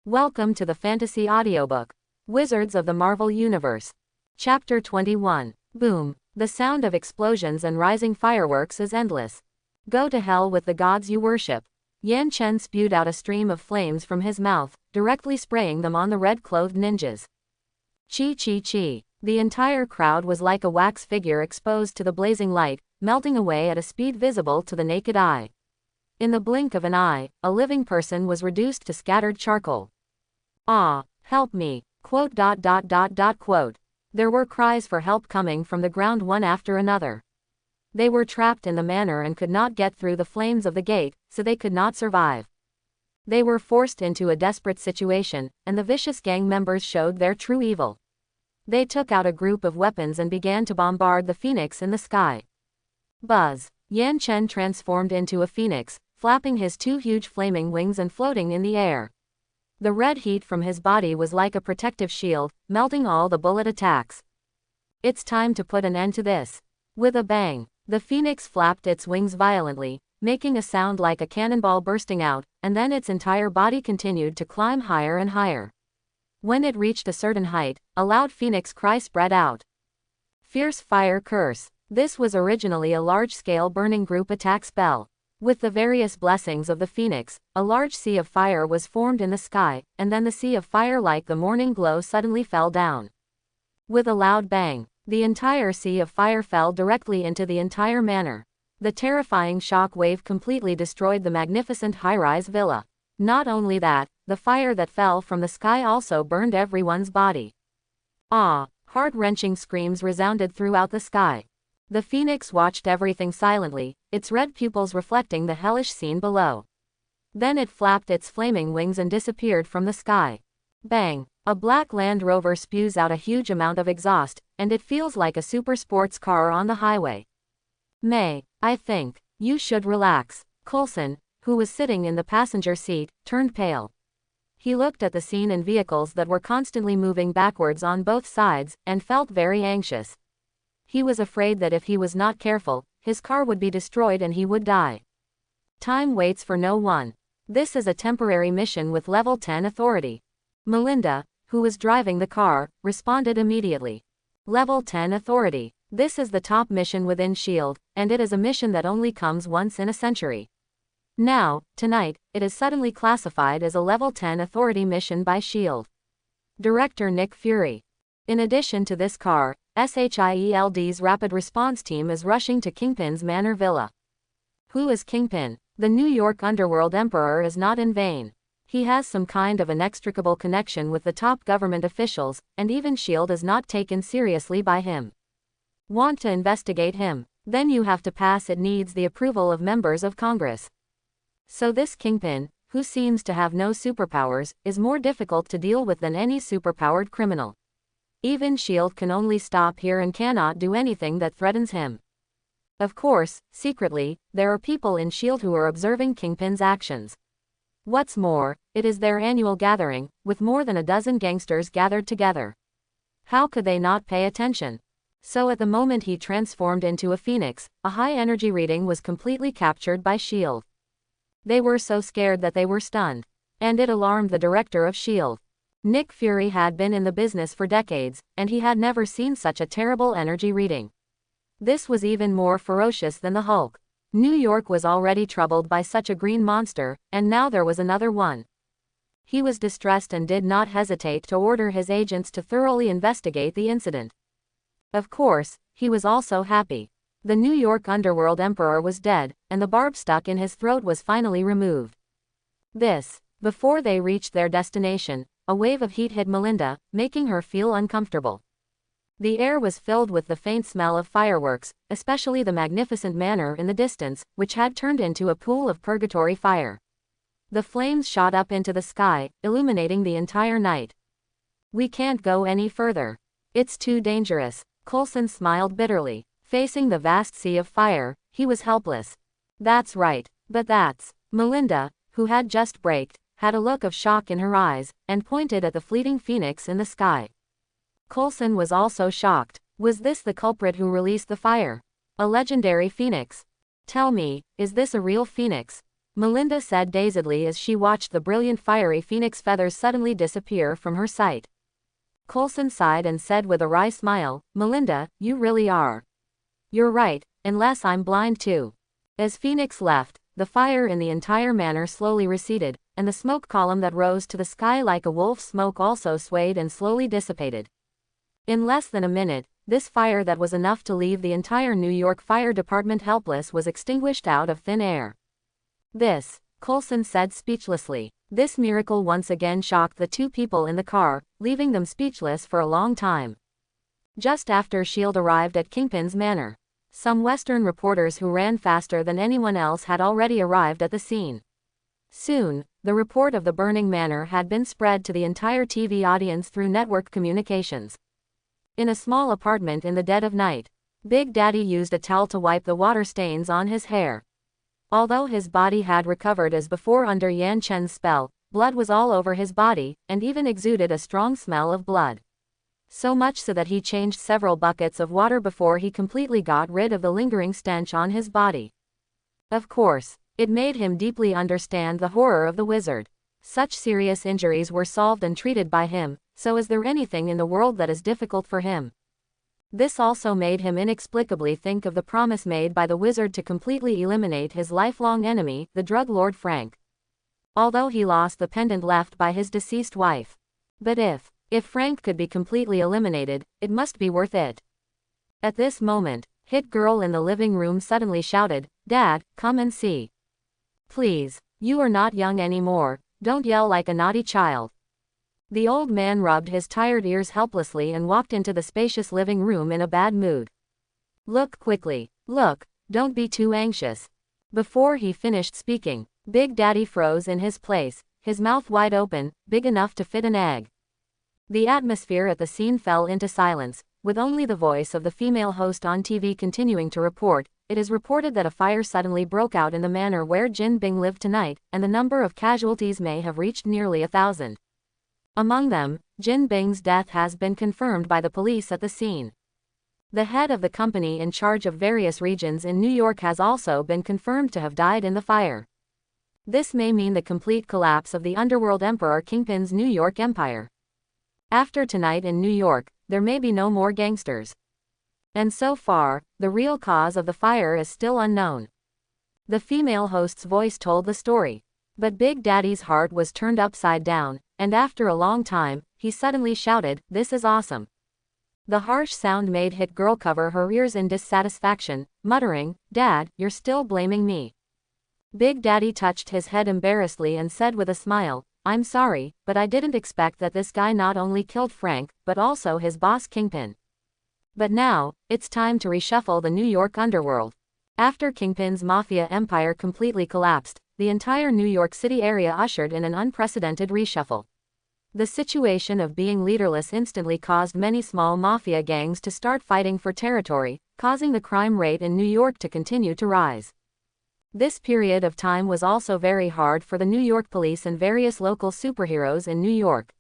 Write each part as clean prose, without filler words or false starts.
Welcome to the Fantasy Audiobook, Wizards of the Marvel Universe. Chapter 21. Boom. The sound of explosions and rising fireworks is endless. Go to hell with the gods you worship. Yan Chen spewed out a stream of flames from his mouth, directly spraying them on the red-clothed ninjas. Chi chi chi. The entire crowd was like a wax figure exposed to the blazing light, melting away at a speed visible to the naked eye. In the blink of an eye, a living person was reduced to scattered charcoal. Ah, help me, quote. There were cries for help coming from the ground one after another. They were trapped in the manor and could not get through the flames of the gate, so they could not survive. They were forced into a desperate situation, and the vicious gang members showed their true evil. They took out a group of weapons and began to bombard the phoenix in the sky. Buzz. Yan Chen transformed into a phoenix, flapping his two huge flaming wings and floating in the air. The red heat from his body was like a protective shield, melting all the bullet attacks. It's time to put an end to this. With a bang, the phoenix flapped its wings violently, making a sound like a cannonball bursting out, and then its entire body continued to climb higher and higher. When it reached a certain height, a loud phoenix cry spread out. Fierce Fire Curse. This was originally a large-scale burning group attack spell. With the various blessings of the phoenix, a large sea of fire was formed in the sky, and then the sea of fire like the morning glow suddenly fell down. With a loud bang, the entire sea of fire fell directly into the entire manor. The terrifying shock wave completely destroyed the magnificent high-rise villa. Not only that, the fire that fell from the sky also burned everyone's body. Ah! Heart-wrenching screams resounded throughout the sky. The phoenix watched everything silently, its red pupils reflecting the hellish scene below. Then it flapped its flaming wings and disappeared from the sky. Bang! A black Land Rover spews out a huge amount of exhaust, and it feels like a super sports car on the highway. May, I think, you should relax. Coulson, who was sitting in the passenger seat, turned pale. He looked at the scene and vehicles that were constantly moving backwards on both sides, and felt very anxious. He was afraid that if he was not careful, his car would be destroyed and he would die. Time waits for no one. This is a temporary mission with level 10 authority. Melinda, who was driving the car, responded immediately. Level 10 authority. This is the top mission within S.H.I.E.L.D., and it is a mission that only comes once in a century. Now, tonight, it is suddenly classified as a level 10 authority mission by S.H.I.E.L.D. Director Nick Fury. In addition to this car, S.H.I.E.L.D.'s rapid response team is rushing to Kingpin's manor villa. Who is Kingpin? The New York Underworld Emperor is not in vain. He has some kind of inextricable connection with the top government officials, and even S.H.I.E.L.D. is not taken seriously by him. Want to investigate him? Then you have to pass. It needs the approval of members of Congress. So this Kingpin, who seems to have no superpowers, is more difficult to deal with than any superpowered criminal. Even S.H.I.E.L.D. can only stop here and cannot do anything that threatens him. Of course, secretly, there are people in S.H.I.E.L.D. who are observing Kingpin's actions. What's more, it is their annual gathering, with more than a dozen gangsters gathered together. How could they not pay attention? So at the moment he transformed into a phoenix, a high-energy reading was completely captured by S.H.I.E.L.D. They were so scared that they were stunned. And it alarmed the director of S.H.I.E.L.D. Nick Fury had been in the business for decades, and he had never seen such a terrible energy reading. This was even more ferocious than the Hulk. New York was already troubled by such a green monster, and now there was another one. He was distressed and did not hesitate to order his agents to thoroughly investigate the incident. Of course, he was also happy. The New York Underworld Emperor was dead, and the barb stuck in his throat was finally removed. Before they reached their destination, a wave of heat hit Melinda, making her feel uncomfortable. The air was filled with the faint smell of fireworks, especially the magnificent manor in the distance, which had turned into a pool of purgatory fire. The flames shot up into the sky, illuminating the entire night. We can't go any further. It's too dangerous. Coulson smiled bitterly. Facing the vast sea of fire, he was helpless. That's right, but that's... Melinda, who had just braked, had a look of shock in her eyes, and pointed at the fleeting phoenix in the sky. Coulson was also shocked. Was this the culprit who released the fire? A legendary phoenix? Tell me, is this a real phoenix? Melinda said dazedly as she watched the brilliant fiery phoenix feathers suddenly disappear from her sight. Coulson sighed and said with a wry smile, Melinda, you really are. You're right, unless I'm blind too. As Phoenix left, the fire in the entire manor slowly receded, and the smoke column that rose to the sky like a wolf's smoke also swayed and slowly dissipated. In less than a minute, this fire that was enough to leave the entire New York Fire Department helpless was extinguished out of thin air. This, Coulson said speechlessly. This miracle once again shocked the two people in the car, leaving them speechless for a long time. Just after S.H.I.E.L.D. arrived at Kingpin's manor, some Western reporters who ran faster than anyone else had already arrived at the scene. Soon, the report of the burning manor had been spread to the entire TV audience through network communications. In a small apartment in the dead of night, Big Daddy used a towel to wipe the water stains on his hair. Although his body had recovered as before under Yan Chen's spell, blood was all over his body, and even exuded a strong smell of blood. So much so that he changed several buckets of water before he completely got rid of the lingering stench on his body. Of course, it made him deeply understand the horror of the wizard. Such serious injuries were solved and treated by him, so is there anything in the world that is difficult for him? This also made him inexplicably think of the promise made by the wizard to completely eliminate his lifelong enemy, the drug lord Frank. Although he lost the pendant left by his deceased wife. But if Frank could be completely eliminated, it must be worth it. At this moment, Hit Girl in the living room suddenly shouted, Dad, come and see. Please, you are not young anymore, don't yell like a naughty child. The old man rubbed his tired ears helplessly and walked into the spacious living room in a bad mood. Look quickly. Look, don't be too anxious. Before he finished speaking, Big Daddy froze in his place, his mouth wide open, big enough to fit an egg. The atmosphere at the scene fell into silence, with only the voice of the female host on TV continuing to report. It is reported that a fire suddenly broke out in the manor where Jin Bing lived tonight, and the number of casualties may have reached nearly 1,000. Among them, Jin Bing's death has been confirmed by the police at the scene. The head of the company in charge of various regions in New York has also been confirmed to have died in the fire. This may mean the complete collapse of the Underworld Emperor Kingpin's New York empire. After tonight in New York, there may be no more gangsters. And so far, the real cause of the fire is still unknown. The female host's voice told the story. But Big Daddy's heart was turned upside down, and after a long time, he suddenly shouted, This is awesome. The harsh sound made Hit Girl cover her ears in dissatisfaction, muttering, Dad, you're still blaming me. Big Daddy touched his head embarrassedly and said with a smile, I'm sorry, but I didn't expect that this guy not only killed Frank, but also his boss Kingpin. But now, it's time to reshuffle the New York underworld. After Kingpin's mafia empire completely collapsed, the entire New York City area ushered in an unprecedented reshuffle. The situation of being leaderless instantly caused many small mafia gangs to start fighting for territory, causing the crime rate in New York to continue to rise. This period of time was also very hard for the New York police and various local superheroes in New York.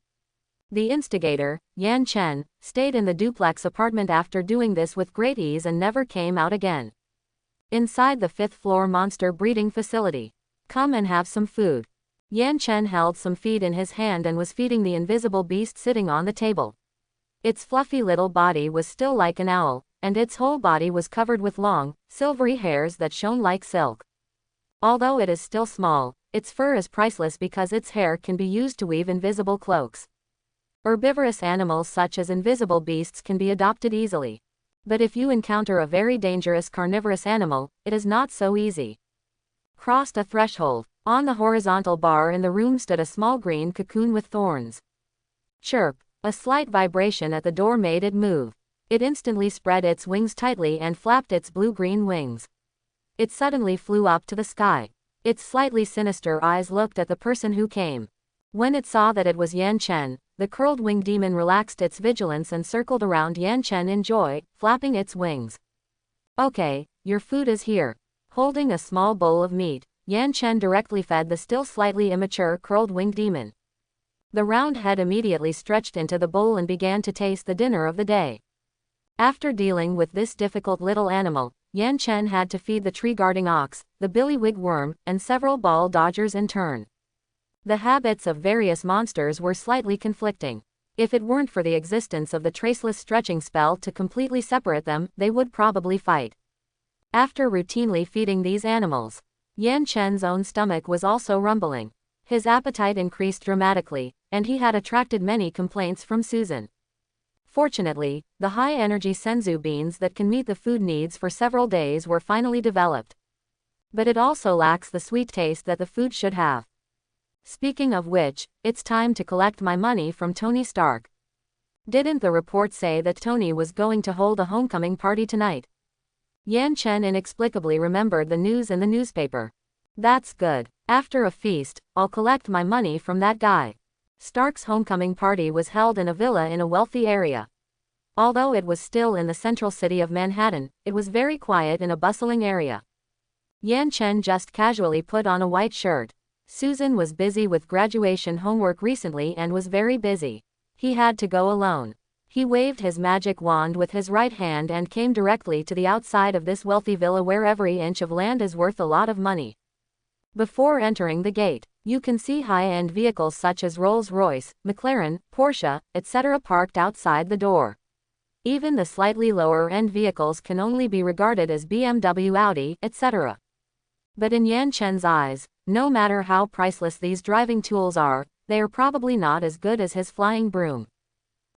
The instigator, Yan Chen, stayed in the duplex apartment after doing this with great ease and never came out again. Inside the 5th-floor monster breeding facility. Come and have some food. Yan Chen held some feed in his hand and was feeding the invisible beast sitting on the table. Its fluffy little body was still like an owl, and its whole body was covered with long, silvery hairs that shone like silk. Although it is still small, its fur is priceless because its hair can be used to weave invisible cloaks. Herbivorous animals such as invisible beasts can be adopted easily. But if you encounter a very dangerous carnivorous animal, it is not so easy. Crossed a threshold. On the horizontal bar in the room stood a small green cocoon with thorns. Chirp. A slight vibration at the door made it move. It instantly spread its wings tightly and flapped its blue-green wings. It suddenly flew up to the sky. Its slightly sinister eyes looked at the person who came. When it saw that it was Yan Chen, the curled-winged demon relaxed its vigilance and circled around Yan Chen in joy, flapping its wings. Okay, your food is here. Holding a small bowl of meat, Yan Chen directly fed the still slightly immature curled-winged demon. The round head immediately stretched into the bowl and began to taste the dinner of the day. After dealing with this difficult little animal, Yan Chen had to feed the tree-guarding ox, the billywig worm, and several ball dodgers in turn. The habits of various monsters were slightly conflicting. If it weren't for the existence of the traceless stretching spell to completely separate them, they would probably fight. After routinely feeding these animals, Yan Chen's own stomach was also rumbling. His appetite increased dramatically, and he had attracted many complaints from Susan. Fortunately, the high-energy senzu beans that can meet the food needs for several days were finally developed. But it also lacks the sweet taste that the food should have. Speaking of which, it's time to collect my money from Tony Stark. Didn't the report say that Tony was going to hold a homecoming party tonight? Yan Chen inexplicably remembered the news in the newspaper. That's good. After a feast, I'll collect my money from that guy. Stark's homecoming party was held in a villa in a wealthy area. Although it was still in the central city of Manhattan, it was very quiet in a bustling area. Yan Chen just casually put on a white shirt. Susan was busy with graduation homework recently and was very busy. He had to go alone. He waved his magic wand with his right hand and came directly to the outside of this wealthy villa where every inch of land is worth a lot of money. Before entering the gate, you can see high-end vehicles such as Rolls-Royce, McLaren, Porsche, etc. parked outside the door. Even the slightly lower-end vehicles can only be regarded as BMW, Audi, etc. But in Yan Chen's eyes, no matter how priceless these driving tools are, they are probably not as good as his flying broom.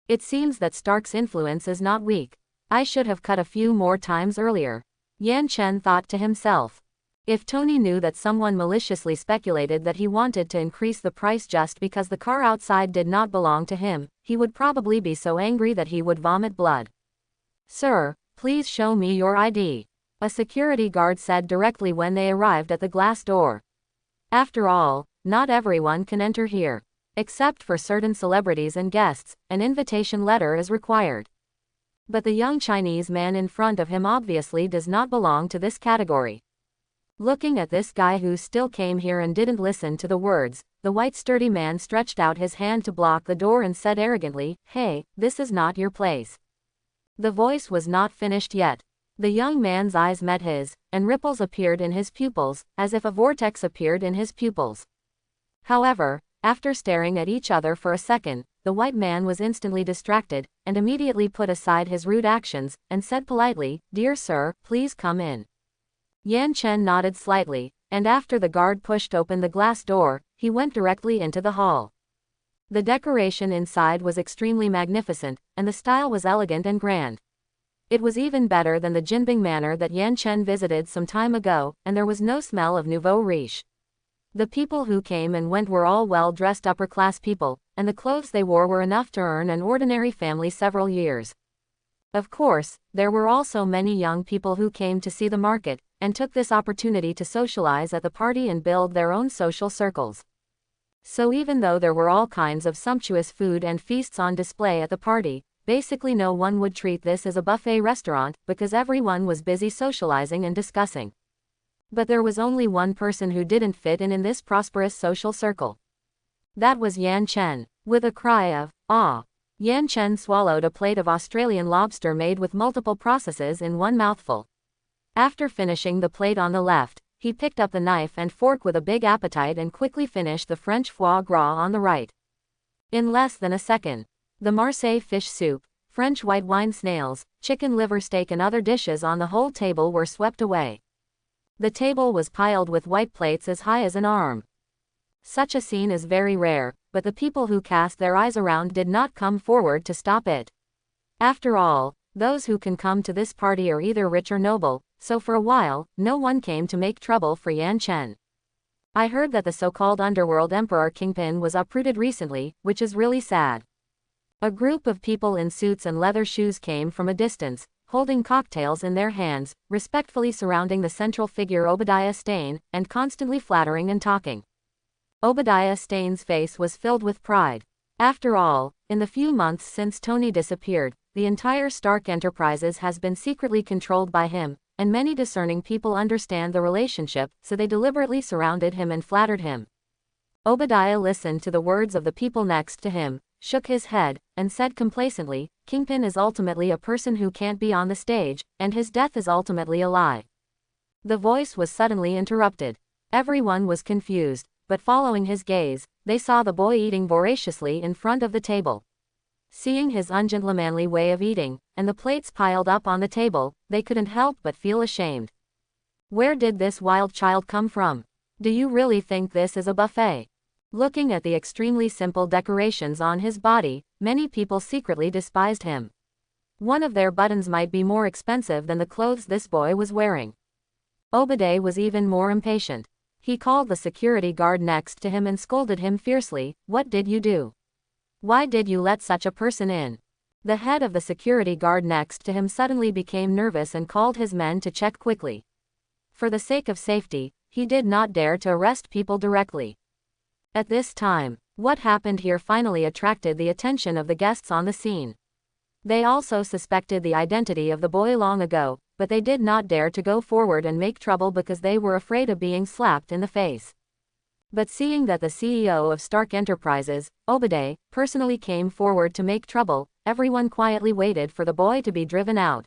It seems that Stark's influence is not weak. I should have cut a few more times earlier. Yan Chen thought to himself. If Tony knew that someone maliciously speculated that he wanted to increase the price just because the car outside did not belong to him, he would probably be so angry that he would vomit blood. Sir, please show me your ID. A security guard said directly when they arrived at the glass door. After all, not everyone can enter here. Except for certain celebrities and guests, an invitation letter is required. But the young Chinese man in front of him obviously does not belong to this category. Looking at this guy who still came here and didn't listen to the words, the white sturdy man stretched out his hand to block the door and said arrogantly, "Hey, this is not your place." The voice was not finished yet. The young man's eyes met his, and ripples appeared in his pupils, as if a vortex appeared in his pupils. However, after staring at each other for a second, the white man was instantly distracted, and immediately put aside his rude actions, and said politely, "Dear sir, please come in." Yan Chen nodded slightly, and after the guard pushed open the glass door, he went directly into the hall. The decoration inside was extremely magnificent, and the style was elegant and grand. It was even better than the Jinbing Manor that Yan Chen visited some time ago, and there was no smell of nouveau riche. The people who came and went were all well-dressed upper-class people, and the clothes they wore were enough to earn an ordinary family several years. Of course, there were also many young people who came to see the market, and took this opportunity to socialize at the party and build their own social circles. So even though there were all kinds of sumptuous food and feasts on display at the party, basically no one would treat this as a buffet restaurant, because everyone was busy socializing and discussing. But there was only one person who didn't fit in this prosperous social circle. That was Yan Chen. With a cry of awe, Yan Chen swallowed a plate of Australian lobster made with multiple processes in one mouthful. After finishing the plate on the left, he picked up the knife and fork with a big appetite and quickly finished the French foie gras on the right. In less than a second, the Marseille fish soup, French white wine snails, chicken liver steak and other dishes on the whole table were swept away. The table was piled with white plates as high as an arm. Such a scene is very rare, but the people who cast their eyes around did not come forward to stop it. After all, those who can come to this party are either rich or noble, so for a while, no one came to make trouble for Yan Chen. I heard that the so-called Underworld Emperor Kingpin was uprooted recently, which is really sad. A group of people in suits and leather shoes came from a distance, holding cocktails in their hands, respectfully surrounding the central figure Obadiah Stane, and constantly flattering and talking. Obadiah Stane's face was filled with pride. After all, in the few months since Tony disappeared, the entire Stark Enterprises has been secretly controlled by him, and many discerning people understand the relationship, so they deliberately surrounded him and flattered him. Obadiah listened to the words of the people next to him, shook his head, and said complacently, Kingpin is ultimately a person who can't be on the stage, and his death is ultimately a lie. The voice was suddenly interrupted. Everyone was confused, but following his gaze, they saw the boy eating voraciously in front of the table. Seeing his ungentlemanly way of eating, and the plates piled up on the table, they couldn't help but feel ashamed. Where did this wild child come from? Do you really think this is a buffet? Looking at the extremely simple decorations on his body, many people secretly despised him. One of their buttons might be more expensive than the clothes this boy was wearing. Obadiah was even more impatient. He called the security guard next to him and scolded him fiercely. "What did you do? Why did you let such a person in?" The head of the security guard next to him suddenly became nervous and called his men to check quickly. For the sake of safety, he did not dare to arrest people directly. At this time, what happened here finally attracted the attention of the guests on the scene. They also suspected the identity of the boy long ago, but they did not dare to go forward and make trouble because they were afraid of being slapped in the face. But seeing that the CEO of Stark Enterprises, Obadiah, personally came forward to make trouble, everyone quietly waited for the boy to be driven out.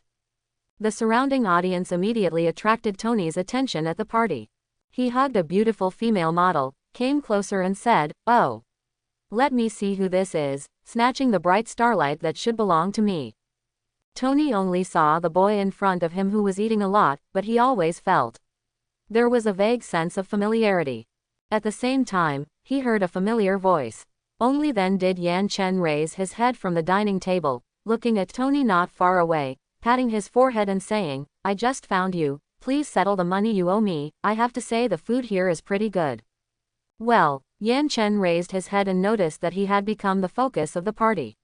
The surrounding audience immediately attracted Tony's attention at the party. He hugged a beautiful female model, came closer and said, "Oh, let me see who this is," snatching the bright starlight that should belong to me. Tony only saw the boy in front of him who was eating a lot, but he always felt there was a vague sense of familiarity. At the same time, he heard a familiar voice. Only then did Yan Chen raise his head from the dining table, looking at Tony not far away, patting his forehead and saying, "I just found you, please settle the money you owe me. I have to say the food here is pretty good." Well, Yan Chen raised his head and noticed that he had become the focus of the party.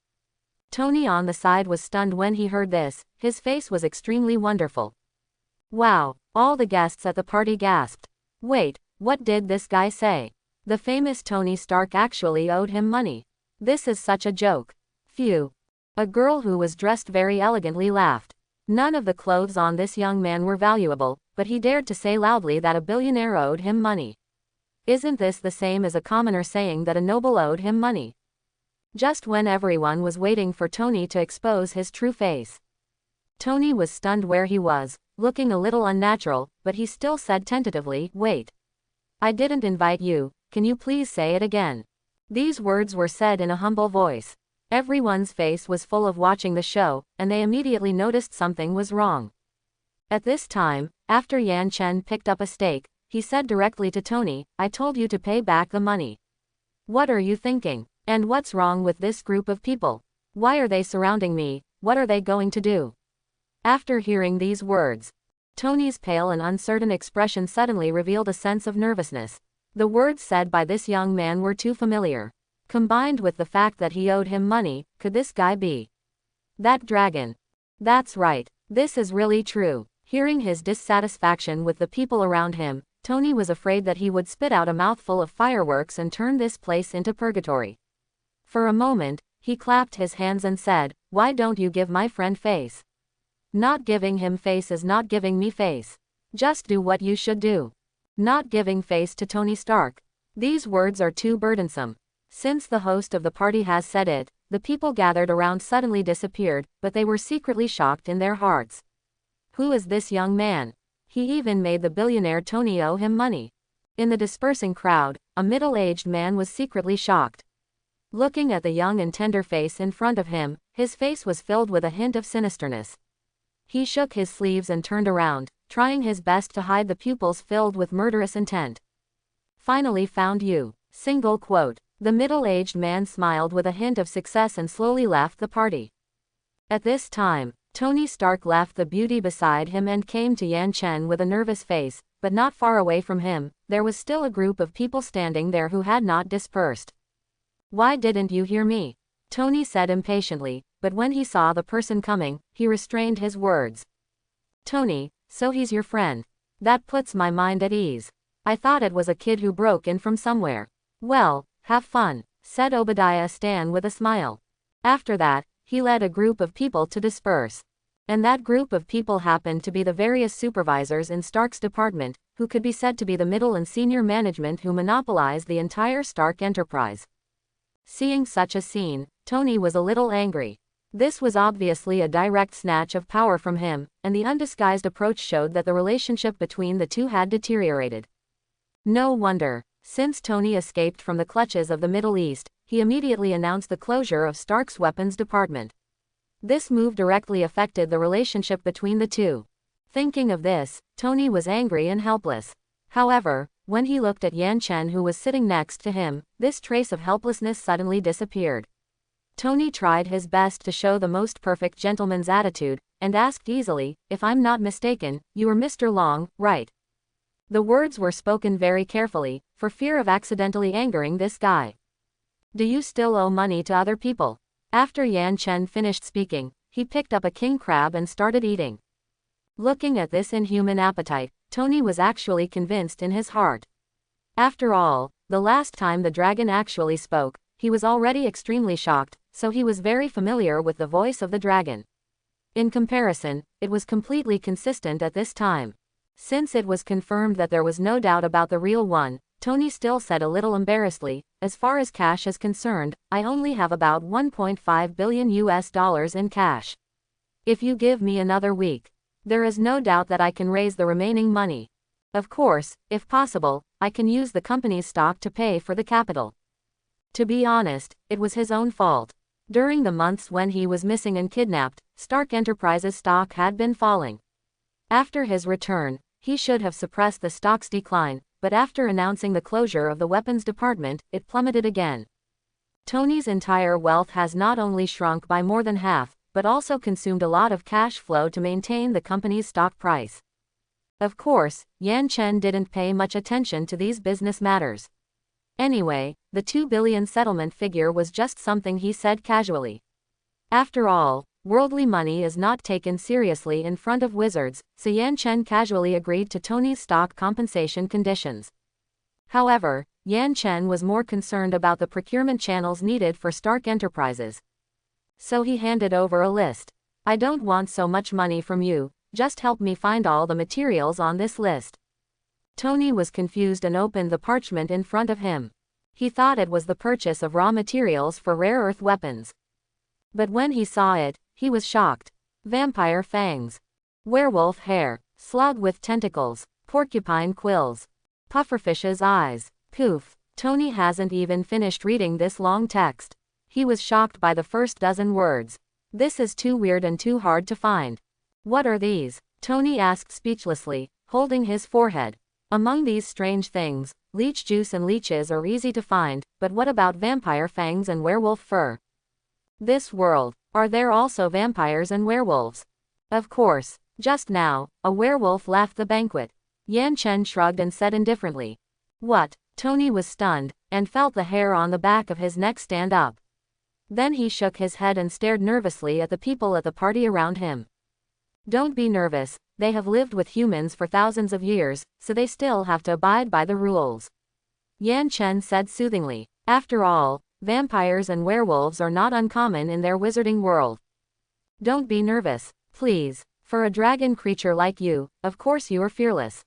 Tony on the side was stunned when he heard this. His face was extremely wonderful. Wow, all the guests at the party gasped. Wait, what did this guy say? The famous Tony Stark actually owed him money. This is such a joke. Phew. A girl who was dressed very elegantly laughed. None of the clothes on this young man were valuable, but he dared to say loudly that a billionaire owed him money. Isn't this the same as a commoner saying that a noble owed him money? Just when everyone was waiting for Tony to expose his true face. Tony was stunned where he was, looking a little unnatural, but he still said tentatively, "Wait. I didn't invite you, can you please say it again?" These words were said in a humble voice. Everyone's face was full of watching the show, and they immediately noticed something was wrong. At this time, after Yan Chen picked up a steak, he said directly to Tony, "I told you to pay back the money. What are you thinking? And what's wrong with this group of people? Why are they surrounding me? What are they going to do?" After hearing these words, Tony's pale and uncertain expression suddenly revealed a sense of nervousness. The words said by this young man were too familiar. Combined with the fact that he owed him money, could this guy be that dragon? That's right, this is really true. Hearing his dissatisfaction with the people around him, Tony was afraid that he would spit out a mouthful of fireworks and turn this place into purgatory. For a moment, he clapped his hands and said, "Why don't you give my friend face? Not giving him face is not giving me face. Just do what you should do. Not giving face to Tony Stark. These words are too burdensome." Since the host of the party has said it, the people gathered around suddenly disappeared, but they were secretly shocked in their hearts. Who is this young man? He even made the billionaire Tony owe him money. In the dispersing crowd, a middle-aged man was secretly shocked. Looking at the young and tender face in front of him, his face was filled with a hint of sinisterness. He shook his sleeves and turned around, trying his best to hide the pupils filled with murderous intent. "Finally found you." Single quote. The middle-aged man smiled with a hint of success and slowly left the party. At this time, Tony Stark left the beauty beside him and came to Yan Chen with a nervous face, but not far away from him, there was still a group of people standing there who had not dispersed. "Why didn't you hear me?" Tony said impatiently, but when he saw the person coming, he restrained his words. "Tony, so he's your friend. That puts my mind at ease. I thought it was a kid who broke in from somewhere. Well, have fun," said Obadiah Stan with a smile. After that, he led a group of people to disperse. And that group of people happened to be the various supervisors in Stark's department, who could be said to be the middle and senior management who monopolized the entire Stark enterprise. Seeing such a scene, Tony was a little angry. This was obviously a direct snatch of power from him, and the undisguised approach showed that the relationship between the two had deteriorated. No wonder. Since Tony escaped from the clutches of the Middle East, he immediately announced the closure of Stark's weapons department. This move directly affected the relationship between the two. Thinking of this, Tony was angry and helpless. However, when he looked at Yan Chen, who was sitting next to him, this trace of helplessness suddenly disappeared. Tony tried his best to show the most perfect gentleman's attitude, and asked easily, "If I'm not mistaken, you are Mr. Long, right?" The words were spoken very carefully, for fear of accidentally angering this guy. "Do you still owe money to other people?" After Yan Chen finished speaking, he picked up a king crab and started eating. Looking at this inhuman appetite, Tony was actually convinced in his heart. After all, the last time the dragon actually spoke, he was already extremely shocked, so he was very familiar with the voice of the dragon. In comparison, it was completely consistent at this time. Since it was confirmed that there was no doubt about the real one, Tony still said a little embarrassedly, "As far as cash is concerned, I only have about $1.5 billion in cash. If you give me another week, there is no doubt that I can raise the remaining money. Of course, if possible, I can use the company's stock to pay for the capital." To be honest, it was his own fault. During the months when he was missing and kidnapped, Stark Enterprises' stock had been falling. After his return, he should have suppressed the stock's decline, but after announcing the closure of the weapons department, it plummeted again. Tony's entire wealth has not only shrunk by more than half, but also consumed a lot of cash flow to maintain the company's stock price. Of course, Yan Chen didn't pay much attention to these business matters. Anyway, the 2 billion settlement figure was just something he said casually. After all, worldly money is not taken seriously in front of wizards, so Yan Chen casually agreed to Tony's stock compensation conditions. However, Yan Chen was more concerned about the procurement channels needed for Stark Enterprises. So he handed over a list. "I don't want so much money from you, just help me find all the materials on this list." Tony was confused and opened the parchment in front of him. He thought it was the purchase of raw materials for rare earth weapons. But when he saw it, he was shocked. Vampire fangs, werewolf hair, slug with tentacles, porcupine quills, pufferfish's eyes. Poof, Tony hasn't even finished reading this long text. He was shocked by the first dozen words. "This is too weird and too hard to find." "What are these?" Tony asked speechlessly, holding his forehead. "Among these strange things, leech juice and leeches are easy to find, but what about vampire fangs and werewolf fur? This world, are there also vampires and werewolves?" "Of course." Just now, a werewolf left the banquet. Yan Chen shrugged and said indifferently. "What?" Tony was stunned, and felt the hair on the back of his neck stand up. Then he shook his head and stared nervously at the people at the party around him. "Don't be nervous, they have lived with humans for thousands of years, so they still have to abide by the rules," Yan Chen said soothingly. "After all, vampires and werewolves are not uncommon in their wizarding world. Don't be nervous, please. For a dragon creature like you, of course you are fearless.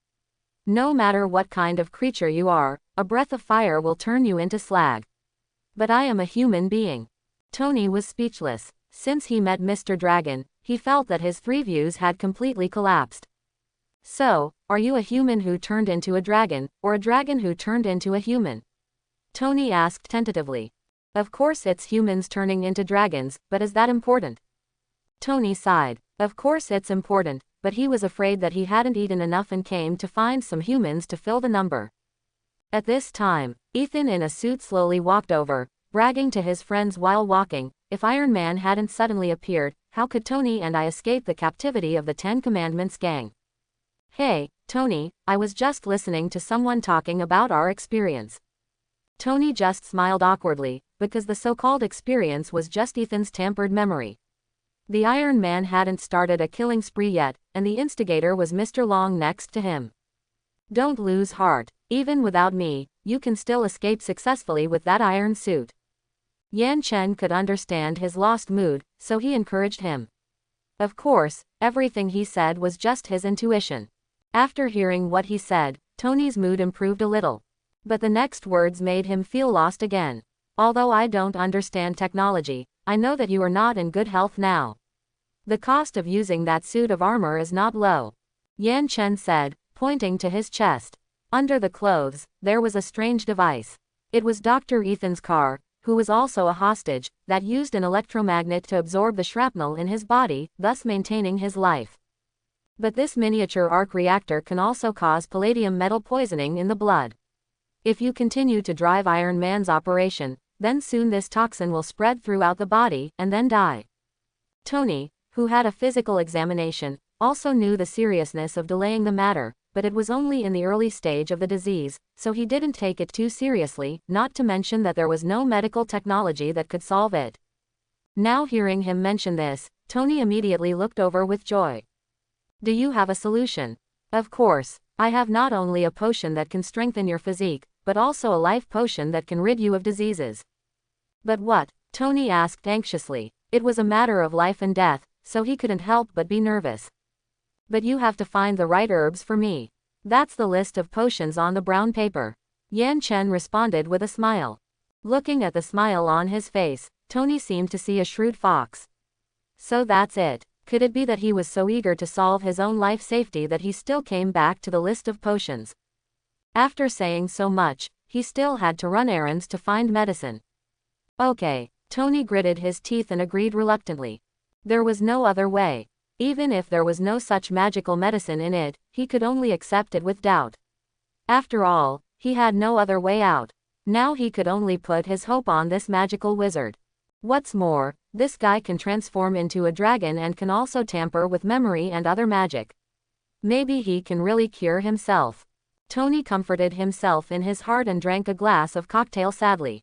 No matter what kind of creature you are, a breath of fire will turn you into slag. But I am a human being." Tony was speechless. Since he met Mr. Dragon, he felt that his three views had completely collapsed. "So, are you a human who turned into a dragon, or a dragon who turned into a human?" Tony asked tentatively. "Of course it's humans turning into dragons, but is that important?" Tony sighed. Of course it's important, but he was afraid that he hadn't eaten enough and came to find some humans to fill the number. At this time, Ethan in a suit slowly walked over, bragging to his friends while walking, "If Iron Man hadn't suddenly appeared, how could Tony and I escape the captivity of the Ten Commandments gang?" "Hey, Tony, I was just listening to someone talking about our experience." Tony just smiled awkwardly, because the so-called experience was just Ethan's tampered memory. The Iron Man hadn't started a killing spree yet, and the instigator was Mr. Long next to him. "Don't lose heart. Even without me, you can still escape successfully with that iron suit." Yan Chen could understand his lost mood, so he encouraged him. Of course, everything he said was just his intuition. After hearing what he said, Tony's mood improved a little. But the next words made him feel lost again. "Although I don't understand technology, I know that you are not in good health now. The cost of using that suit of armor is not low. Yan Chen said, pointing to his chest. Under the clothes, there was a strange device. It was Dr. Ethan's car, who was also a hostage, that used an electromagnet to absorb the shrapnel in his body, thus maintaining his life. But this miniature arc reactor can also cause palladium metal poisoning in the blood. If you continue to drive Iron Man's operation, then soon this toxin will spread throughout the body, and then die. Tony, who had a physical examination, also knew the seriousness of delaying the matter, but it was only in the early stage of the disease, so he didn't take it too seriously, not to mention that there was no medical technology that could solve it. Now hearing him mention this, Tony immediately looked over with joy. Do you have a solution? Of course, I have not only a potion that can strengthen your physique, but also a life potion that can rid you of diseases. But what? Tony asked anxiously. It was a matter of life and death, so he couldn't help but be nervous. But you have to find the right herbs for me. That's the list of potions on the brown paper. Yan Chen responded with a smile. Looking at the smile on his face, Tony seemed to see a shrewd fox. So that's it. Could it be that he was so eager to solve his own life safety that he still came back to the list of potions? After saying so much, he still had to run errands to find medicine. Okay, Tony gritted his teeth and agreed reluctantly. There was no other way. Even if there was no such magical medicine in it, he could only accept it with doubt. After all, he had no other way out. Now he could only put his hope on this magical wizard. What's more, this guy can transform into a dragon and can also tamper with memory and other magic. Maybe he can really cure himself. Tony comforted himself in his heart and drank a glass of cocktail sadly.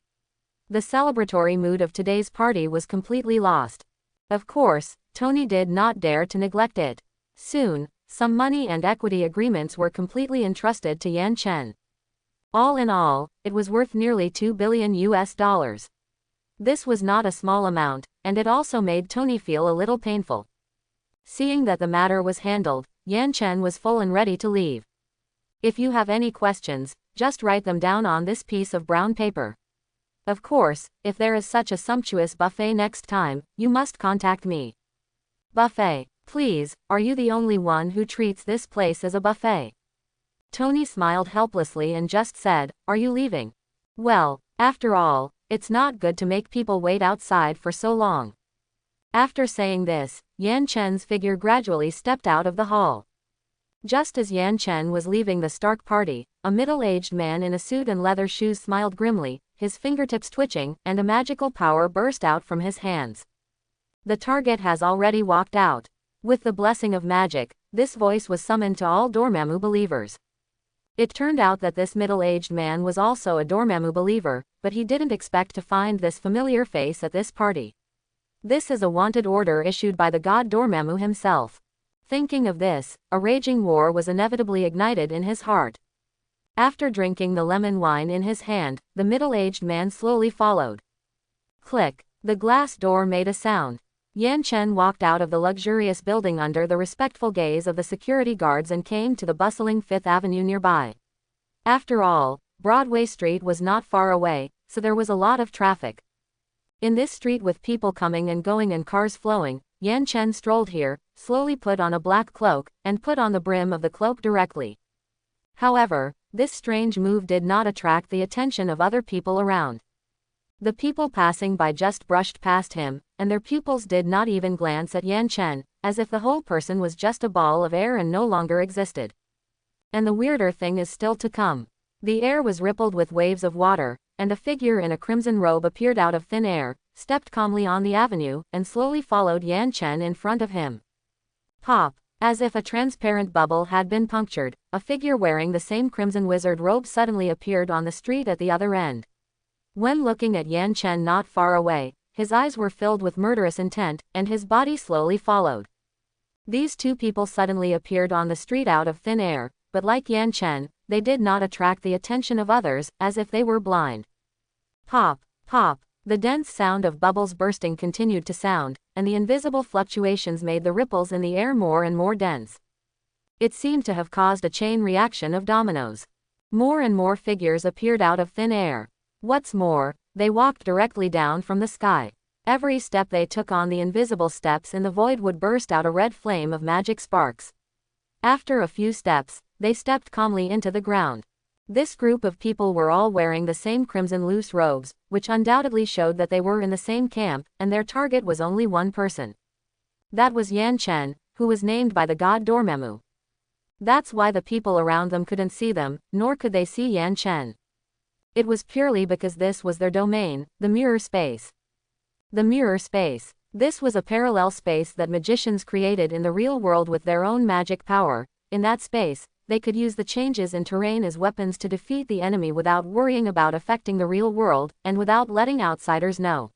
The celebratory mood of today's party was completely lost. Of course, Tony did not dare to neglect it. Soon, some money and equity agreements were completely entrusted to Yan Chen. All in all, it was worth nearly $2 billion. This was not a small amount, and it also made Tony feel a little painful. Seeing that the matter was handled, Yan Chen was full and ready to leave. If you have any questions, just write them down on this piece of brown paper. Of course, if there is such a sumptuous buffet next time, you must contact me. Buffet, please, are you the only one who treats this place as a buffet? Tony smiled helplessly and just said, are you leaving? Well, after all, it's not good to make people wait outside for so long. After saying this, Yan Chen's figure gradually stepped out of the hall. Just as Yan Chen was leaving the Stark party, a middle-aged man in a suit and leather shoes smiled grimly, his fingertips twitching, and a magical power burst out from his hands. The target has already walked out. With the blessing of magic, this voice was summoned to all Dormammu believers. It turned out that this middle-aged man was also a Dormammu believer, but he didn't expect to find this familiar face at this party. This is a wanted order issued by the god Dormammu himself. Thinking of this, a raging war was inevitably ignited in his heart. After drinking the lemon wine in his hand, the middle-aged man slowly followed. Click. The glass door made a sound. Yan Chen walked out of the luxurious building under the respectful gaze of the security guards and came to the bustling Fifth Avenue nearby. After all, Broadway Street was not far away, so there was a lot of traffic. In this street with people coming and going and cars flowing, Yan Chen strolled here, slowly put on a black cloak, and put on the brim of the cloak directly. However, this strange move did not attract the attention of other people around. The people passing by just brushed past him, and their pupils did not even glance at Yan Chen, as if the whole person was just a ball of air and no longer existed. And the weirder thing is still to come. The air was rippled with waves of water, and a figure in a crimson robe appeared out of thin air, stepped calmly on the avenue, and slowly followed Yan Chen in front of him. Pop! As if a transparent bubble had been punctured, a figure wearing the same crimson wizard robe suddenly appeared on the street at the other end. When looking at Yan Chen not far away, his eyes were filled with murderous intent, and his body slowly followed. These two people suddenly appeared on the street out of thin air, but like Yan Chen, they did not attract the attention of others, as if they were blind. Pop! Pop! The dense sound of bubbles bursting continued to sound, and the invisible fluctuations made the ripples in the air more and more dense. It seemed to have caused a chain reaction of dominoes. More and more figures appeared out of thin air. What's more, they walked directly down from the sky. Every step they took on the invisible steps in the void would burst out a red flame of magic sparks. After a few steps, they stepped calmly into the ground. This group of people were all wearing the same crimson loose robes, which undoubtedly showed that they were in the same camp, and their target was only one person. That was Yan Chen, who was named by the god Dormammu. That's why the people around them couldn't see them, nor could they see Yan Chen. It was purely because this was their domain, the mirror space. The mirror space. This was a parallel space that magicians created in the real world with their own magic power. In that space, they could use the changes in terrain as weapons to defeat the enemy without worrying about affecting the real world, and without letting outsiders know.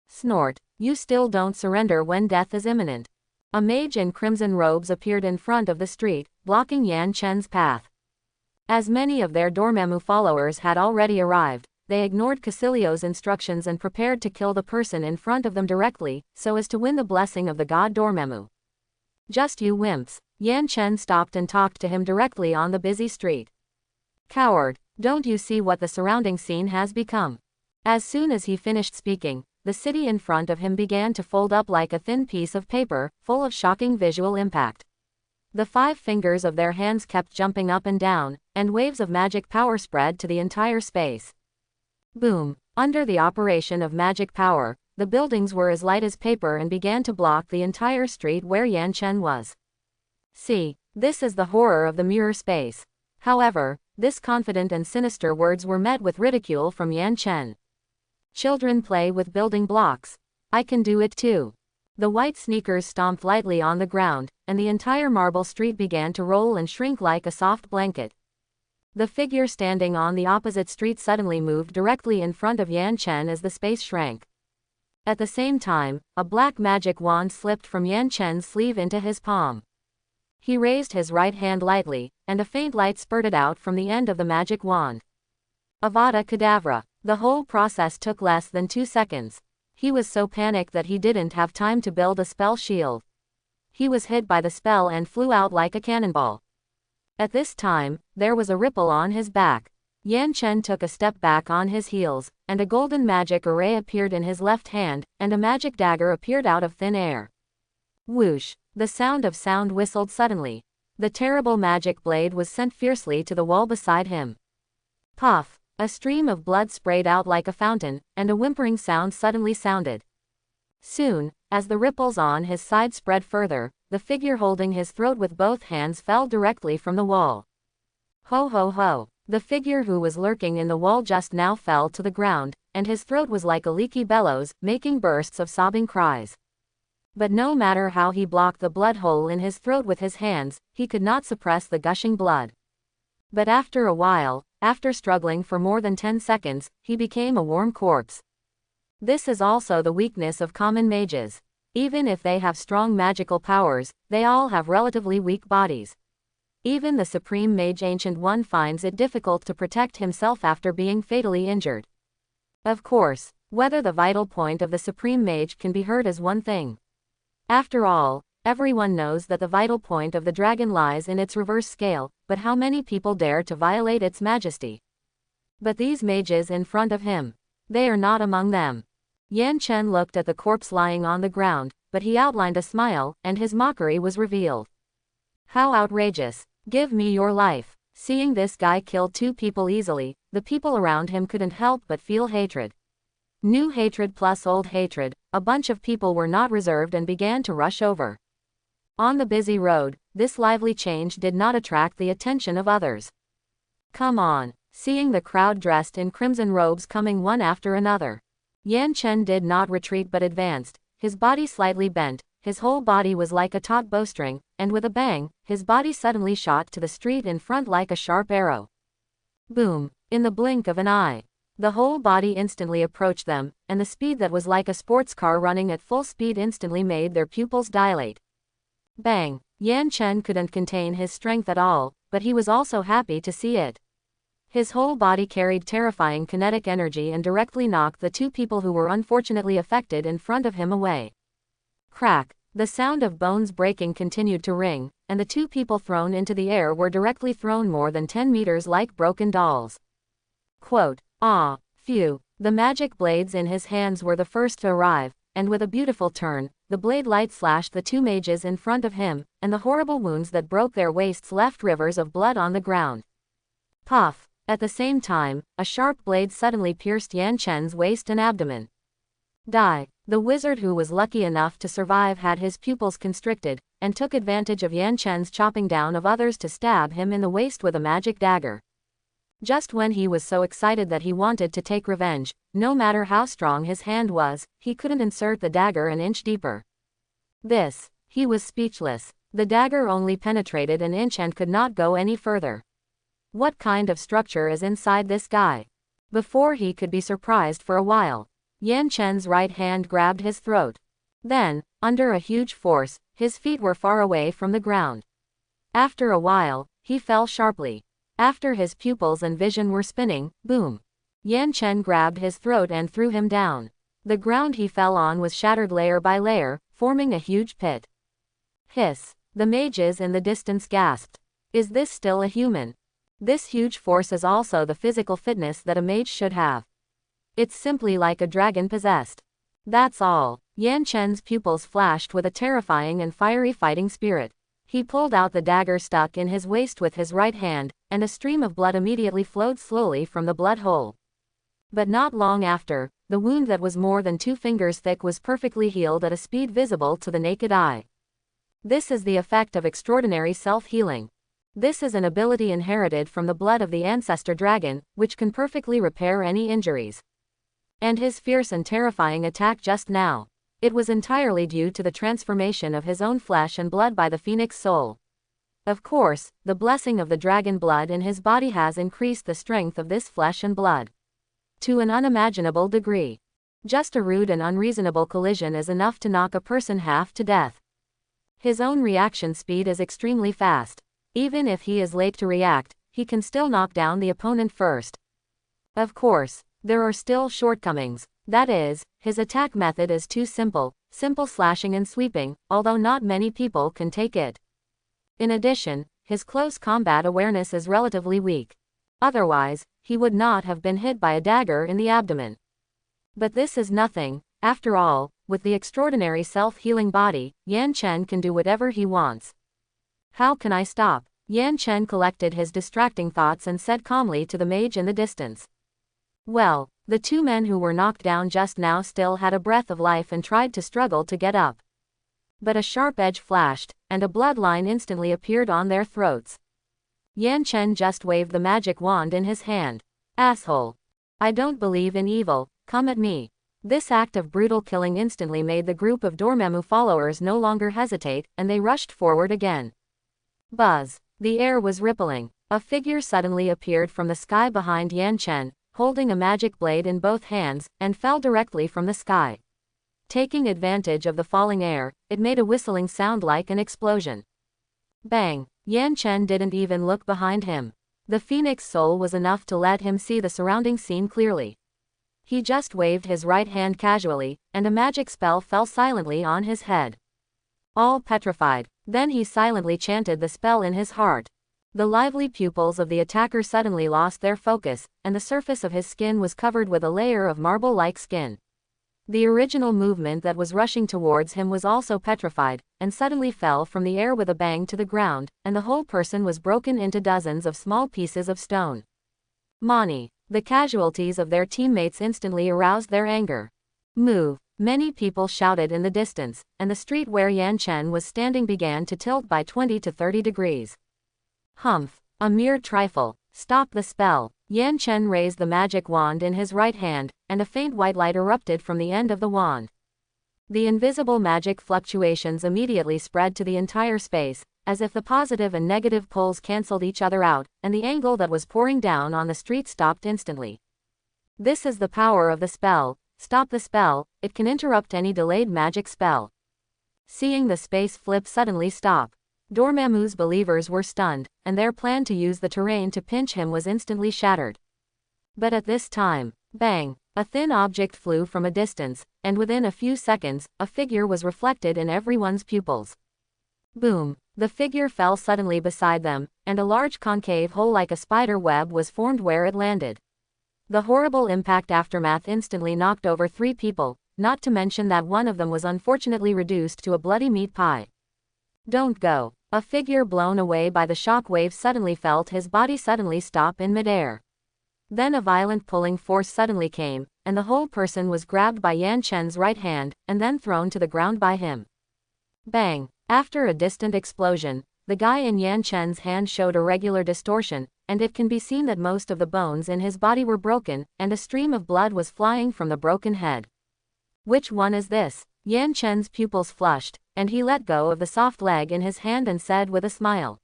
Snort. You still don't surrender when death is imminent. A mage in crimson robes appeared in front of the street, blocking Yan Chen's path. As many of their Dormammu followers had already arrived, they ignored Casilio's instructions and prepared to kill the person in front of them directly, so as to win the blessing of the god Dormammu. Just you wimps. Yan Chen stopped and talked to him directly on the busy street. Coward, don't you see what the surrounding scene has become? As soon as he finished speaking, the city in front of him began to fold up like a thin piece of paper, full of shocking visual impact. The 5 fingers of their hands kept jumping up and down, and waves of magic power spread to the entire space. Boom! Under the operation of magic power, the buildings were as light as paper and began to block the entire street where Yan Chen was. See, this is the horror of the mirror space. However, this confident and sinister words were met with ridicule from Yan Chen. Children play with building blocks. I can do it too. The white sneakers stomped lightly on the ground, and the entire marble street began to roll and shrink like a soft blanket. The figure standing on the opposite street suddenly moved directly in front of Yan Chen as the space shrank. At the same time, a black magic wand slipped from Yan Chen's sleeve into his palm. He raised his right hand lightly, and a faint light spurted out from the end of the magic wand. Avada Kedavra. The whole process took less than 2 seconds. He was so panicked that he didn't have time to build a spell shield. He was hit by the spell and flew out like a cannonball. At this time, there was a ripple on his back. Yan Chen took a step back on his heels, and a golden magic array appeared in his left hand, and a magic dagger appeared out of thin air. Whoosh! The sound whistled suddenly. The terrible magic blade was sent fiercely to the wall beside him. Puff! A stream of blood sprayed out like a fountain, and a whimpering sound suddenly sounded. Soon, as the ripples on his side spread further, the figure holding his throat with both hands fell directly from the wall. Ho ho ho! The figure who was lurking in the wall just now fell to the ground, and his throat was like a leaky bellows, making bursts of sobbing cries. But no matter how he blocked the blood hole in his throat with his hands, he could not suppress the gushing blood. But after a while, after struggling for more than 10 seconds, he became a warm corpse. This is also the weakness of common mages. Even if they have strong magical powers, they all have relatively weak bodies. Even the Supreme Mage Ancient One finds it difficult to protect himself after being fatally injured. Of course, whether the vital point of the Supreme Mage can be hurt is one thing. After all, everyone knows that the vital point of the dragon lies in its reverse scale, but how many people dare to violate its majesty? But these mages in front of him, they are not among them. Yan Chen looked at the corpse lying on the ground, but he outlined a smile, and his mockery was revealed. How outrageous! Give me your life. Seeing this guy kill 2 people easily, the people around him couldn't help but feel hatred. New hatred plus old hatred, a bunch of people were not reserved and began to rush over. On the busy road, this lively change did not attract the attention of others. Come on! Seeing the crowd dressed in crimson robes coming one after another, Yan Chen did not retreat but advanced, his body slightly bent, his whole body was like a taut bowstring, and with a bang, his body suddenly shot to the street in front like a sharp arrow. Boom! In the blink of an eye, the whole body instantly approached them, and the speed that was like a sports car running at full speed instantly made their pupils dilate. Bang! Yan Chen couldn't contain his strength at all, but he was also happy to see it. His whole body carried terrifying kinetic energy and directly knocked the 2 people who were unfortunately affected in front of him away. Crack! The sound of bones breaking continued to ring, and the 2 people thrown into the air were directly thrown more than 10 meters like broken dolls. Quote, "Ah, phew." The magic blades in his hands were the first to arrive, and with a beautiful turn, the blade light slashed the two mages in front of him, and the horrible wounds that broke their waists left rivers of blood on the ground. Puff! At the same time, a sharp blade suddenly pierced Yan Chen's waist and abdomen. Die! The wizard, who was lucky enough to survive, had his pupils constricted, and took advantage of Yan Chen's chopping down of others to stab him in the waist with a magic dagger. Just when he was so excited that he wanted to take revenge, no matter how strong his hand was, he couldn't insert the dagger an inch deeper. He was speechless. The dagger only penetrated an inch and could not go any further. What kind of structure is inside this guy? Before he could be surprised for a while, Yan Chen's right hand grabbed his throat. Then, under a huge force, his feet were far away from the ground. After a while, he fell sharply. After his pupils and vision were spinning, boom! Yan Chen grabbed his throat and threw him down. The ground he fell on was shattered layer by layer, forming a huge pit. Hiss! The mages in the distance gasped. Is this still a human? This huge force is also the physical fitness that a mage should have. It's simply like a dragon possessed. That's all. Yan Chen's pupils flashed with a terrifying and fiery fighting spirit. He pulled out the dagger stuck in his waist with his right hand, and a stream of blood immediately flowed slowly from the blood hole. But not long after, the wound that was more than 2 fingers thick was perfectly healed at a speed visible to the naked eye. This is the effect of extraordinary self-healing. This is an ability inherited from the blood of the ancestor dragon, which can perfectly repair any injuries. And his fierce and terrifying attack just now. It was entirely due to the transformation of his own flesh and blood by the phoenix soul. Of course, the blessing of the dragon blood in his body has increased the strength of this flesh and blood to an unimaginable degree. Just a rude and unreasonable collision is enough to knock a person half to death. His own reaction speed is extremely fast. Even if he is late to react, he can still knock down the opponent first. Of course, there are still shortcomings. That is, his attack method is too simple slashing and sweeping, although not many people can take it. In addition, his close combat awareness is relatively weak. Otherwise, he would not have been hit by a dagger in the abdomen. But this is nothing. After all, with the extraordinary self-healing body, Yan Chen can do whatever he wants. How can I stop? Yan Chen collected his distracting thoughts and said calmly to the mage in the distance. Well, the 2 men who were knocked down just now still had a breath of life and tried to struggle to get up. But a sharp edge flashed, and a bloodline instantly appeared on their throats. Yan Chen just waved the magic wand in his hand. Asshole! I don't believe in evil, come at me. This act of brutal killing instantly made the group of Dormammu followers no longer hesitate, and they rushed forward again. Buzz! The air was rippling. A figure suddenly appeared from the sky behind Yan Chen, holding a magic blade in both hands, and fell directly from the sky. Taking advantage of the falling air, it made a whistling sound like an explosion. Bang! Yan Chen didn't even look behind him. The phoenix soul was enough to let him see the surrounding scene clearly. He just waved his right hand casually, and a magic spell fell silently on his head. All petrified, then he silently chanted the spell in his heart. The lively pupils of the attacker suddenly lost their focus, and the surface of his skin was covered with a layer of marble-like skin. The original movement that was rushing towards him was also petrified, and suddenly fell from the air with a bang to the ground, and the whole person was broken into dozens of small pieces of stone. Mani! The casualties of their teammates instantly aroused their anger. Move! Many people shouted in the distance, and the street where Yan Chen was standing began to tilt by 20 to 30 degrees. Humph! A mere trifle. Stop the spell. Yan Chen raised the magic wand in his right hand, and a faint white light erupted from the end of the wand. The invisible magic fluctuations immediately spread to the entire space, as if the positive and negative poles cancelled each other out, and the angle that was pouring down on the street stopped instantly. This is the power of the spell. Stop the spell, it can interrupt any delayed magic spell. Seeing the space flip suddenly stop, Dormammu's believers were stunned, and their plan to use the terrain to pinch him was instantly shattered. But at this time, bang! A thin object flew from a distance, and within a few seconds, a figure was reflected in everyone's pupils. Boom! The figure fell suddenly beside them, and a large concave hole like a spider web was formed where it landed. The horrible impact aftermath instantly knocked over 3 people, not to mention that one of them was unfortunately reduced to a bloody meat pie. Don't go. A figure blown away by the shock wave suddenly felt his body suddenly stop in midair. Then a violent pulling force suddenly came, and the whole person was grabbed by Yan Chen's right hand, and then thrown to the ground by him. Bang! After a distant explosion, the guy in Yan Chen's hand showed irregular distortion, and it can be seen that most of the bones in his body were broken, and a stream of blood was flying from the broken head. Which one is this? Yan Chen's pupils flushed, and he let go of the soft leg in his hand and said with a smile.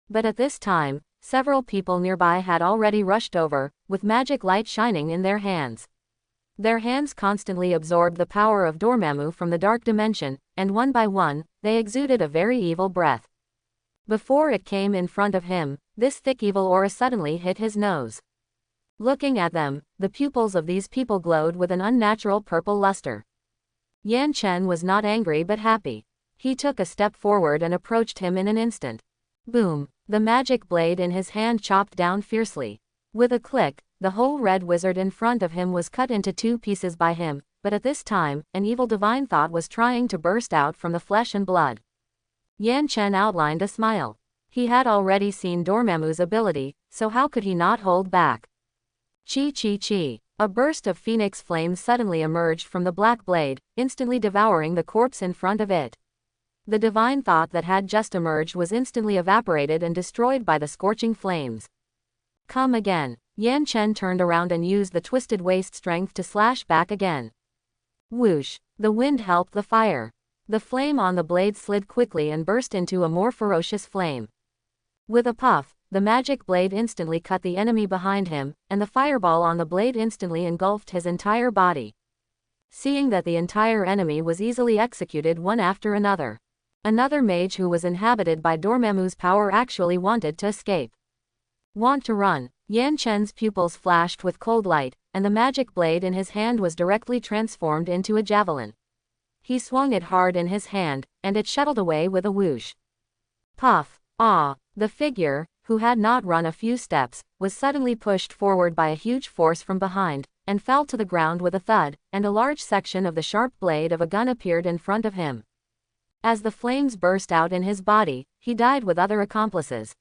But at this time, several people nearby had already rushed over, with magic light shining in their hands. Their hands constantly absorbed the power of Dormammu from the dark dimension, and one by one, they exuded a very evil breath. Before it came in front of him, this thick evil aura suddenly hit his nose. Looking at them, the pupils of these people glowed with an unnatural purple luster. Yan Chen was not angry but happy. He took a step forward and approached him in an instant. Boom! The magic blade in his hand chopped down fiercely. With a click, the whole red wizard in front of him was cut into 2 pieces by him, but at this time, an evil divine thought was trying to burst out from the flesh and blood. Yan Chen outlined a smile. He had already seen Dormammu's ability, so how could he not hold back? Chi chi chi. A burst of phoenix flames suddenly emerged from the black blade, instantly devouring the corpse in front of it. The divine thought that had just emerged was instantly evaporated and destroyed by the scorching flames. Come again. Yan Chen turned around and used the twisted waist strength to slash back again. Whoosh! The wind helped the fire. The flame on the blade slid quickly and burst into a more ferocious flame. With a puff, the magic blade instantly cut the enemy behind him, and the fireball on the blade instantly engulfed his entire body. Seeing that the entire enemy was easily executed one after another, another mage who was inhabited by Dormammu's power actually wanted to escape. Want to run? Yan Chen's pupils flashed with cold light, and the magic blade in his hand was directly transformed into a javelin. He swung it hard in his hand, and it shuttled away with a whoosh. Puff! Ah! The figure, who had not run a few steps, was suddenly pushed forward by a huge force from behind, and fell to the ground with a thud, and a large section of the sharp blade of a gun appeared in front of him. As the flames burst out in his body, he died with other accomplices.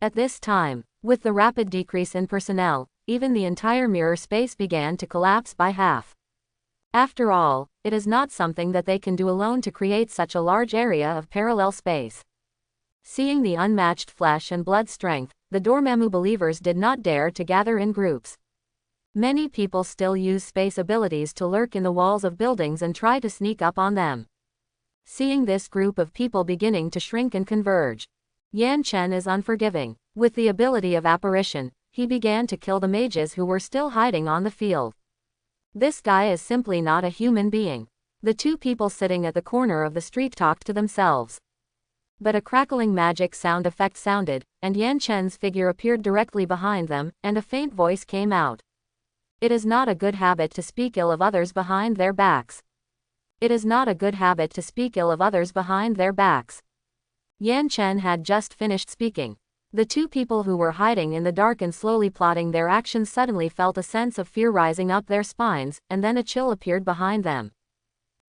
At this time, with the rapid decrease in personnel, even the entire mirror space began to collapse by half. After all, it is not something that they can do alone to create such a large area of parallel space. Seeing the unmatched flesh and blood strength, the Dormammu believers did not dare to gather in groups. Many people still use space abilities to lurk in the walls of buildings and try to sneak up on them. Seeing this group of people beginning to shrink and converge, Yan Chen is unforgiving. With the ability of apparition, he began to kill the mages who were still hiding on the field. This guy is simply not a human being. The 2 people sitting at the corner of the street talked to themselves. But a crackling magic sound effect sounded, and Yan Chen's figure appeared directly behind them, and a faint voice came out. It is not a good habit to speak ill of others behind their backs. It is not a good habit to speak ill of others behind their backs. Yan Chen had just finished speaking. The 2 people who were hiding in the dark and slowly plotting their actions suddenly felt a sense of fear rising up their spines, and then a chill appeared behind them.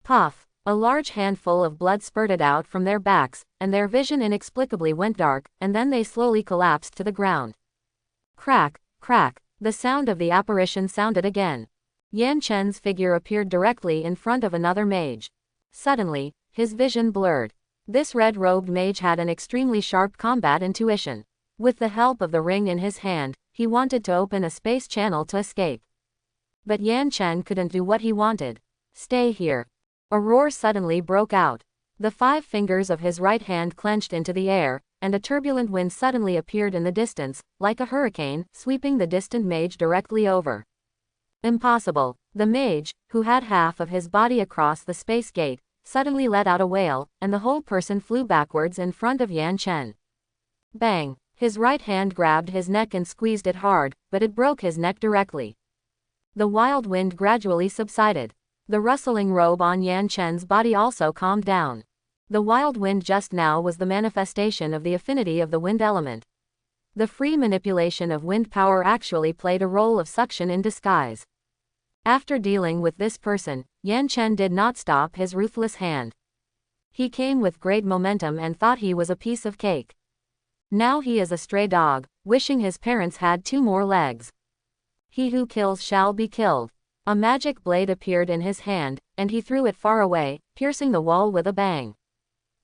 Puff! A large handful of blood spurted out from their backs, and their vision inexplicably went dark, and then they slowly collapsed to the ground. Crack! Crack! The sound of the apparition sounded again. Yan Chen's figure appeared directly in front of another mage. Suddenly, his vision blurred. This red-robed mage had an extremely sharp combat intuition. With the help of the ring in his hand, he wanted to open a space channel to escape. But Yan Chen couldn't do what he wanted. Stay here. A roar suddenly broke out. The 5 fingers of his right hand clenched into the air, and a turbulent wind suddenly appeared in the distance, like a hurricane, sweeping the distant mage directly over. Impossible. The mage, who had half of his body across the space gate, suddenly let out a wail, and the whole person flew backwards in front of Yan Chen. Bang! His right hand grabbed his neck and squeezed it hard, but it broke his neck directly. The wild wind gradually subsided. The rustling robe on Yan Chen's body also calmed down. The wild wind just now was the manifestation of the affinity of the wind element. The free manipulation of wind power actually played a role of suction in disguise. After dealing with this person, Yan Chen did not stop his ruthless hand. He came with great momentum and thought he was a piece of cake. Now he is a stray dog, wishing his parents had 2 more legs. He who kills shall be killed. A magic blade appeared in his hand, and he threw it far away, piercing the wall with a bang.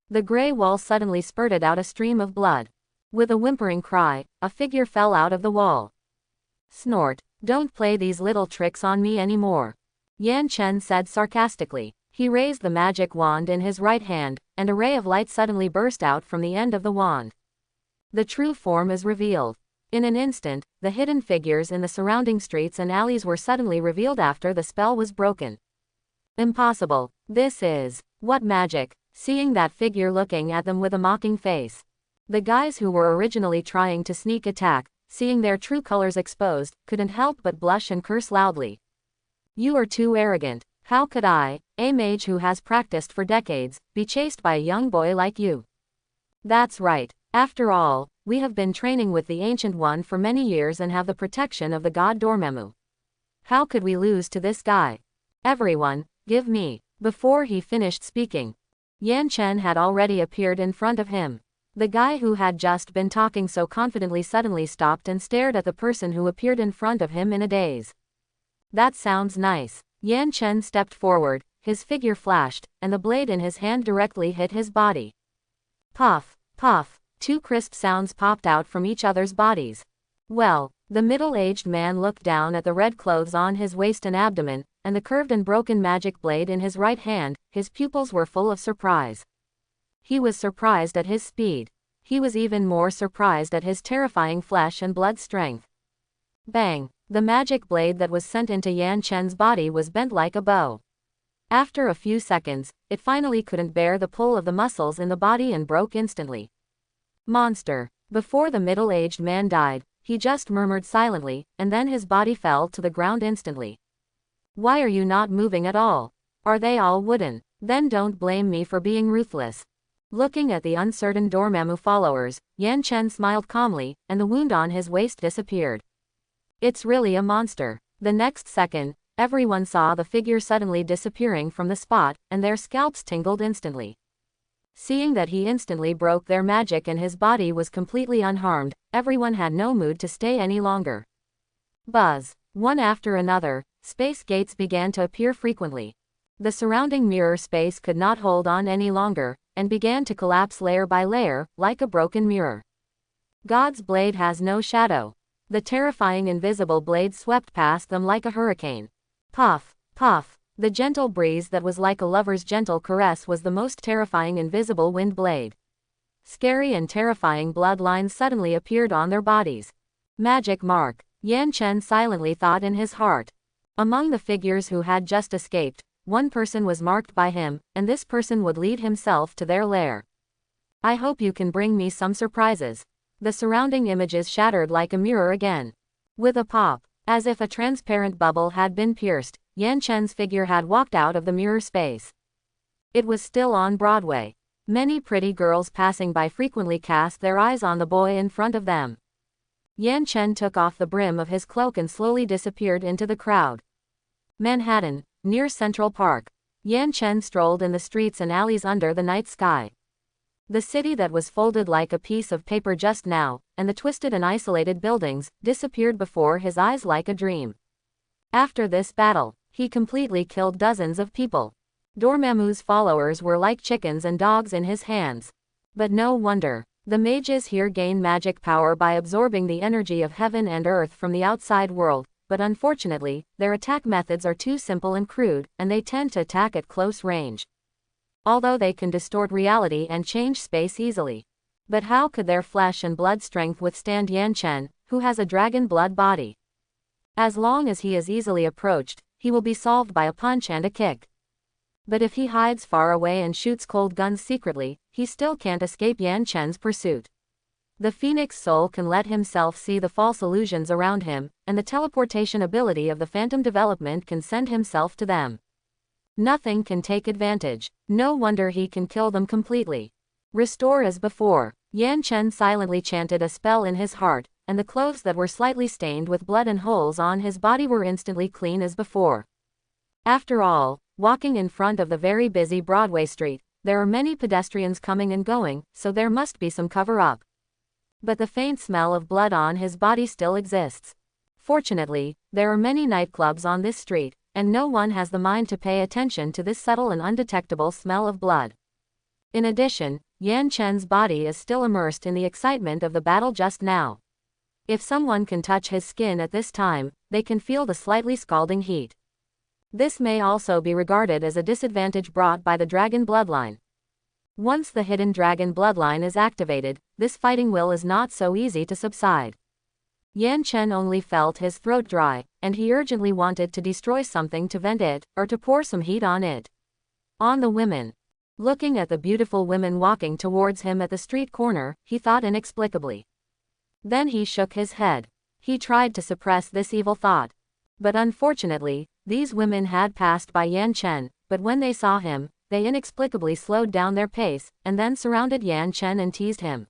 The gray wall suddenly spurted out a stream of blood. With a whimpering cry, a figure fell out of the wall. Snort, don't play these little tricks on me anymore, Yan Chen said sarcastically. He raised the magic wand in his right hand, and a ray of light suddenly burst out from the end of the wand. The true form is revealed. In an instant, the hidden figures in the surrounding streets and alleys were suddenly revealed after the spell was broken. Impossible. This is... what magic? Seeing that figure looking at them with a mocking face. The guys who were originally trying to sneak attack, seeing their true colors exposed, couldn't help but blush and curse loudly. You are too arrogant. How could I, a mage who has practiced for decades, be chased by a young boy like you? That's right. After all, we have been training with the Ancient One for many years and have the protection of the god Dormammu. How could we lose to this guy? Everyone, give me. Before he finished speaking, Yan Chen had already appeared in front of him. The guy who had just been talking so confidently suddenly stopped and stared at the person who appeared in front of him in a daze. That sounds nice. Yan Chen stepped forward, his figure flashed, and the blade in his hand directly hit his body. Puff, puff, 2 crisp sounds popped out from each other's bodies. Well, the middle-aged man looked down at the red clothes on his waist and abdomen, and the curved and broken magic blade in his right hand. His pupils were full of surprise. He was surprised at his speed. He was even more surprised at his terrifying flesh and blood strength. Bang! The magic blade that was sent into Yan Chen's body was bent like a bow. After a few seconds, it finally couldn't bear the pull of the muscles in the body and broke instantly. Monster! Before the middle-aged man died, he just murmured silently, and then his body fell to the ground instantly. Why are you not moving at all? Are they all wooden? Then don't blame me for being ruthless. Looking at the uncertain Dormammu followers, Yan Chen smiled calmly, and the wound on his waist disappeared. It's really a monster. The next second, everyone saw the figure suddenly disappearing from the spot, and their scalps tingled instantly. Seeing that he instantly broke their magic and his body was completely unharmed, everyone had no mood to stay any longer. Buzz. One after another, space gates began to appear frequently. The surrounding mirror space could not hold on any longer, and began to collapse layer by layer, like a broken mirror. God's blade has no shadow. The terrifying invisible blade swept past them like a hurricane. Puff, puff. The gentle breeze that was like a lover's gentle caress was the most terrifying invisible wind blade. Scary and terrifying bloodlines suddenly appeared on their bodies. Magic mark, Yan Chen silently thought in his heart. Among the figures who had just escaped, one person was marked by him, and this person would lead himself to their lair. I hope you can bring me some surprises. The surrounding images shattered like a mirror again. With a pop, as if a transparent bubble had been pierced, Yan Chen's figure had walked out of the mirror space. It was still on Broadway. Many pretty girls passing by frequently cast their eyes on the boy in front of them. Yan Chen took off the brim of his cloak and slowly disappeared into the crowd. Manhattan, near Central Park. Yan Chen strolled in the streets and alleys under the night sky. The city that was folded like a piece of paper just now, and the twisted and isolated buildings, disappeared before his eyes like a dream. After this battle, he completely killed dozens of people. Dormammu's followers were like chickens and dogs in his hands. But no wonder. The mages here gain magic power by absorbing the energy of heaven and earth from the outside world, but unfortunately, their attack methods are too simple and crude, and they tend to attack at close range. Although they can distort reality and change space easily. But how could their flesh and blood strength withstand Yan Chen, who has a dragon blood body? As long as he is easily approached, he will be solved by a punch and a kick. But if he hides far away and shoots cold guns secretly, he still can't escape Yan Chen's pursuit. The Phoenix Soul can let himself see the false illusions around him, and the teleportation ability of the Phantom Development can send himself to them. Nothing can take advantage. No wonder he can kill them completely. Restore as before. Yan Chen silently chanted a spell in his heart, and the clothes that were slightly stained with blood and holes on his body were instantly clean as before. After all, walking in front of the very busy Broadway street, there are many pedestrians coming and going, so there must be some cover-up. But the faint smell of blood on his body still exists. Fortunately, there are many nightclubs on this street, and no one has the mind to pay attention to this subtle and undetectable smell of blood. In addition, Yan Chen's body is still immersed in the excitement of the battle just now. If someone can touch his skin at this time, they can feel the slightly scalding heat. This may also be regarded as a disadvantage brought by the dragon bloodline. Once the hidden dragon bloodline is activated, this fighting will is not so easy to subside. Yan Chen only felt his throat dry, and he urgently wanted to destroy something to vent it, or to pour some heat on it. On the women. Looking at the beautiful women walking towards him at the street corner, he thought inexplicably. Then he shook his head. He tried to suppress this evil thought. But unfortunately, these women had passed by Yan Chen, but when they saw him, they inexplicably slowed down their pace, and then surrounded Yan Chen and teased him.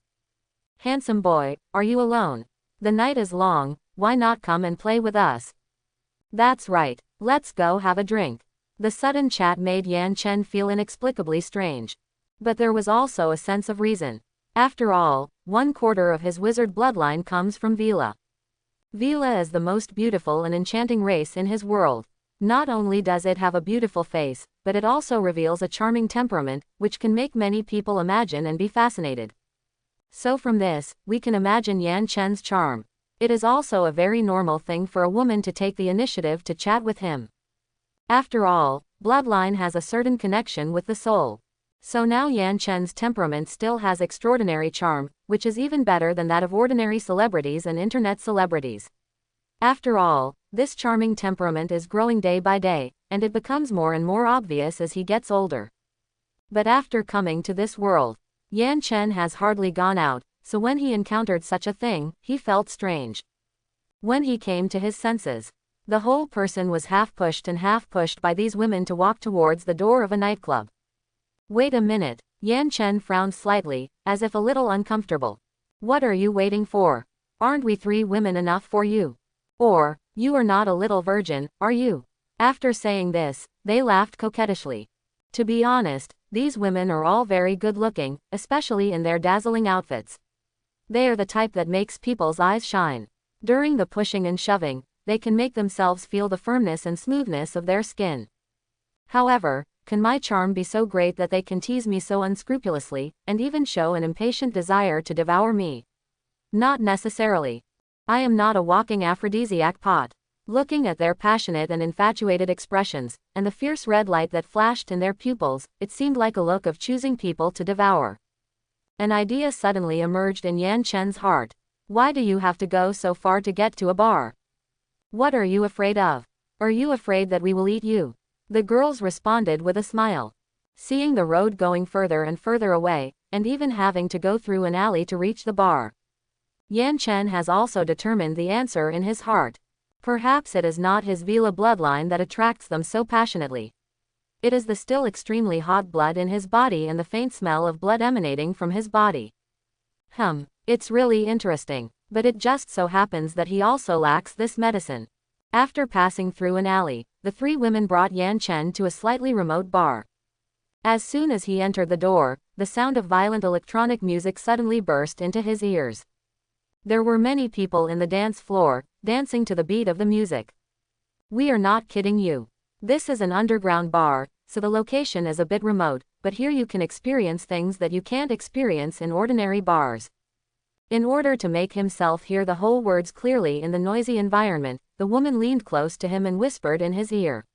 "Handsome boy, are you alone? The night is long, why not come and play with us?" "That's right, let's go have a drink." The sudden chat made Yan Chen feel inexplicably strange. But there was also a sense of reason. After all, 1/4 of his wizard bloodline comes from Vila. Vila is the most beautiful and enchanting race in his world. Not only does it have a beautiful face, but it also reveals a charming temperament, which can make many people imagine and be fascinated. So from this, we can imagine Yan Chen's charm. It is also a very normal thing for a woman to take the initiative to chat with him. After all, bloodline has a certain connection with the soul. So now Yan Chen's temperament still has extraordinary charm, which is even better than that of ordinary celebrities and internet celebrities. After all, this charming temperament is growing day by day, and it becomes more and more obvious as he gets older. But after coming to this world, Yan Chen has hardly gone out, so when he encountered such a thing, he felt strange. When he came to his senses, the whole person was half pushed and half pushed by these women to walk towards the door of a nightclub. "Wait a minute," Yan Chen frowned slightly, as if a little uncomfortable. "What are you waiting for? Aren't we 3 women enough for you? Or, you are not a little virgin, are you?" After saying this, they laughed coquettishly. To be honest, these women are all very good-looking, especially in their dazzling outfits. They are the type that makes people's eyes shine. During the pushing and shoving, they can make themselves feel the firmness and smoothness of their skin. However, can my charm be so great that they can tease me so unscrupulously, and even show an impatient desire to devour me? Not necessarily. I am not a walking aphrodisiac pot. Looking at their passionate and infatuated expressions, and the fierce red light that flashed in their pupils, it seemed like a look of choosing people to devour. An idea suddenly emerged in Yan Chen's heart. Why do you have to go so far to get to a bar? What are you afraid of? Are you afraid that we will eat you? The girls responded with a smile. Seeing the road going further and further away, and even having to go through an alley to reach the bar, Yan Chen has also determined the answer in his heart. Perhaps it is not his Vila bloodline that attracts them so passionately. It is the still extremely hot blood in his body and the faint smell of blood emanating from his body. It's really interesting, but it just so happens that he also lacks this medicine. After passing through an alley, the 3 women brought Yan Chen to a slightly remote bar. As soon as he entered the door, the sound of violent electronic music suddenly burst into his ears. There were many people in the dance floor, dancing to the beat of the music. We are not kidding you. This is an underground bar, so the location is a bit remote, but here you can experience things that you can't experience in ordinary bars. In order to make himself hear the whole words clearly in the noisy environment, the woman leaned close to him and whispered in his ear.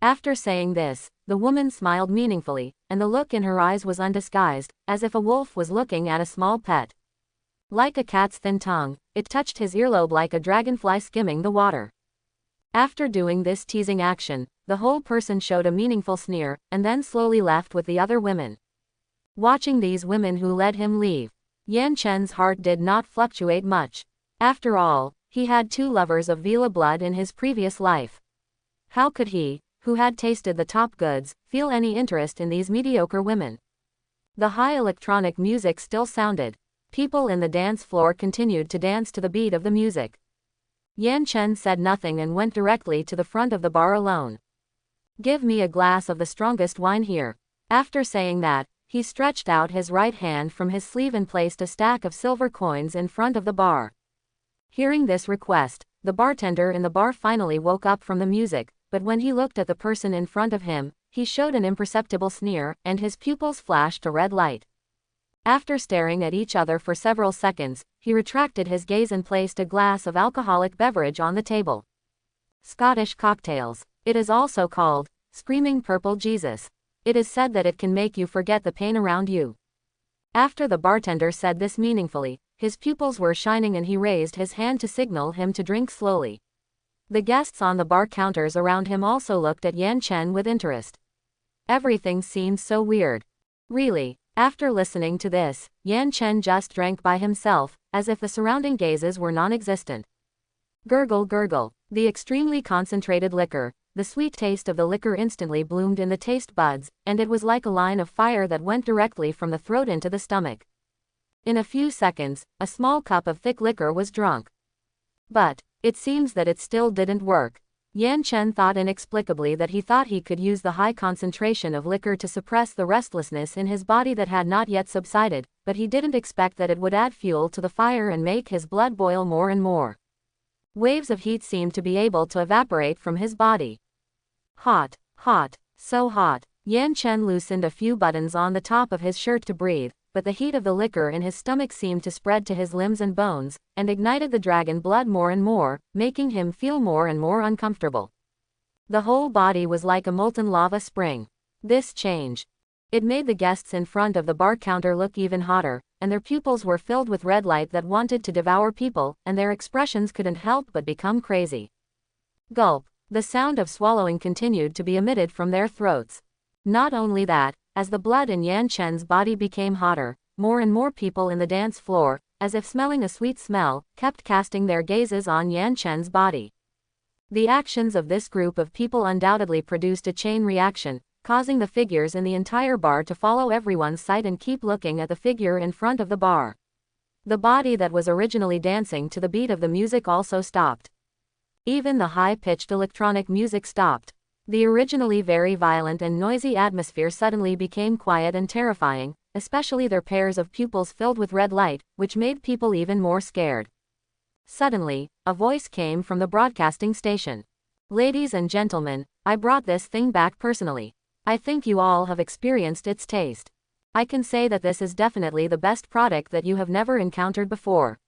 After saying this, the woman smiled meaningfully, and the look in her eyes was undisguised, as if a wolf was looking at a small pet. Like a cat's thin tongue, it touched his earlobe like a dragonfly skimming the water. After doing this teasing action, the whole person showed a meaningful sneer, and then slowly left with the other women. Watching these women who let him leave, Yan Chen's heart did not fluctuate much. After all, he had 2 lovers of Vila blood in his previous life. How could he, who had tasted the top goods, feel any interest in these mediocre women? The high electronic music still sounded. People in the dance floor continued to dance to the beat of the music. Yan Chen said nothing and went directly to the front of the bar alone. Give me a glass of the strongest wine here. After saying that, he stretched out his right hand from his sleeve and placed a stack of silver coins in front of the bar. Hearing this request, the bartender in the bar finally woke up from the music, but when he looked at the person in front of him, he showed an imperceptible sneer, and his pupils flashed a red light. After staring at each other for several seconds, he retracted his gaze and placed a glass of alcoholic beverage on the table. Scottish cocktails. It is also called Screaming Purple Jesus. It is said that it can make you forget the pain around you. After the bartender said this meaningfully, his pupils were shining and he raised his hand to signal him to drink slowly. The guests on the bar counters around him also looked at Yan Chen with interest. Everything seemed so weird. Really, after listening to this, Yan Chen just drank by himself, as if the surrounding gazes were non-existent. Gurgle gurgle. The extremely concentrated liquor, the sweet taste of the liquor instantly bloomed in the taste buds, and it was like a line of fire that went directly from the throat into the stomach. In a few seconds, a small cup of thick liquor was drunk. But it seems that it still didn't work. Yan Chen thought inexplicably that he thought he could use the high concentration of liquor to suppress the restlessness in his body that had not yet subsided, but he didn't expect that it would add fuel to the fire and make his blood boil more and more. Waves of heat seemed to be able to evaporate from his body. Hot, hot, so hot. Yan Chen loosened a few buttons on the top of his shirt to breathe, but the heat of the liquor in his stomach seemed to spread to his limbs and bones, and ignited the dragon blood more and more, making him feel more and more uncomfortable. The whole body was like a molten lava spring. This change. It made the guests in front of the bar counter look even hotter, and their pupils were filled with red light that wanted to devour people, and their expressions couldn't help but become crazy. Gulp. The sound of swallowing continued to be emitted from their throats. Not only that, as the blood in Yan Chen's body became hotter, more and more people in the dance floor, as if smelling a sweet smell, kept casting their gazes on Yan Chen's body. The actions of this group of people undoubtedly produced a chain reaction, causing the figures in the entire bar to follow everyone's sight and keep looking at the figure in front of the bar. The body that was originally dancing to the beat of the music also stopped. Even the high-pitched electronic music stopped. The originally very violent and noisy atmosphere suddenly became quiet and terrifying, especially their pairs of pupils filled with red light, which made people even more scared. Suddenly, a voice came from the broadcasting station. Ladies and gentlemen, I brought this thing back personally. I think you all have experienced its taste. I can say that this is definitely the best product that you have never encountered before.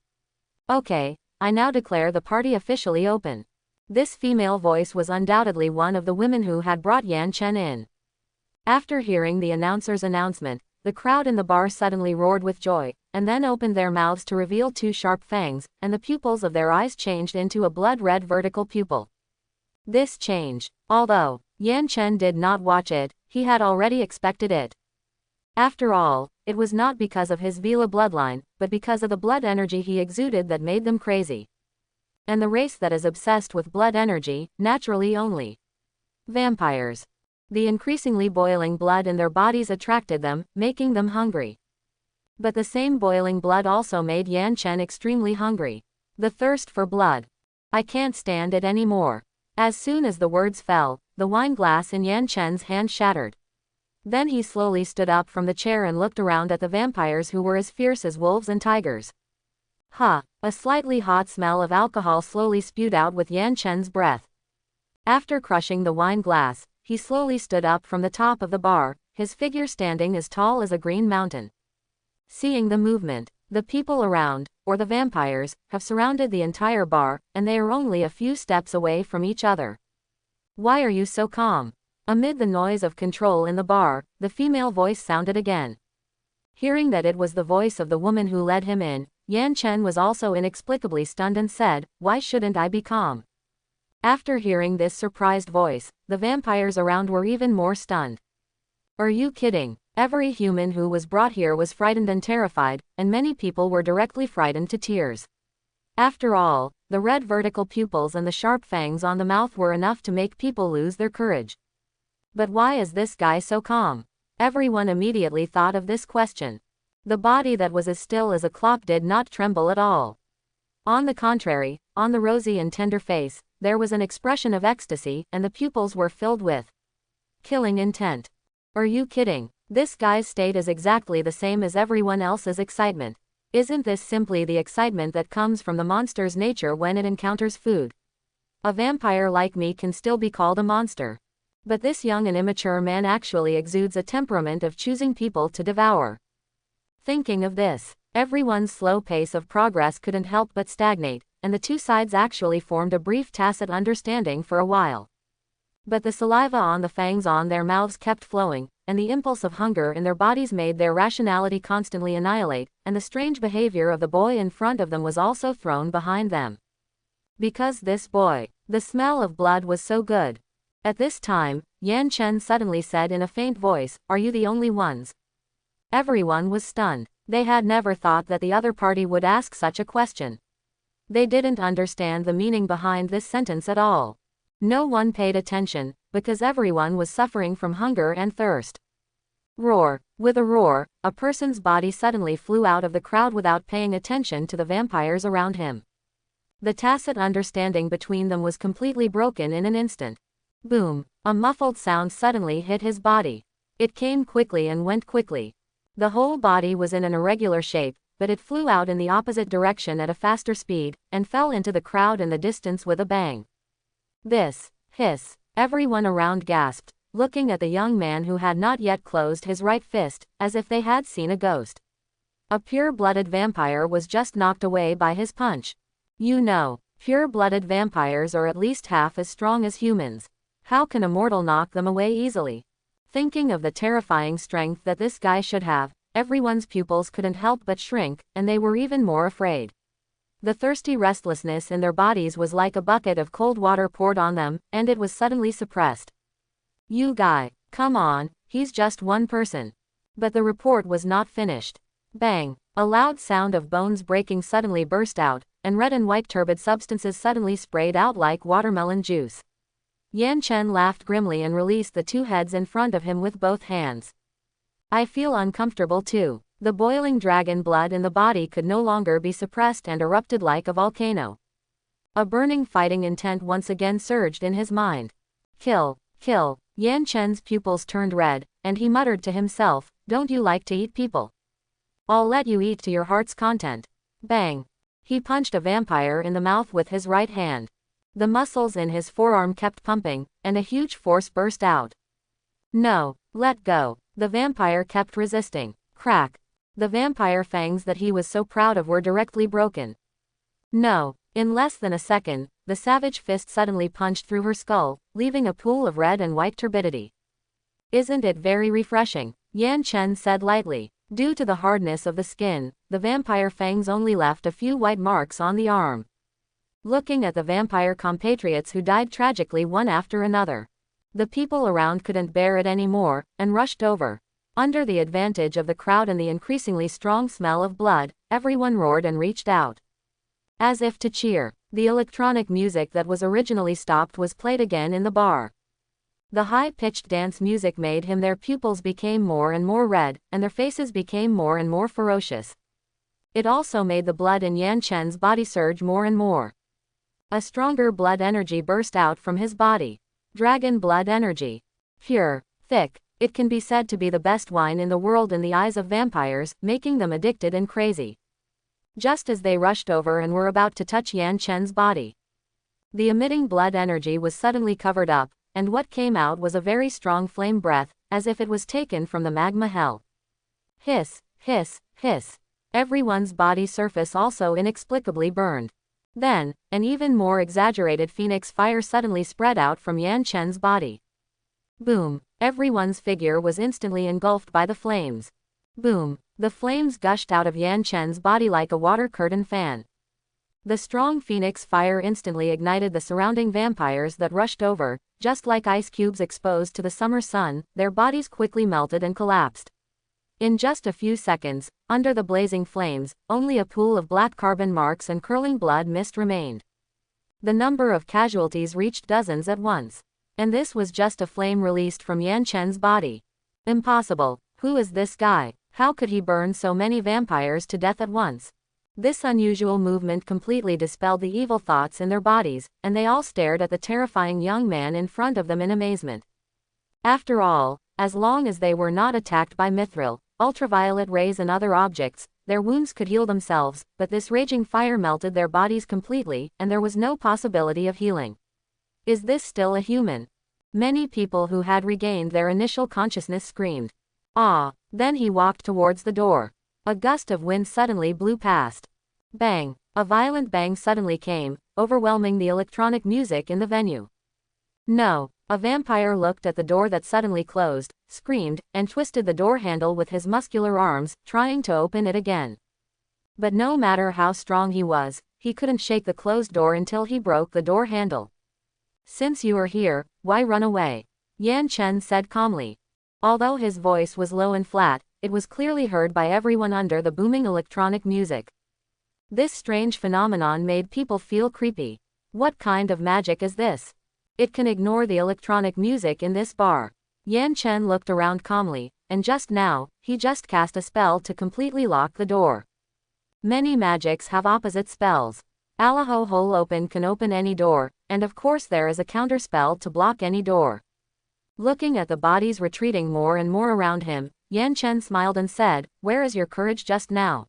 Okay, I now declare the party officially open. This female voice was undoubtedly one of the women who had brought Yan Chen in. After hearing the announcer's announcement, the crowd in the bar suddenly roared with joy, and then opened their mouths to reveal two sharp fangs, and the pupils of their eyes changed into a blood-red vertical pupil. This change, although Yan Chen did not watch it, he had already expected it. After all, it was not because of his Vila bloodline, but because of the blood energy he exuded that made them crazy. And the race that is obsessed with blood energy, naturally only. Vampires. The increasingly boiling blood in their bodies attracted them, making them hungry. But the same boiling blood also made Yan Chen extremely hungry. The thirst for blood. I can't stand it anymore. As soon as the words fell, the wine glass in Yan Chen's hand shattered. Then he slowly stood up from the chair and looked around at the vampires who were as fierce as wolves and tigers. A slightly hot smell of alcohol slowly spewed out with Yan Chen's breath. After crushing the wine glass, he slowly stood up from the top of the bar, his figure standing as tall as a green mountain. Seeing the movement, the people around, or the vampires, have surrounded the entire bar, and they are only a few steps away from each other. Why are you so calm? Amid the noise of control in the bar, the female voice sounded again. Hearing that it was the voice of the woman who led him in, Yan Chen was also inexplicably stunned and said, "Why shouldn't I be calm?" After hearing this surprised voice, the vampires around were even more stunned. Are you kidding? Every human who was brought here was frightened and terrified, and many people were directly frightened to tears. After all, the red vertical pupils and the sharp fangs on the mouth were enough to make people lose their courage. But why is this guy so calm? Everyone immediately thought of this question. The body that was as still as a clock did not tremble at all. On the contrary, on the rosy and tender face, there was an expression of ecstasy, and the pupils were filled with Killing intent. Are you kidding? This guy's state is exactly the same as everyone else's excitement. Isn't this simply the excitement that comes from the monster's nature when it encounters food? A vampire like me can still be called a monster. But this young and immature man actually exudes a temperament of choosing people to devour. Thinking of this, everyone's slow pace of progress couldn't help but stagnate, and the two sides actually formed a brief tacit understanding for a while. But the saliva on the fangs on their mouths kept flowing, and the impulse of hunger in their bodies made their rationality constantly annihilate, and the strange behavior of the boy in front of them was also thrown behind them. Because this boy, the smell of blood was so good. At this time, Yan Chen suddenly said in a faint voice, "Are you the only ones?" Everyone was stunned. They had never thought that the other party would ask such a question. They didn't understand the meaning behind this sentence at all. No one paid attention, because everyone was suffering from hunger and thirst. Roar. With a roar, a person's body suddenly flew out of the crowd without paying attention to the vampires around him. The tacit understanding between them was completely broken in an instant. Boom. A muffled sound suddenly hit his body. It came quickly and went quickly. The whole body was in an irregular shape, but it flew out in the opposite direction at a faster speed, and fell into the crowd in the distance with a bang. This. Hiss. Everyone around gasped, looking at the young man who had not yet closed his right fist, as if they had seen a ghost. A pure-blooded vampire was just knocked away by his punch. You know, pure-blooded vampires are at least half as strong as humans. How can a mortal knock them away easily? Thinking of the terrifying strength that this guy should have, everyone's pupils couldn't help but shrink, and they were even more afraid. The thirsty restlessness in their bodies was like a bucket of cold water poured on them, and it was suddenly suppressed. You guy, come on, he's just one person. But the report was not finished. Bang! A loud sound of bones breaking suddenly burst out, and red and white turbid substances suddenly sprayed out like watermelon juice. Yan Chen laughed grimly and released the two heads in front of him with both hands. I feel uncomfortable too. The boiling dragon blood in the body could no longer be suppressed and erupted like a volcano. A burning fighting intent once again surged in his mind. Kill, kill. Yan Chen's pupils turned red, and he muttered to himself, "Don't you like to eat people? I'll let you eat to your heart's content." Bang! He punched a vampire in the mouth with his right hand. The muscles in his forearm kept pumping, and a huge force burst out. No, let go. The vampire kept resisting. Crack. The vampire fangs that he was so proud of were directly broken. No, in less than a second, the savage fist suddenly punched through her skull, leaving a pool of red and white turbidity. Isn't it very refreshing? Yan Chen said lightly. Due to the hardness of the skin, the vampire fangs only left a few white marks on the arm. Looking at the vampire compatriots who died tragically one after another, the people around couldn't bear it anymore, and rushed over. Under the advantage of the crowd and the increasingly strong smell of blood, everyone roared and reached out. As if to cheer, the electronic music that was originally stopped was played again in the bar. The high-pitched dance music made him their pupils became more and more red, and their faces became more and more ferocious. It also made the blood in Yan Chen's body surge more and more. A stronger blood energy burst out from his body. Dragon blood energy. Pure, thick, it can be said to be the best wine in the world in the eyes of vampires, making them addicted and crazy. Just as they rushed over and were about to touch Yan Chen's body, the emitting blood energy was suddenly covered up, and what came out was a very strong flame breath, as if it was taken from the magma hell. Hiss, hiss, hiss. Everyone's body surface also inexplicably burned. Then, an even more exaggerated phoenix fire suddenly spread out from Yan Chen's body. Boom! Everyone's figure was instantly engulfed by the flames. Boom! The flames gushed out of Yan Chen's body like a water curtain fan. The strong phoenix fire instantly ignited the surrounding vampires that rushed over, just like ice cubes exposed to the summer sun, their bodies quickly melted and collapsed. In just a few seconds, under the blazing flames, only a pool of black carbon marks and curling blood mist remained. The number of casualties reached dozens at once. And this was just a flame released from Yan Chen's body. Impossible. Who is this guy? How could he burn so many vampires to death at once? This unusual movement completely dispelled the evil thoughts in their bodies, and they all stared at the terrifying young man in front of them in amazement. After all, as long as they were not attacked by mithril, ultraviolet rays and other objects, their wounds could heal themselves, but this raging fire melted their bodies completely, and there was no possibility of healing. Is this still a human? Many people who had regained their initial consciousness screamed. Ah! Then he walked towards the door. A gust of wind suddenly blew past. Bang! A violent bang suddenly came, overwhelming the electronic music in the venue. No! A vampire looked at the door that suddenly closed, screamed, and twisted the door handle with his muscular arms, trying to open it again. But no matter how strong he was, he couldn't shake the closed door until he broke the door handle. Since you are here, why run away? Yan Chen said calmly. Although his voice was low and flat, it was clearly heard by everyone under the booming electronic music. This strange phenomenon made people feel creepy. What kind of magic is this? It can ignore the electronic music in this bar. Yan Chen looked around calmly, and just now, he just cast a spell to completely lock the door. Many magics have opposite spells. Allaho Hole Open can open any door, and of course there is a counterspell to block any door. Looking at the bodies retreating more and more around him, Yan Chen smiled and said, "Where is your courage just now?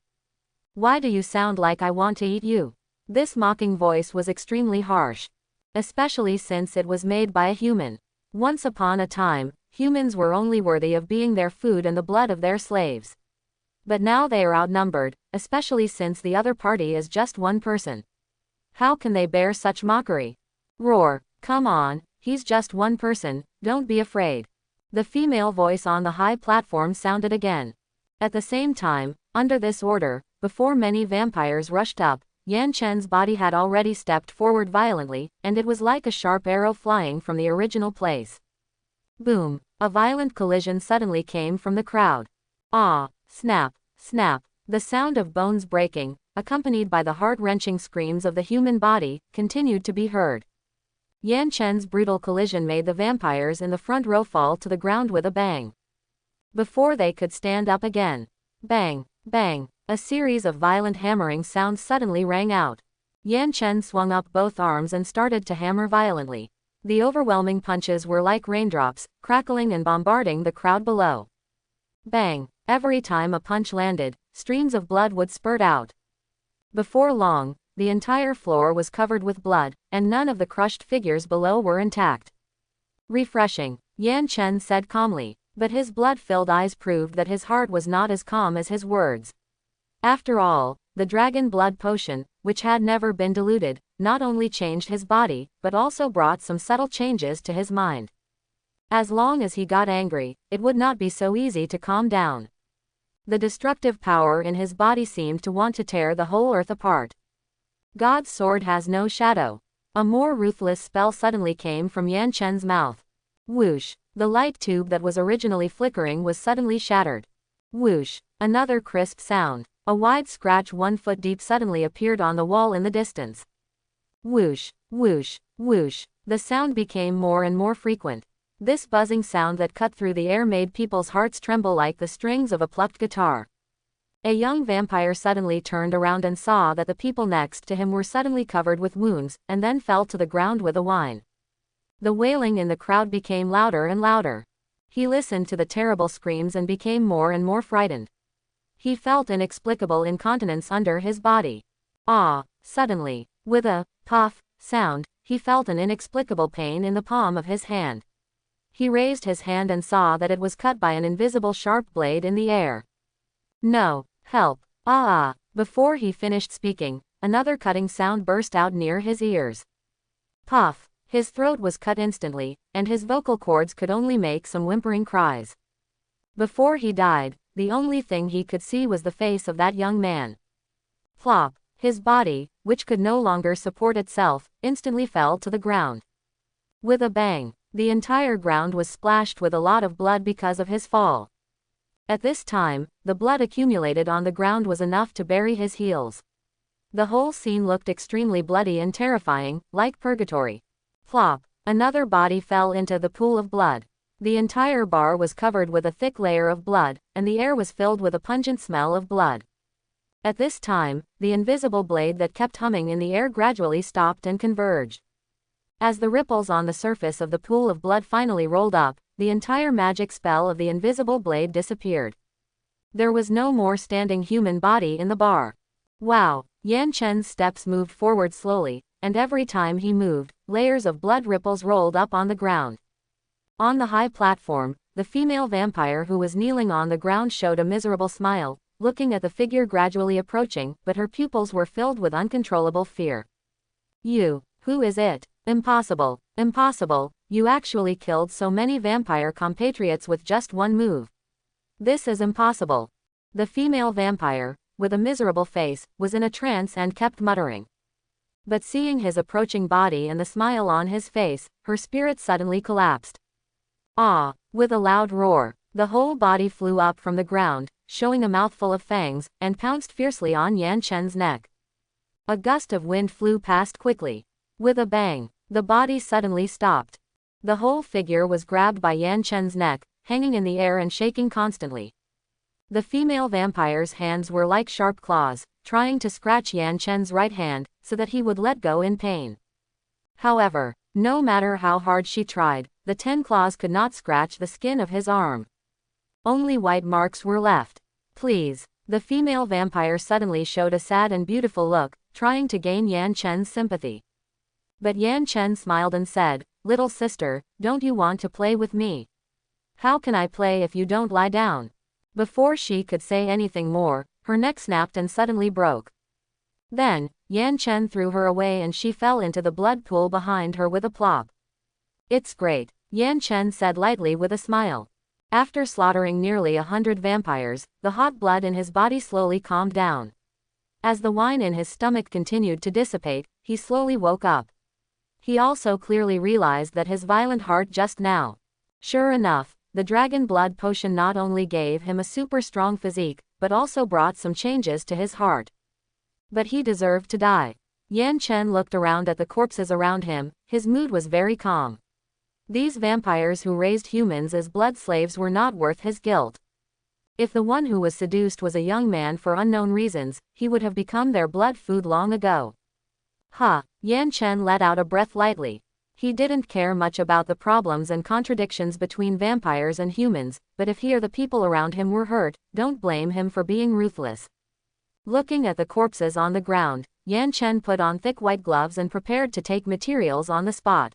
Why do you sound like I want to eat you?" This mocking voice was extremely harsh. Especially since it was made by a human. Once upon a time, humans were only worthy of being their food and the blood of their slaves. But now they are outnumbered, especially since the other party is just one person. How can they bear such mockery? Roar! Come on, he's just one person, don't be afraid. The female voice on the high platform sounded again. At the same time, under this order, before many vampires rushed up, Yan Chen's body had already stepped forward violently, and it was like a sharp arrow flying from the original place. Boom! A violent collision suddenly came from the crowd. Ah! Snap! Snap! The sound of bones breaking, accompanied by the heart-wrenching screams of the human body, continued to be heard. Yan Chen's brutal collision made the vampires in the front row fall to the ground with a bang. Before they could stand up again. Bang! Bang! A series of violent hammering sounds suddenly rang out. Yan Chen swung up both arms and started to hammer violently. The overwhelming punches were like raindrops, crackling and bombarding the crowd below. Bang! Every time a punch landed, streams of blood would spurt out. Before long, the entire floor was covered with blood, and none of the crushed figures below were intact. Refreshing, Yan Chen said calmly, but his blood-filled eyes proved that his heart was not as calm as his words. After all, the dragon blood potion, which had never been diluted, not only changed his body, but also brought some subtle changes to his mind. As long as he got angry, it would not be so easy to calm down. The destructive power in his body seemed to want to tear the whole earth apart. God's sword has no shadow. A more ruthless spell suddenly came from Yan Chen's mouth. Whoosh! The light tube that was originally flickering was suddenly shattered. Whoosh! Another crisp sound. A wide scratch 1 foot deep suddenly appeared on the wall in the distance. Whoosh! Whoosh! Whoosh! The sound became more and more frequent. This buzzing sound that cut through the air made people's hearts tremble like the strings of a plucked guitar. A young vampire suddenly turned around and saw that the people next to him were suddenly covered with wounds, and then fell to the ground with a whine. The wailing in the crowd became louder and louder. He listened to the terrible screams and became more and more frightened. He felt inexplicable incontinence under his body. Ah! Suddenly, with a puff sound, he felt an inexplicable pain in the palm of his hand. He raised his hand and saw that it was cut by an invisible sharp blade in the air. No! Help! Ah! Before he finished speaking, another cutting sound burst out near his ears. Puff! His throat was cut instantly, and his vocal cords could only make some whimpering cries. Before he died, the only thing he could see was the face of that young man. Plop! His body, which could no longer support itself, instantly fell to the ground. With a bang, the entire ground was splashed with a lot of blood because of his fall. At this time, the blood accumulated on the ground was enough to bury his heels. The whole scene looked extremely bloody and terrifying, like purgatory. Plop! Another body fell into the pool of blood. The entire bar was covered with a thick layer of blood, and the air was filled with a pungent smell of blood. At this time, the invisible blade that kept humming in the air gradually stopped and converged. As the ripples on the surface of the pool of blood finally rolled up, the entire magic spell of the invisible blade disappeared. There was no more standing human body in the bar. Wow! Yan Chen's steps moved forward slowly, and every time he moved, layers of blood ripples rolled up on the ground. On the high platform, the female vampire who was kneeling on the ground showed a miserable smile, looking at the figure gradually approaching, but her pupils were filled with uncontrollable fear. Who is it? Impossible, impossible, you actually killed so many vampire compatriots with just one move. This is impossible. The female vampire, with a miserable face, was in a trance and kept muttering. But seeing his approaching body and the smile on his face, her spirit suddenly collapsed. Ah! With a loud roar, the whole body flew up from the ground, showing a mouthful of fangs, and pounced fiercely on Yan Chen's neck. A gust of wind flew past quickly. With a bang, the body suddenly stopped. The whole figure was grabbed by Yan Chen's neck, hanging in the air and shaking constantly. The female vampire's hands were like sharp claws, trying to scratch Yan Chen's right hand, so that he would let go in pain. However, no matter how hard she tried, the 10 claws could not scratch the skin of his arm. Only white marks were left. Please. The female vampire suddenly showed a sad and beautiful look, trying to gain Yan Chen's sympathy. But Yan Chen smiled and said, "Little sister, don't you want to play with me? How can I play if you don't lie down?" Before she could say anything more, her neck snapped and suddenly broke. Then, Yan Chen threw her away and she fell into the blood pool behind her with a plop. "It's great," Yan Chen said lightly with a smile. After slaughtering nearly 100 vampires, the hot blood in his body slowly calmed down. As the wine in his stomach continued to dissipate, he slowly woke up. He also clearly realized that his violent heart just now. Sure enough, the dragon blood potion not only gave him a super strong physique, but also brought some changes to his heart. But he deserved to die. Yan Chen looked around at the corpses around him, his mood was very calm. These vampires who raised humans as blood slaves were not worth his guilt. If the one who was seduced was a young man for unknown reasons, he would have become their blood food long ago. Yan Chen let out a breath lightly. He didn't care much about the problems and contradictions between vampires and humans, but if he or the people around him were hurt, don't blame him for being ruthless. Looking at the corpses on the ground, Yan Chen put on thick white gloves and prepared to take materials on the spot.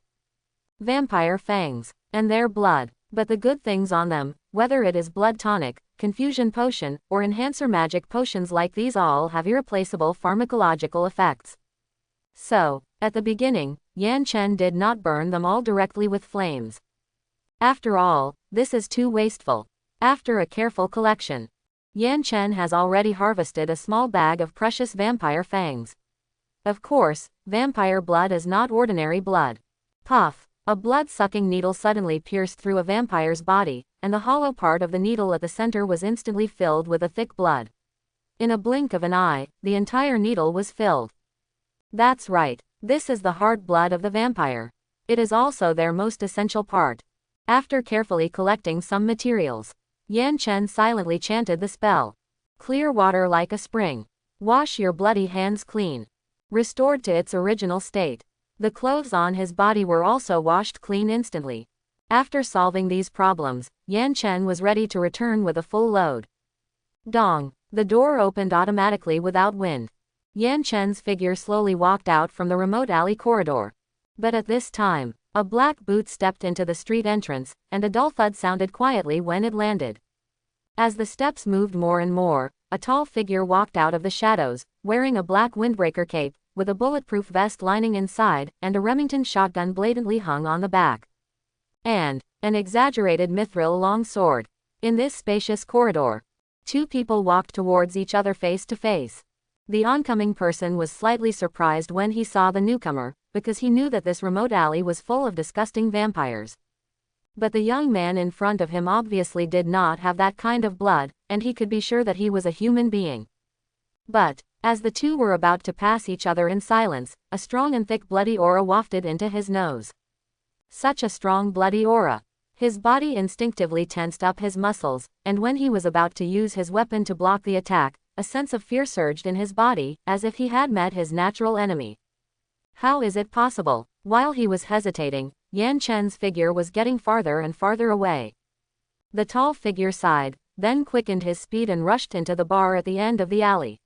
Vampire fangs. And their blood. But the good things on them, whether it is blood tonic, confusion potion, or enhancer magic potions like these all have irreplaceable pharmacological effects. So, at the beginning, Yan Chen did not burn them all directly with flames. After all, this is too wasteful. After a careful collection, Yan Chen has already harvested a small bag of precious vampire fangs. Of course, vampire blood is not ordinary blood. Puff! A blood-sucking needle suddenly pierced through a vampire's body, and the hollow part of the needle at the center was instantly filled with a thick blood. In a blink of an eye, the entire needle was filled. That's right. This is the heart blood of the vampire. It is also their most essential part. After carefully collecting some materials, Yan Chen silently chanted the spell. Clear water like a spring. Wash your bloody hands clean. Restored to its original state. The clothes on his body were also washed clean instantly. After solving these problems, Yan Chen was ready to return with a full load. Dong! The door opened automatically without wind. Yan Chen's figure slowly walked out from the remote alley corridor. But at this time, a black boot stepped into the street entrance, and a dull thud sounded quietly when it landed. As the steps moved more and more, a tall figure walked out of the shadows, wearing a black windbreaker cape, with a bulletproof vest lining inside, and a Remington shotgun blatantly hung on the back. And an exaggerated mithril long sword. In this spacious corridor, two people walked towards each other face to face. The oncoming person was slightly surprised when he saw the newcomer, because he knew that this remote alley was full of disgusting vampires. But the young man in front of him obviously did not have that kind of blood, and he could be sure that he was a human being. But, as the two were about to pass each other in silence, a strong and thick bloody aura wafted into his nose. Such a strong bloody aura. His body instinctively tensed up his muscles, and when he was about to use his weapon to block the attack, a sense of fear surged in his body, as if he had met his natural enemy. How is it possible? While he was hesitating, Yan Chen's figure was getting farther and farther away. The tall figure sighed, then quickened his speed and rushed into the bar at the end of the alley.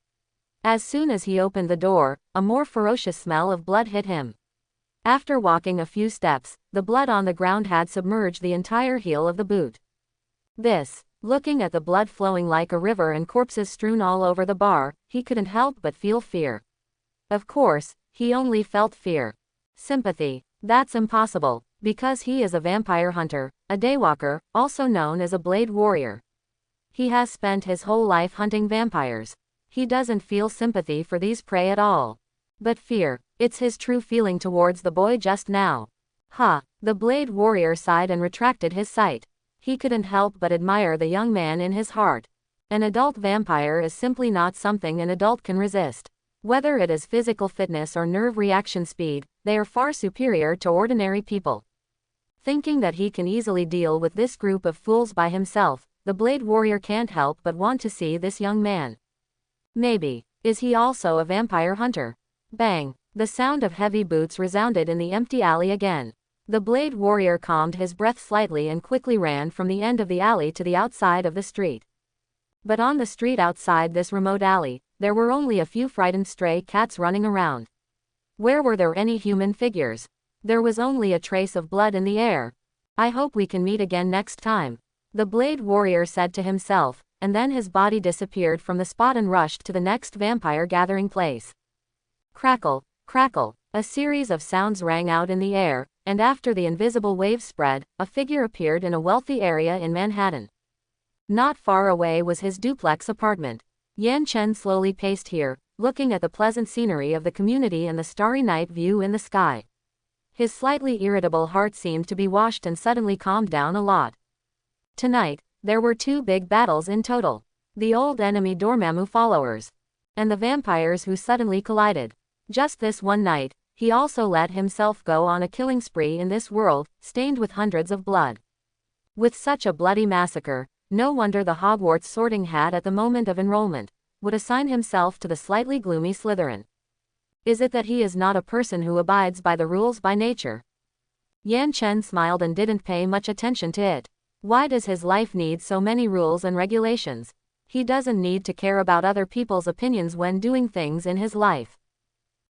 As soon as he opened the door, a more ferocious smell of blood hit him. After walking a few steps, the blood on the ground had submerged the entire heel of the boot. Looking at the blood flowing like a river and corpses strewn all over the bar, he couldn't help but feel fear. Of course, he only felt fear. Sympathy. That's impossible, because he is a vampire hunter, a daywalker, also known as a blade warrior. He has spent his whole life hunting vampires. He doesn't feel sympathy for these prey at all. But fear, it's his true feeling towards the boy just now. The blade warrior sighed and retracted his sight. He couldn't help but admire the young man in his heart. An adult vampire is simply not something an adult can resist. Whether it is physical fitness or nerve reaction speed, they are far superior to ordinary people. Thinking that he can easily deal with this group of fools by himself, the blade warrior can't help but want to see this young man. Maybe, is he also a vampire hunter? Bang! The sound of heavy boots resounded in the empty alley again. The blade warrior calmed his breath slightly and quickly ran from the end of the alley to the outside of the street. But on the street outside this remote alley, there were only a few frightened stray cats running around. Where were there any human figures? There was only a trace of blood in the air. I hope we can meet again next time, the blade warrior said to himself, and then his body disappeared from the spot and rushed to the next vampire gathering place. Crackle, crackle, a series of sounds rang out in the air, and after the invisible wave spread, a figure appeared in a wealthy area in Manhattan. Not far away was his duplex apartment. Yan Chen slowly paced here, looking at the pleasant scenery of the community and the starry night view in the sky. His slightly irritable heart seemed to be washed and suddenly calmed down a lot. Tonight, there were two big battles in total. The old enemy Dormammu followers, and the vampires who suddenly collided. Just this one night, he also let himself go on a killing spree in this world, stained with hundreds of blood. With such a bloody massacre, no wonder the Hogwarts Sorting Hat at the moment of enrollment would assign himself to the slightly gloomy Slytherin. Is it that he is not a person who abides by the rules by nature? Yan Chen smiled and didn't pay much attention to it. Why does his life need so many rules and regulations? He doesn't need to care about other people's opinions when doing things in his life.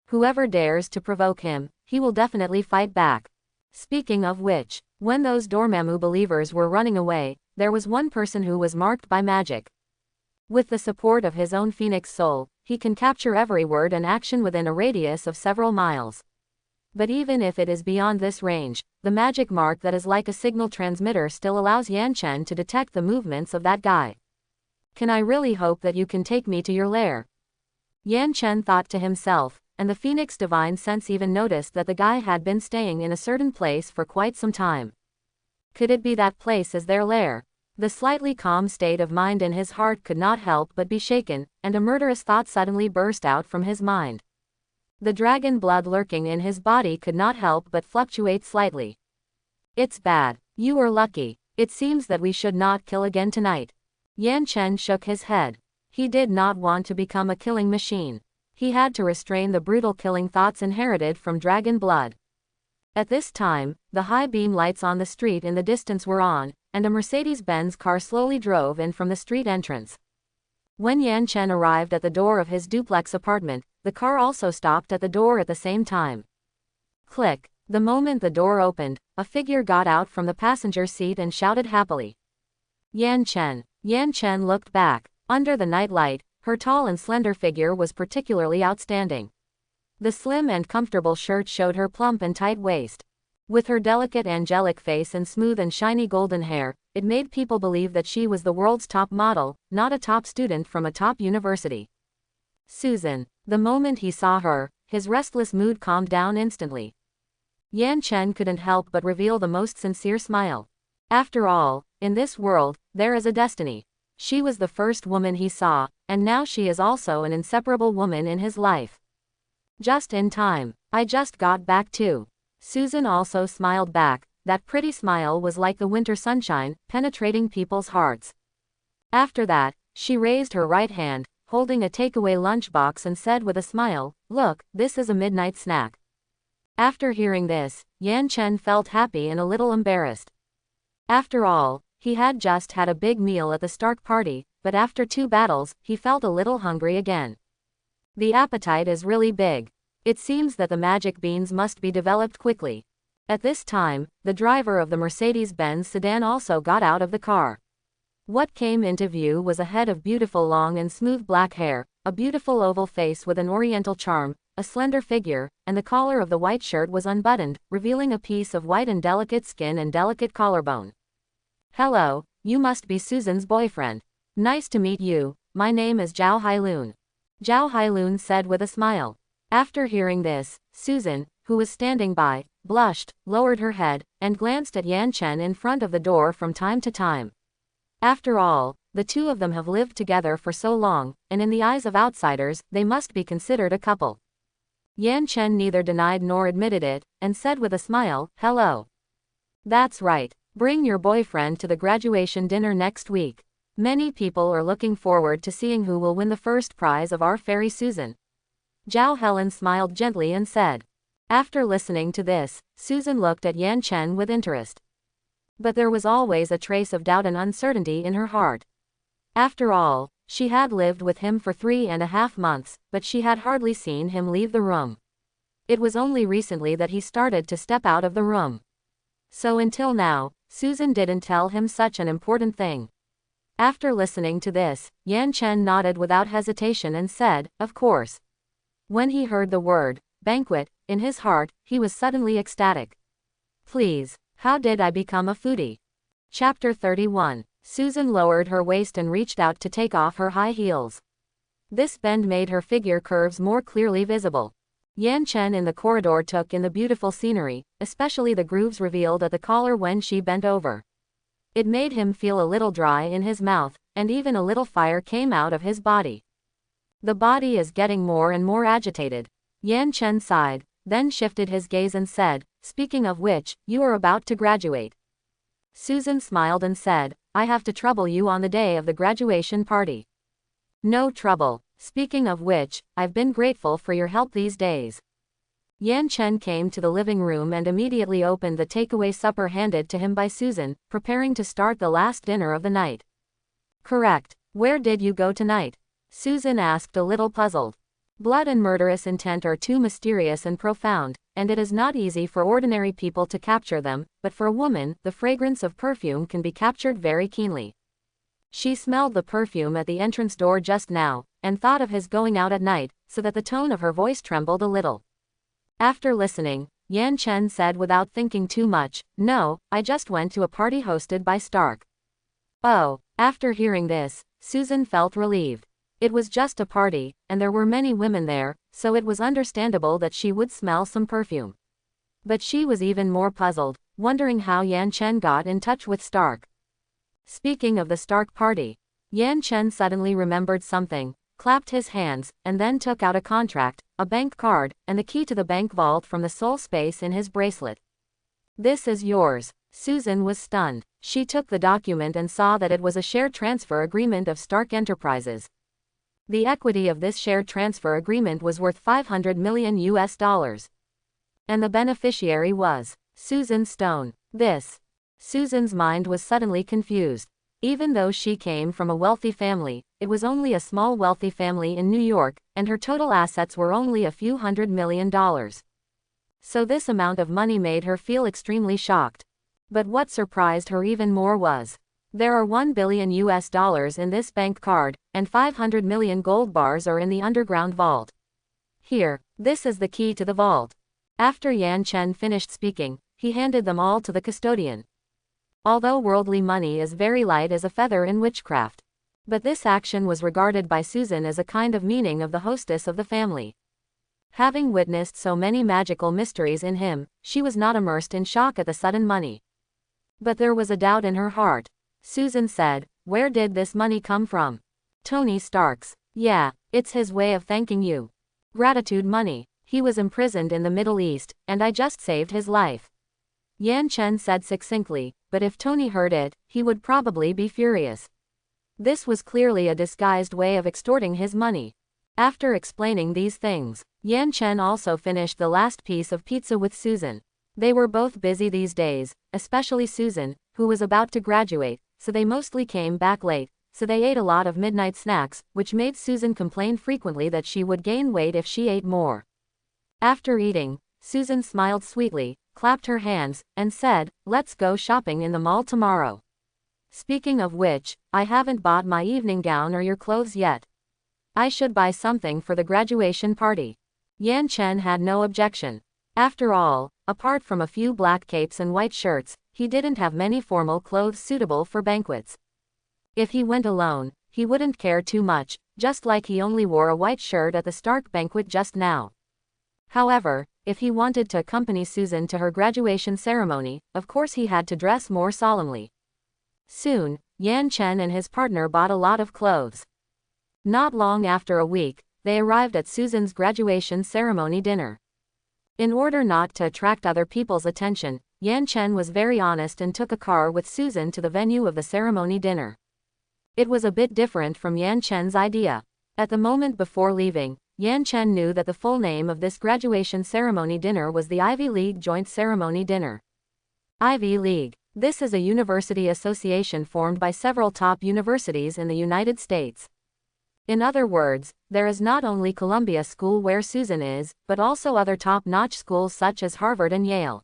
Whoever dares to provoke him, he will definitely fight back. Speaking of which, when those Dormammu believers were running away, there was one person who was marked by magic. With the support of his own phoenix soul, he can capture every word and action within a radius of several miles. But even if it is beyond this range, the magic mark that is like a signal transmitter still allows Yan Chen to detect the movements of that guy. Can I really hope that you can take me to your lair? Yan Chen thought to himself, and the Phoenix Divine Sense even noticed that the guy had been staying in a certain place for quite some time. Could it be that place is their lair? The slightly calm state of mind in his heart could not help but be shaken, and a murderous thought suddenly burst out from his mind. The dragon blood lurking in his body could not help but fluctuate slightly. It's bad. You are lucky. It seems that we should not kill again tonight. Yan Chen shook his head. He did not want to become a killing machine. He had to restrain the brutal killing thoughts inherited from dragon blood. At this time, the high beam lights on the street in the distance were on, and a Mercedes-Benz car slowly drove in from the street entrance. When Yan Chen arrived at the door of his duplex apartment, the car also stopped at the door at the same time. Click. The moment the door opened, a figure got out from the passenger seat and shouted happily. Yan Chen. Yan Chen looked back. Under the night light, her tall and slender figure was particularly outstanding. The slim and comfortable shirt showed her plump and tight waist. With her delicate angelic face and smooth and shiny golden hair, it made people believe that she was the world's top model, not a top student from a top university. Susan. The moment he saw her, his restless mood calmed down instantly. Yan Chen couldn't help but reveal the most sincere smile. After all, in this world, there is a destiny. She was the first woman he saw, and now she is also an inseparable woman in his life. Just in time. I just got back too. Susan also smiled back. That pretty smile was like the winter sunshine, penetrating people's hearts. After that, she raised her right hand, holding a takeaway lunchbox and said with a smile, "Look, this is a midnight snack." After hearing this, Yan Chen felt happy and a little embarrassed. After all, he had just had a big meal at the Stark party, but after 2 battles, he felt a little hungry again. The appetite is really big. It seems that the magic beans must be developed quickly. At this time, the driver of the Mercedes-Benz sedan also got out of the car. What came into view was a head of beautiful long and smooth black hair, a beautiful oval face with an oriental charm, a slender figure, and the collar of the white shirt was unbuttoned, revealing a piece of white and delicate skin and delicate collarbone. "Hello, you must be Susan's boyfriend. Nice to meet you, my name is Zhao Hailun," Zhao Hailun said with a smile. After hearing this, Susan, who was standing by, blushed, lowered her head, and glanced at Yan Chen in front of the door from time to time. After all, the two of them have lived together for so long, and in the eyes of outsiders, they must be considered a couple. Yan Chen neither denied nor admitted it, and said with a smile, "Hello. That's right. Bring your boyfriend to the graduation dinner next week. Many people are looking forward to seeing who will win the first prize of our fairy Susan." Zhao Helen smiled gently and said. After listening to this, Susan looked at Yan Chen with interest. But there was always a trace of doubt and uncertainty in her heart. After all, she had lived with him for 3.5 months, but she had hardly seen him leave the room. It was only recently that he started to step out of the room. So until now, Susan didn't tell him such an important thing. After listening to this, Yan Chen nodded without hesitation and said, "Of course." When he heard the word, banquet, in his heart, he was suddenly ecstatic. "Please, how did I become a foodie?" Chapter 31. Susan lowered her waist and reached out to take off her high heels. This bend made her figure curves more clearly visible. Yan Chen in the corridor took in the beautiful scenery, especially the grooves revealed at the collar when she bent over. It made him feel a little dry in his mouth, and even a little fire came out of his body. The body is getting more and more agitated. Yan Chen sighed, then shifted his gaze and said, "Speaking of which, you are about to graduate." Susan smiled and said, "I have to trouble you on the day of the graduation party." "No trouble. Speaking of which, I've been grateful for your help these days." Yan Chen came to the living room and immediately opened the takeaway supper handed to him by Susan, preparing to start the last dinner of the night. "Correct. Where did you go tonight?" Susan asked, a little puzzled. Blood and murderous intent are too mysterious and profound, and it is not easy for ordinary people to capture them, but for a woman, the fragrance of perfume can be captured very keenly. She smelled the perfume at the entrance door just now, and thought of his going out at night, so that the tone of her voice trembled a little. After listening, Yan Chen said without thinking too much, "No, I just went to a party hosted by Stark." Oh, after hearing this, Susan felt relieved. It was just a party, and there were many women there, so it was understandable that she would smell some perfume. But she was even more puzzled, wondering how Yan Chen got in touch with Stark. Speaking of the Stark party, Yan Chen suddenly remembered something, clapped his hands, and then took out a contract, a bank card, and the key to the bank vault from the soul space in his bracelet. "This is yours." Susan was stunned. She took the document and saw that it was a share transfer agreement of Stark Enterprises. The equity of this share transfer agreement was worth $500 million. And the beneficiary was Susan Stone. Susan's mind was suddenly confused. Even though she came from a wealthy family, it was only a small wealthy family in New York, and her total assets were only a few $100 million. So this amount of money made her feel extremely shocked. But what surprised her even more was, there are $1 billion in this bank card, and 500 million gold bars are in the underground vault. Here, this is the key to the vault. After Yan Chen finished speaking, he handed them all to the custodian. Although worldly money is very light as a feather in witchcraft. But this action was regarded by Susan as a kind of meaning of the hostess of the family. Having witnessed so many magical mysteries in him, she was not immersed in shock at the sudden money. But there was a doubt in her heart. Susan said, "Where did this money come from?" "Tony Stark's." "Yeah, it's his way of thanking you. Gratitude money. He was imprisoned in the Middle East, and I just saved his life." Yan Chen said succinctly, but if Tony heard it, he would probably be furious. This was clearly a disguised way of extorting his money. After explaining these things, Yan Chen also finished the last piece of pizza with Susan. They were both busy these days, especially Susan, who was about to graduate, so they mostly came back late, so they ate a lot of midnight snacks, which made Susan complain frequently that she would gain weight if she ate more. After eating, Susan smiled sweetly, clapped her hands, and said, "Let's go shopping in the mall tomorrow. Speaking of which, I haven't bought my evening gown or your clothes yet. I should buy something for the graduation party." Yan Chen had no objection. After all, apart from a few black capes and white shirts, he didn't have many formal clothes suitable for banquets. If he went alone, he wouldn't care too much, just like he only wore a white shirt at the Stark banquet just now. However, if he wanted to accompany Susan to her graduation ceremony, of course he had to dress more solemnly. Soon, Yan Chen and his partner bought a lot of clothes. Not long after a week, they arrived at Susan's graduation ceremony dinner. In order not to attract other people's attention, Yan Chen was very honest and took a car with Susan to the venue of the ceremony dinner. It was a bit different from Yan Chen's idea. At the moment before leaving, Yan Chen knew that the full name of this graduation ceremony dinner was the Ivy League Joint Ceremony Dinner. Ivy League. This is a university association formed by several top universities in the United States. In other words, there is not only Columbia School where Susan is, but also other top-notch schools such as Harvard and Yale.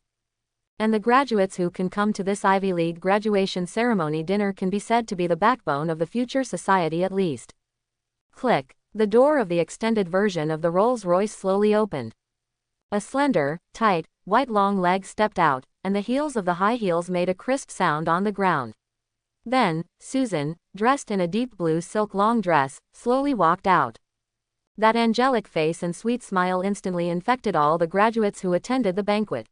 And the graduates who can come to this Ivy League graduation ceremony dinner can be said to be the backbone of the future society at least. Click. The door of the extended version of the Rolls-Royce slowly opened. A slender, tight, white long leg stepped out, and the heels of the high heels made a crisp sound on the ground. Then, Susan, dressed in a deep blue silk long dress, slowly walked out. That angelic face and sweet smile instantly infected all the graduates who attended the banquet.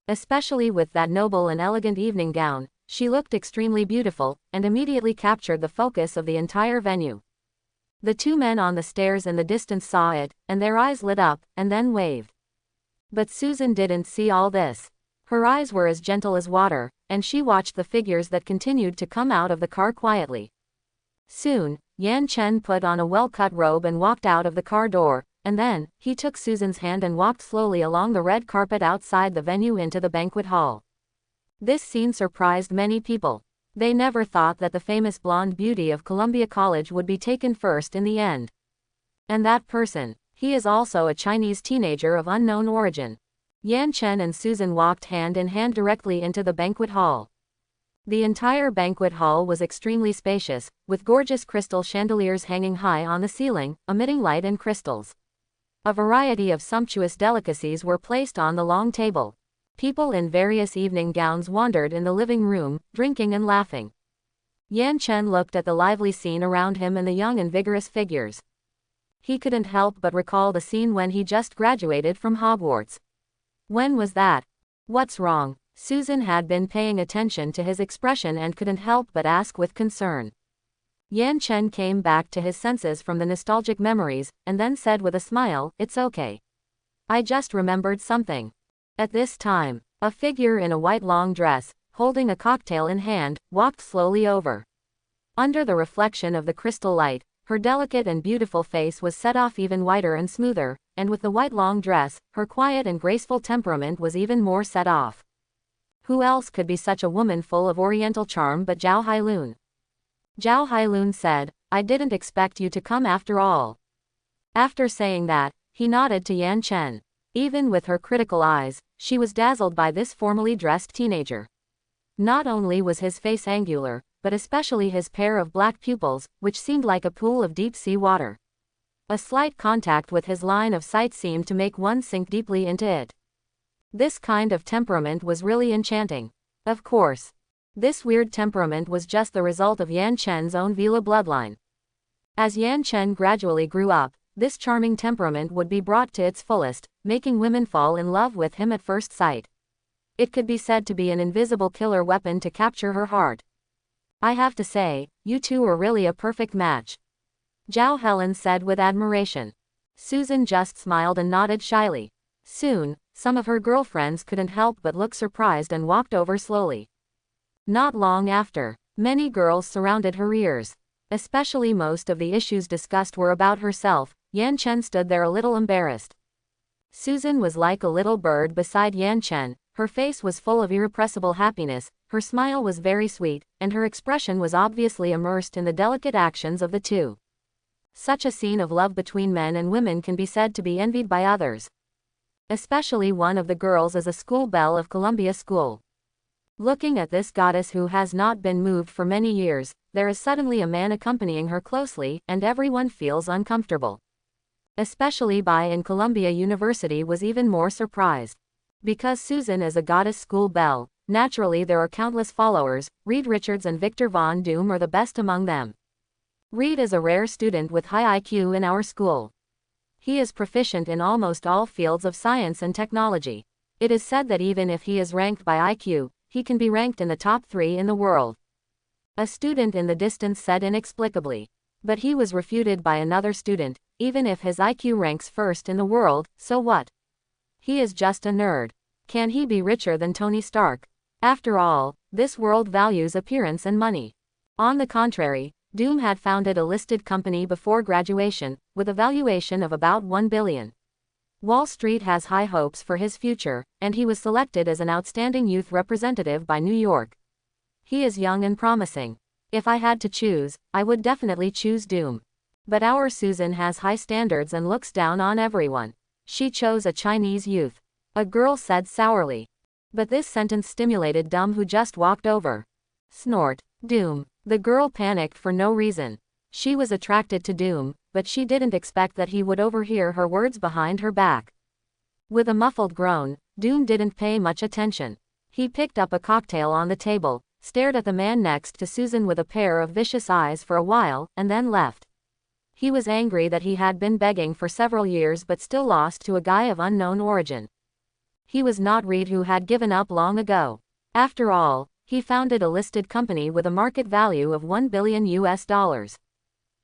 Especially with that noble and elegant evening gown, she looked extremely beautiful, and immediately captured the focus of the entire venue. The two men on the stairs in the distance saw it, and their eyes lit up, and then waved. But Susan didn't see all this. Her eyes were as gentle as water, and she watched the figures that continued to come out of the car quietly. Soon, Yan Chen put on a well-cut robe and walked out of the car door, and then, he took Susan's hand and walked slowly along the red carpet outside the venue into the banquet hall. This scene surprised many people. They never thought that the famous blonde beauty of Columbia College would be taken first in the end. And that person, he is also a Chinese teenager of unknown origin. Yan Chen and Susan walked hand in hand directly into the banquet hall. The entire banquet hall was extremely spacious, with gorgeous crystal chandeliers hanging high on the ceiling, emitting light and crystals. A variety of sumptuous delicacies were placed on the long table. People in various evening gowns wandered in the living room, drinking and laughing. Yan Chen looked at the lively scene around him and the young and vigorous figures. He couldn't help but recall the scene when he just graduated from Hogwarts. When was that? What's wrong? Susan had been paying attention to his expression and couldn't help but ask with concern. Yan Chen came back to his senses from the nostalgic memories, and then said with a smile, "It's okay. I just remembered something." At this time, a figure in a white long dress, holding a cocktail in hand, walked slowly over. Under the reflection of the crystal light, her delicate and beautiful face was set off even whiter and smoother, and with the white long dress, her quiet and graceful temperament was even more set off. Who else could be such a woman full of oriental charm but Zhao Hailun? Zhao Hailun said, "I didn't expect you to come after all." After saying that, he nodded to Yan Chen. Even with her critical eyes, she was dazzled by this formally dressed teenager. Not only was his face angular, but especially his pair of black pupils, which seemed like a pool of deep-sea water. A slight contact with his line of sight seemed to make one sink deeply into it. This kind of temperament was really enchanting. Of course, this weird temperament was just the result of Yan Chen's own Vila bloodline. As Yan Chen gradually grew up, this charming temperament would be brought to its fullest, making women fall in love with him at first sight. It could be said to be an invisible killer weapon to capture her heart. "I have to say, you two are really a perfect match," Zhao Helen said with admiration. Susan just smiled and nodded shyly. Soon, some of her girlfriends couldn't help but look surprised and walked over slowly. Not long after, many girls surrounded her ears. Especially most of the issues discussed were about herself, Yan Chen stood there a little embarrassed. Susan was like a little bird beside Yan Chen. Her face was full of irrepressible happiness, her smile was very sweet, and her expression was obviously immersed in the delicate actions of the two. Such a scene of love between men and women can be said to be envied by others. Especially one of the girls as a school belle of Columbia School. Looking at this goddess who has not been moved for many years, there is suddenly a man accompanying her closely, and everyone feels uncomfortable. Especially Bai in Columbia University was even more surprised. Because Susan is a goddess school belle, naturally there are countless followers. Reed Richards and Victor Von Doom are the best among them. Reed is a rare student with high IQ in our school. He is proficient in almost all fields of science and technology. It is said that even if he is ranked by IQ, he can be ranked in the top 3 in the world. A student in the distance said inexplicably. But he was refuted by another student. Even if his IQ ranks first in the world, so what? He is just a nerd. Can he be richer than Tony Stark? After all, this world values appearance and money. On the contrary, Doom had founded a listed company before graduation, with a valuation of about $1 billion. Wall Street has high hopes for his future, and he was selected as an outstanding youth representative by New York. He is young and promising. If I had to choose, I would definitely choose Doom. But our Susan has high standards and looks down on everyone. She chose a Chinese youth. A girl said sourly. But this sentence stimulated Doom, who just walked over. Snort. Doom. The girl panicked for no reason. She was attracted to Doom, but she didn't expect that he would overhear her words behind her back. With a muffled groan, Doom didn't pay much attention. He picked up a cocktail on the table, stared at the man next to Susan with a pair of vicious eyes for a while, and then left. He was angry that he had been begging for several years but still lost to a guy of unknown origin. He was not Reed, who had given up long ago. After all, he founded a listed company with a market value of $1 billion.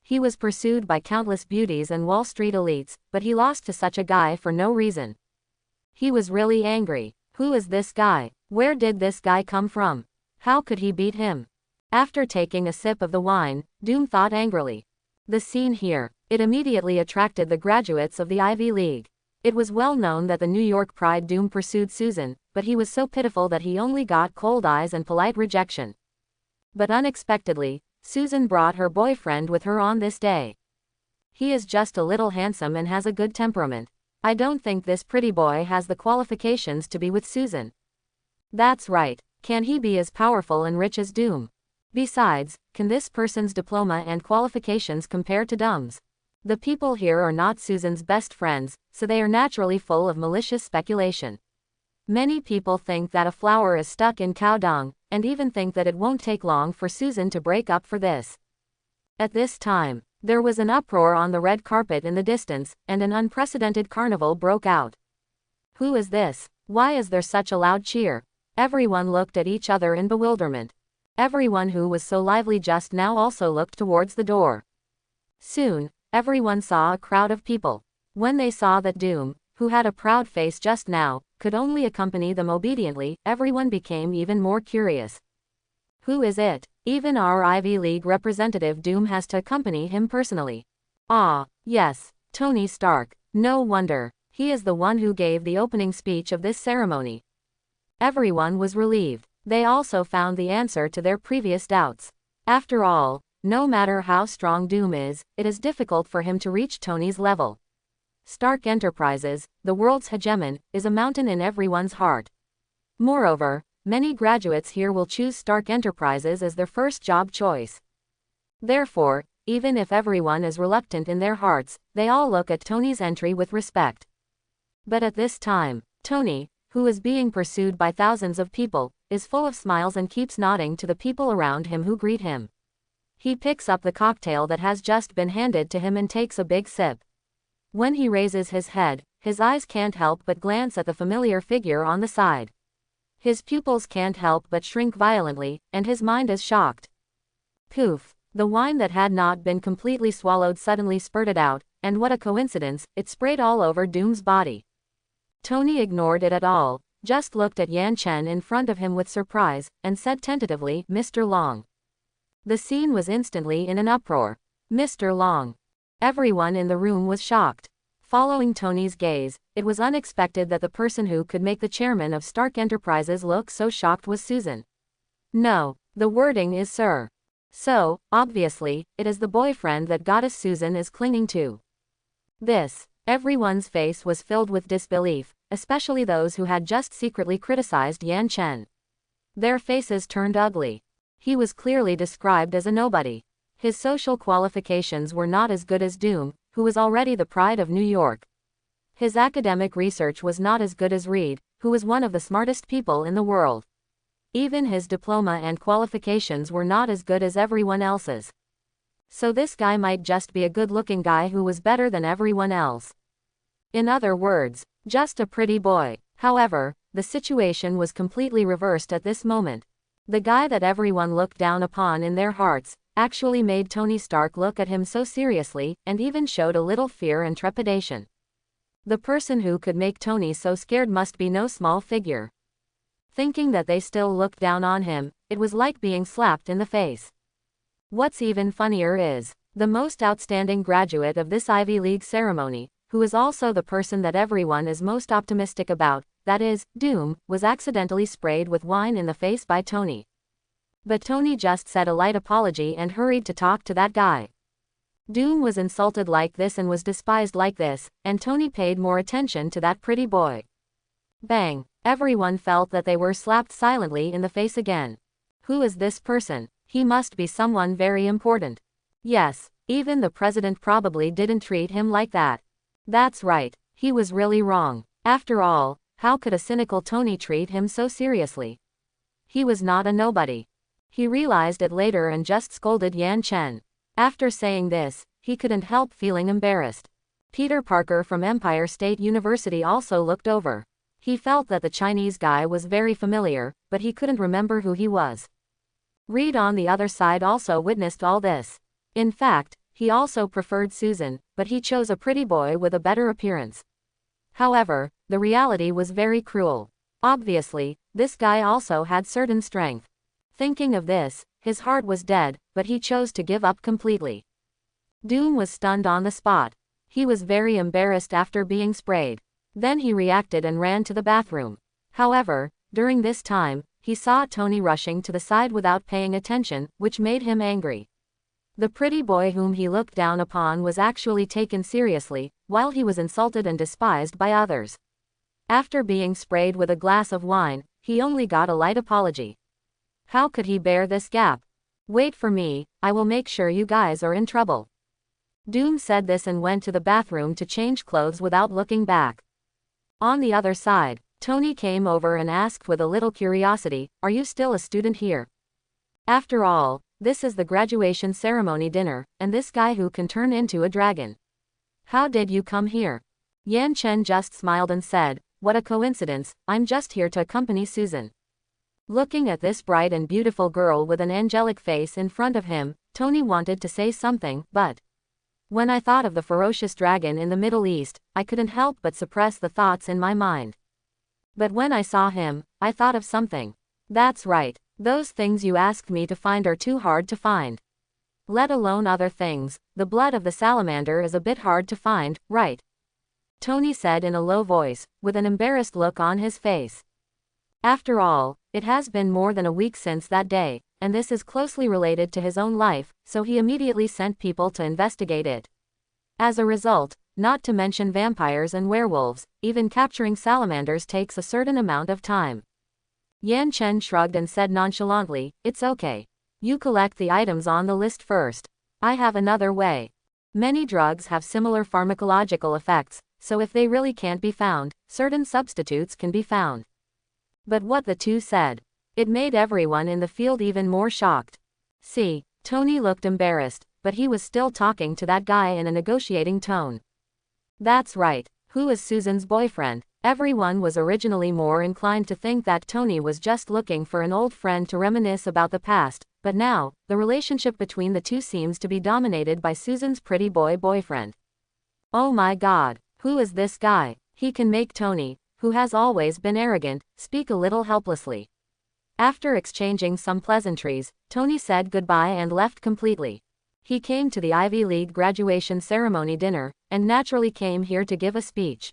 He was pursued by countless beauties and Wall Street elites, but he lost to such a guy for no reason. He was really angry. Who is this guy? Where did this guy come from? How could he beat him? After taking a sip of the wine, Doom thought angrily. The scene here, it immediately attracted the graduates of the Ivy League. It was well known that the New York pride Doom pursued Susan, but he was so pitiful that he only got cold eyes and polite rejection. But unexpectedly, Susan brought her boyfriend with her on this day. He is just a little handsome and has a good temperament. I don't think this pretty boy has the qualifications to be with Susan. That's right. Can he be as powerful and rich as Doom? Besides, can this person's diploma and qualifications compare to Doom's? The people here are not Susan's best friends, so they are naturally full of malicious speculation. Many people think that a flower is stuck in cow dung, and even think that it won't take long for Susan to break up for this. At this time, there was an uproar on the red carpet in the distance, and an unprecedented carnival broke out. Who is this? Why is there such a loud cheer? Everyone looked at each other in bewilderment. Everyone who was so lively just now also looked towards the door. Soon, everyone saw a crowd of people. When they saw that Doom, who had a proud face just now, could only accompany them obediently, everyone became even more curious. Who is it? Even our Ivy League representative Doom has to accompany him personally. Ah, yes, Tony Stark. No wonder. He is the one who gave the opening speech of this ceremony. Everyone was relieved. They also found the answer to their previous doubts. After all, no matter how strong Doom is, it is difficult for him to reach Tony's level. Stark Enterprises, the world's hegemon, is a mountain in everyone's heart. Moreover, many graduates here will choose Stark Enterprises as their first job choice. Therefore, even if everyone is reluctant in their hearts, they all look at Tony's entry with respect. But at this time, Tony, who is being pursued by thousands of people, is full of smiles and keeps nodding to the people around him who greet him. He picks up the cocktail that has just been handed to him and takes a big sip. When he raises his head, his eyes can't help but glance at the familiar figure on the side. His pupils can't help but shrink violently, and his mind is shocked. Poof! The wine that had not been completely swallowed suddenly spurted out, and what a coincidence, it sprayed all over Doom's body. Tony ignored it at all, just looked at Yan Chen in front of him with surprise, and said tentatively, "Mr. Long." The scene was instantly in an uproar. Mr. Long. Everyone in the room was shocked. Following Tony's gaze, it was unexpected that the person who could make the chairman of Stark Enterprises look so shocked was Susan. No, the wording is Sir. So, obviously, it is the boyfriend that Goddess Susan is clinging to. This. Everyone's face was filled with disbelief, especially those who had just secretly criticized Yan Chen. Their faces turned ugly. He was clearly described as a nobody. His social qualifications were not as good as Doom, who was already the pride of New York. His academic research was not as good as Reed, who was one of the smartest people in the world. Even his diploma and qualifications were not as good as everyone else's. So this guy might just be a good-looking guy who was better than everyone else. In other words, just a pretty boy. However, the situation was completely reversed at this moment. The guy that everyone looked down upon in their hearts actually made Tony Stark look at him so seriously, and even showed a little fear and trepidation. The person who could make Tony so scared must be no small figure. Thinking that they still looked down on him, it was like being slapped in the face. What's even funnier is, the most outstanding graduate of this Ivy League ceremony, who is also the person that everyone is most optimistic about, that is, Doom, was accidentally sprayed with wine in the face by Tony. But Tony just said a light apology and hurried to talk to that guy. Doom was insulted like this and was despised like this, and Tony paid more attention to that pretty boy. Bang! Everyone felt that they were slapped silently in the face again. Who is this person? He must be someone very important. Yes, even the president probably didn't treat him like that. That's right, he was really wrong. After all, how could a cynical Tony treat him so seriously? He was not a nobody. He realized it later and just scolded Yan Chen. After saying this, he couldn't help feeling embarrassed. Peter Parker from Empire State University also looked over. He felt that the Chinese guy was very familiar, but he couldn't remember who he was. Reed on the other side also witnessed all this. In fact, he also preferred Susan, but he chose a pretty boy with a better appearance. However, the reality was very cruel. Obviously, this guy also had certain strength. Thinking of this, his heart was dead, but he chose to give up completely. Doom was stunned on the spot. He was very embarrassed after being sprayed. Then he reacted and ran to the bathroom. However, during this time, he saw Tony rushing to the side without paying attention, which made him angry. The pretty boy whom he looked down upon was actually taken seriously, while he was insulted and despised by others. After being sprayed with a glass of wine, he only got a light apology. How could he bear this gap? Wait for me, I will make sure you guys are in trouble. Doom said this and went to the bathroom to change clothes without looking back. On the other side, Tony came over and asked with a little curiosity, "Are you still a student here? After all, this is the graduation ceremony dinner, and this guy who can turn into a dragon. How did you come here?" Yan Chen just smiled and said, "What a coincidence, I'm just here to accompany Susan." Looking at this bright and beautiful girl with an angelic face in front of him, Tony wanted to say something, but when I thought of the ferocious dragon in the Middle East, I couldn't help but suppress the thoughts in my mind. But when I saw him, I thought of something. That's right, those things you asked me to find are too hard to find. Let alone other things, the blood of the salamander is a bit hard to find, right? Tony said in a low voice, with an embarrassed look on his face. After all, it has been more than a week since that day, and this is closely related to his own life, so he immediately sent people to investigate it. As a result, not to mention vampires and werewolves, even capturing salamanders takes a certain amount of time. Yan Chen shrugged and said nonchalantly, "It's okay. You collect the items on the list first. I have another way. Many drugs have similar pharmacological effects, so if they really can't be found, certain substitutes can be found." But what the two said, it made everyone in the field even more shocked. See, Tony looked embarrassed, but he was still talking to that guy in a negotiating tone. That's right, who is Susan's boyfriend? Everyone was originally more inclined to think that Tony was just looking for an old friend to reminisce about the past, but now, the relationship between the two seems to be dominated by Susan's pretty boy boyfriend. Oh my God, who is this guy? He can make Tony, who has always been arrogant, speak a little helplessly. After exchanging some pleasantries, Tony said goodbye and left completely. He came to the Ivy League graduation ceremony dinner, and naturally came here to give a speech.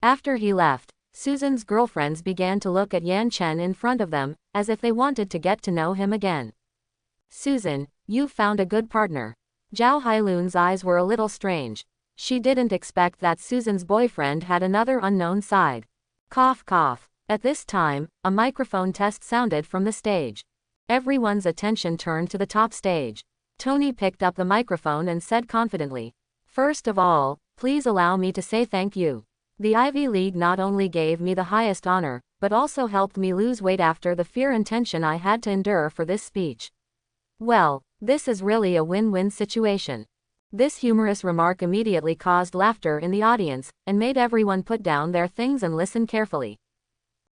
After he left, Susan's girlfriends began to look at Yan Chen in front of them, as if they wanted to get to know him again. Susan, you've found a good partner. Zhao Hailun's eyes were a little strange. She didn't expect that Susan's boyfriend had another unknown side. Cough cough. At this time, a microphone test sounded from the stage. Everyone's attention turned to the top stage. Tony picked up the microphone and said confidently, "First of all, please allow me to say thank you. The Ivy League not only gave me the highest honor, but also helped me lose weight after the fear and tension I had to endure for this speech. Well, this is really a win-win situation." This humorous remark immediately caused laughter in the audience, and made everyone put down their things and listen carefully.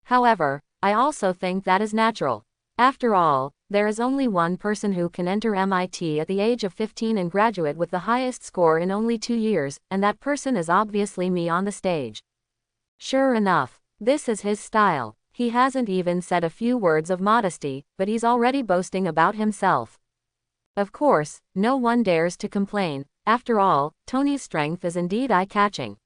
However, I also think that is natural. After all, there is only one person who can enter MIT at the age of 15 and graduate with the highest score in only 2 years, and that person is obviously me on the stage. Sure enough, this is his style. He hasn't even said a few words of modesty, but he's already boasting about himself. Of course, no one dares to complain. After all, Tony's strength is indeed eye-catching.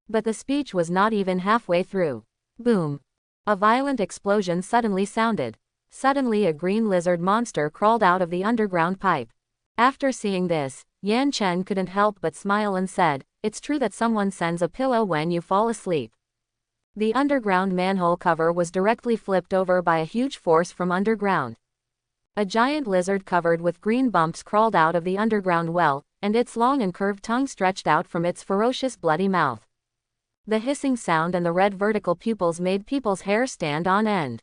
But the speech was not even halfway through. Boom! A violent explosion suddenly sounded. Suddenly a green lizard monster crawled out of the underground pipe. After seeing this, Yan Chen couldn't help but smile and said, "It's true that someone sends a pillow when you fall asleep." The underground manhole cover was directly flipped over by a huge force from underground. A giant lizard covered with green bumps crawled out of the underground well, and its long and curved tongue stretched out from its ferocious bloody mouth. The hissing sound and the red vertical pupils made people's hair stand on end.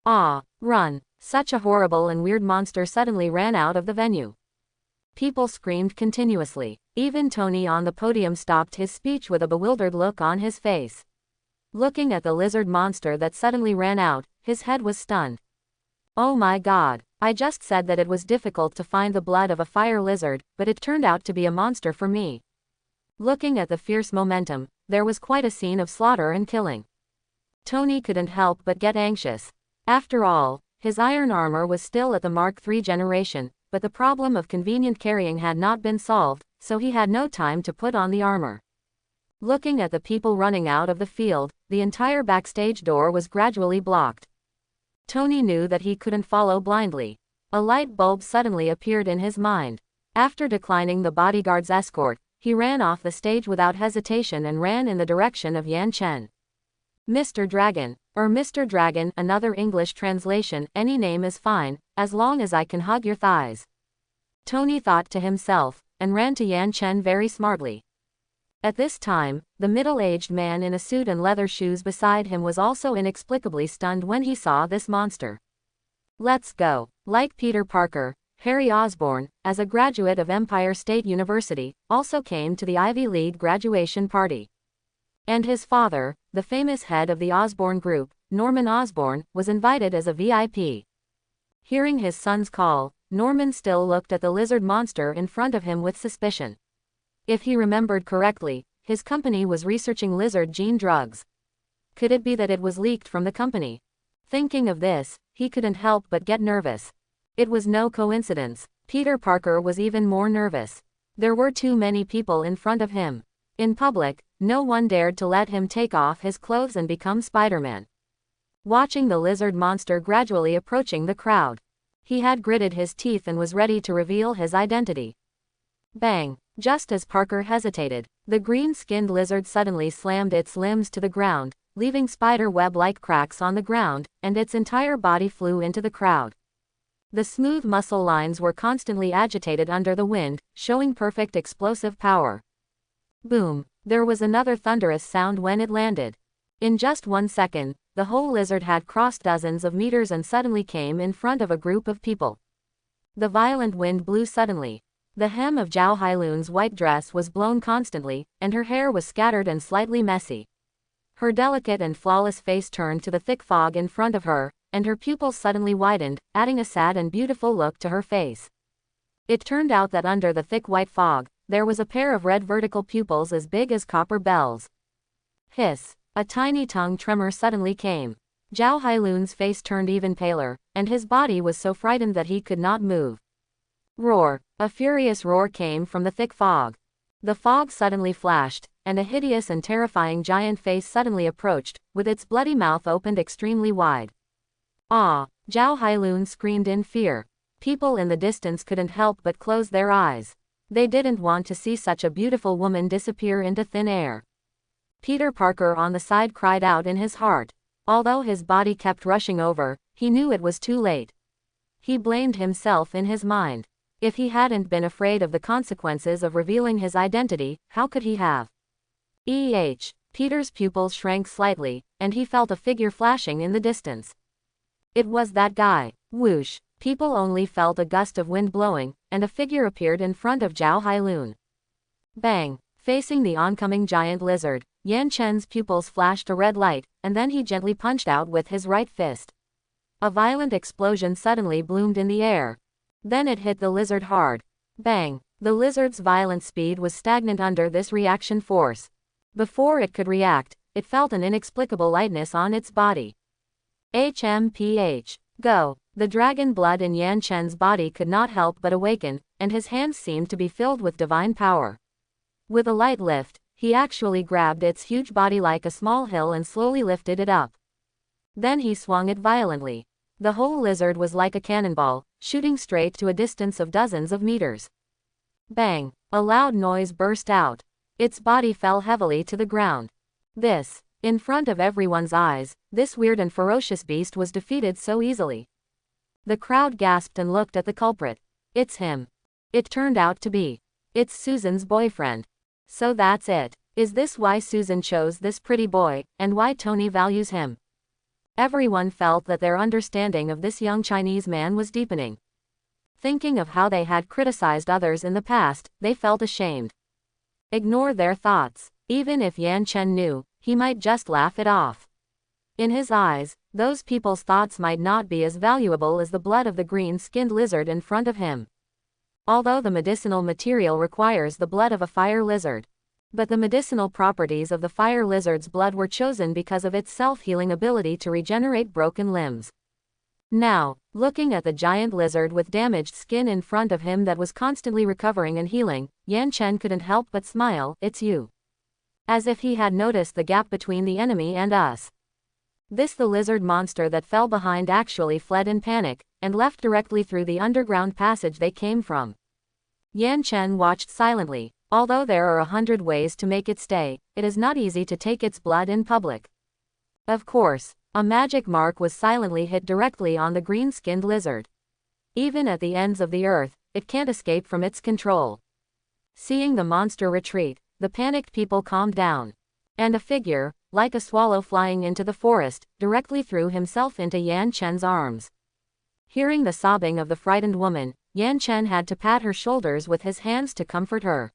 Ah, run! Such a horrible and weird monster suddenly ran out of the venue. People screamed continuously. Even Tony on the podium stopped his speech with a bewildered look on his face. Looking at the lizard monster that suddenly ran out, his head was stunned. Oh my God, I just said that it was difficult to find the blood of a fire lizard, but it turned out to be a monster for me. Looking at the fierce momentum, there was quite a scene of slaughter and killing. Tony couldn't help but get anxious. After all, his iron armor was still at the Mark III generation, but the problem of convenient carrying had not been solved, so he had no time to put on the armor. Looking at the people running out of the field, the entire backstage door was gradually blocked. Tony knew that he couldn't follow blindly. A light bulb suddenly appeared in his mind. After declining the bodyguard's escort, he ran off the stage without hesitation and ran in the direction of Yan Chen. Mr. Dragon, or Mr. Dragon, another English translation, any name is fine, as long as I can hug your thighs. Tony thought to himself, and ran to Yan Chen very smartly. At this time, the middle-aged man in a suit and leather shoes beside him was also inexplicably stunned when he saw this monster. Let's go. Like Peter Parker, Harry Osborn, as a graduate of Empire State University, also came to the Ivy League graduation party. And his father, the famous head of the Osborn Group, Norman Osborn, was invited as a VIP. Hearing his son's call, Norman still looked at the lizard monster in front of him with suspicion. If he remembered correctly, his company was researching lizard gene drugs. Could it be that it was leaked from the company? Thinking of this, he couldn't help but get nervous. It was no coincidence. Peter Parker was even more nervous. There were too many people in front of him. In public, no one dared to let him take off his clothes and become Spider-Man. Watching the lizard monster gradually approaching the crowd, he had gritted his teeth and was ready to reveal his identity. Bang! Just as Parker hesitated, the green-skinned lizard suddenly slammed its limbs to the ground, leaving spider web-like cracks on the ground, and its entire body flew into the crowd. The smooth muscle lines were constantly agitated under the wind, showing perfect explosive power. Boom! There was another thunderous sound when it landed. In just 1 second, the whole lizard had crossed dozens of meters and suddenly came in front of a group of people. The violent wind blew suddenly. The hem of Zhao Hailun's white dress was blown constantly, and her hair was scattered and slightly messy. Her delicate and flawless face turned to the thick fog in front of her, and her pupils suddenly widened, adding a sad and beautiful look to her face. It turned out that under the thick white fog, there was a pair of red vertical pupils as big as copper bells. Hiss! A tiny tongue tremor suddenly came. Zhao Hailun's face turned even paler, and his body was so frightened that he could not move. Roar! A furious roar came from the thick fog. The fog suddenly flashed, and a hideous and terrifying giant face suddenly approached, with its bloody mouth opened extremely wide. Ah! Zhao Hailun screamed in fear. People in the distance couldn't help but close their eyes. They didn't want to see such a beautiful woman disappear into thin air. Peter Parker on the side cried out in his heart. Although his body kept rushing over, he knew it was too late. He blamed himself in his mind. If he hadn't been afraid of the consequences of revealing his identity, how could he have? Peter's pupils shrank slightly, and he felt a figure flashing in the distance. It was that guy. Whoosh! People only felt a gust of wind blowing, and a figure appeared in front of Zhao Hailun. Bang! Facing the oncoming giant lizard, Yan Chen's pupils flashed a red light, and then he gently punched out with his right fist. A violent explosion suddenly bloomed in the air. Then it hit the lizard hard. Bang! The lizard's violent speed was stagnant under this reaction force. Before it could react, it felt an inexplicable lightness on its body. HMPH. Go! The dragon blood in Yan Chen's body could not help but awaken, and his hands seemed to be filled with divine power. With a light lift, he actually grabbed its huge body like a small hill and slowly lifted it up. Then he swung it violently. The whole lizard was like a cannonball, shooting straight to a distance of dozens of meters. Bang! A loud noise burst out. Its body fell heavily to the ground. In front of everyone's eyes, this weird and ferocious beast was defeated so easily. The crowd gasped and looked at the culprit. It's him. It turned out to be. It's Susan's boyfriend. So that's it. Is this why Susan chose this pretty boy, and why Tony values him? Everyone felt that their understanding of this young Chinese man was deepening. Thinking of how they had criticized others in the past, they felt ashamed. Ignore their thoughts. Even if Yan Chen knew, he might just laugh it off. In his eyes, those people's thoughts might not be as valuable as the blood of the green-skinned lizard in front of him. Although the medicinal material requires the blood of a fire lizard. But the medicinal properties of the fire lizard's blood were chosen because of its self-healing ability to regenerate broken limbs. Now, looking at the giant lizard with damaged skin in front of him that was constantly recovering and healing, Yan Chen couldn't help but smile. It's you. As if he had noticed the gap between the enemy and us. The lizard monster that fell behind actually fled in panic, and left directly through the underground passage they came from. Yan Chen watched silently. Although there are 100 ways to make it stay, it is not easy to take its blood in public. Of course, a magic mark was silently hit directly on the green-skinned lizard. Even at the ends of the earth, it can't escape from its control. Seeing the monster retreat, the panicked people calmed down. And a figure, like a swallow flying into the forest, directly threw himself into Yan Chen's arms. Hearing the sobbing of the frightened woman, Yan Chen had to pat her shoulders with his hands to comfort her.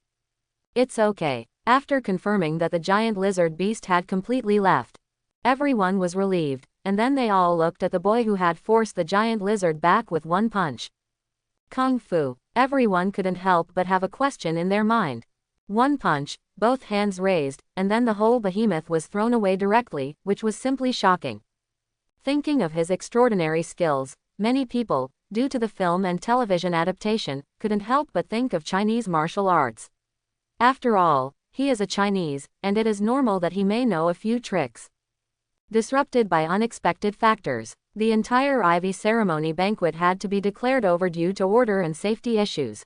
It's okay. After confirming that the giant lizard beast had completely left, everyone was relieved, and then they all looked at the boy who had forced the giant lizard back with one punch. Kung Fu. Everyone couldn't help but have a question in their mind. One punch, both hands raised, and then the whole behemoth was thrown away directly, which was simply shocking. Thinking of his extraordinary skills, many people, due to the film and television adaptation, couldn't help but think of Chinese martial arts. After all, he is a Chinese, and it is normal that he may know a few tricks. Disrupted by unexpected factors, the entire Ivy ceremony banquet had to be declared over due to order and safety issues.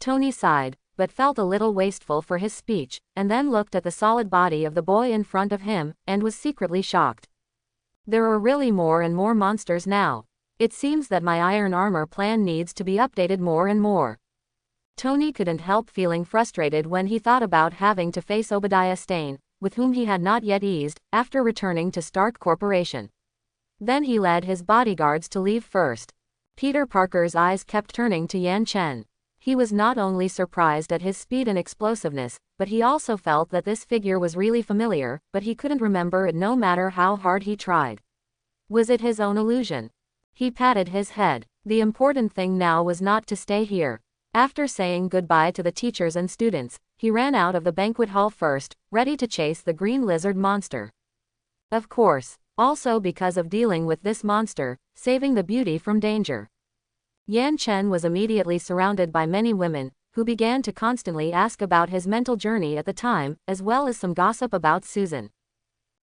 Tony sighed, but felt a little wasteful for his speech, and then looked at the solid body of the boy in front of him, and was secretly shocked. There are really more and more monsters now. It seems that my iron armor plan needs to be updated more and more. Tony couldn't help feeling frustrated when he thought about having to face Obadiah Stane, with whom he had not yet eased, after returning to Stark Corporation. Then he led his bodyguards to leave first. Peter Parker's eyes kept turning to Yan Chen. He was not only surprised at his speed and explosiveness, but he also felt that this figure was really familiar, but he couldn't remember it no matter how hard he tried. Was it his own illusion? He patted his head. The important thing now was not to stay here. After saying goodbye to the teachers and students, he ran out of the banquet hall first, ready to chase the green lizard monster. Of course, also because of dealing with this monster, saving the beauty from danger. Yan Chen was immediately surrounded by many women, who began to constantly ask about his mental journey at the time, as well as some gossip about Susan.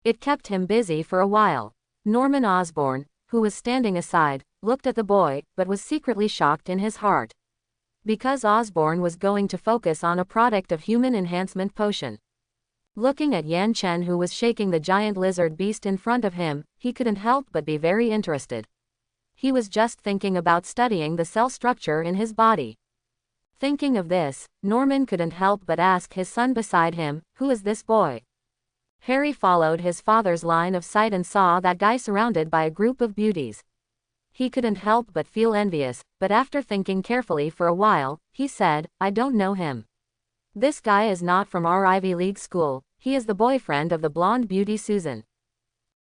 It kept him busy for a while. Norman Osborn, who was standing aside, looked at the boy, but was secretly shocked in his heart. Because Osborn was going to focus on a product of human enhancement potion. Looking at Yan Chen, who was shaking the giant lizard beast in front of him, he couldn't help but be very interested. He was just thinking about studying the cell structure in his body. Thinking of this, Norman couldn't help but ask his son beside him, "Who is this boy?" Harry followed his father's line of sight and saw that guy surrounded by a group of beauties. He couldn't help but feel envious, but after thinking carefully for a while, he said, "I don't know him. This guy is not from our Ivy League school, he is the boyfriend of the blonde beauty Susan.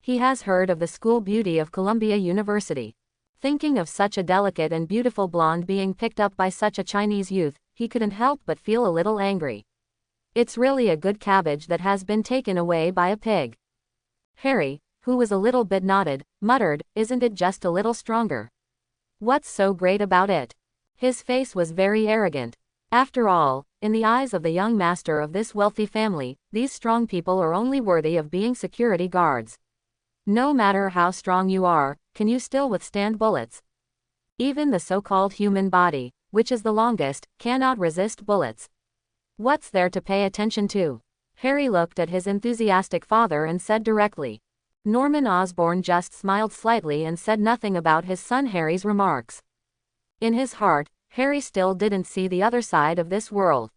He has heard of the school beauty of Columbia University." Thinking of such a delicate and beautiful blonde being picked up by such a Chinese youth, he couldn't help but feel a little angry. It's really a good cabbage that has been taken away by a pig. Harry, who was a little bit knotted, muttered, "Isn't it just a little stronger? What's so great about it?" His face was very arrogant. After all, in the eyes of the young master of this wealthy family, these strong people are only worthy of being security guards. No matter how strong you are, can you still withstand bullets? Even the so-called human body, which is the longest, cannot resist bullets. What's there to pay attention to? Harry looked at his enthusiastic father and said directly. Norman Osborn just smiled slightly and said nothing about his son Harry's remarks. In his heart, Harry still didn't see the other side of this world.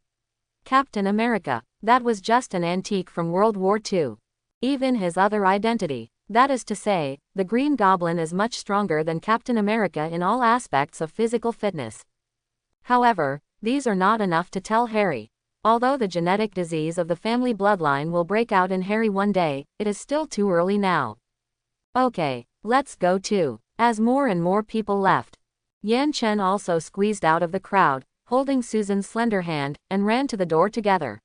Captain America, that was just an antique from World War II. Even his other identity, that is to say, the Green Goblin, is much stronger than Captain America in all aspects of physical fitness. However, these are not enough to tell Harry. Although the genetic disease of the family bloodline will break out in Harry one day, it is still too early now. Okay, let's go too. As more and more people left, Yan Chen also squeezed out of the crowd, holding Susan's slender hand, and ran to the door together.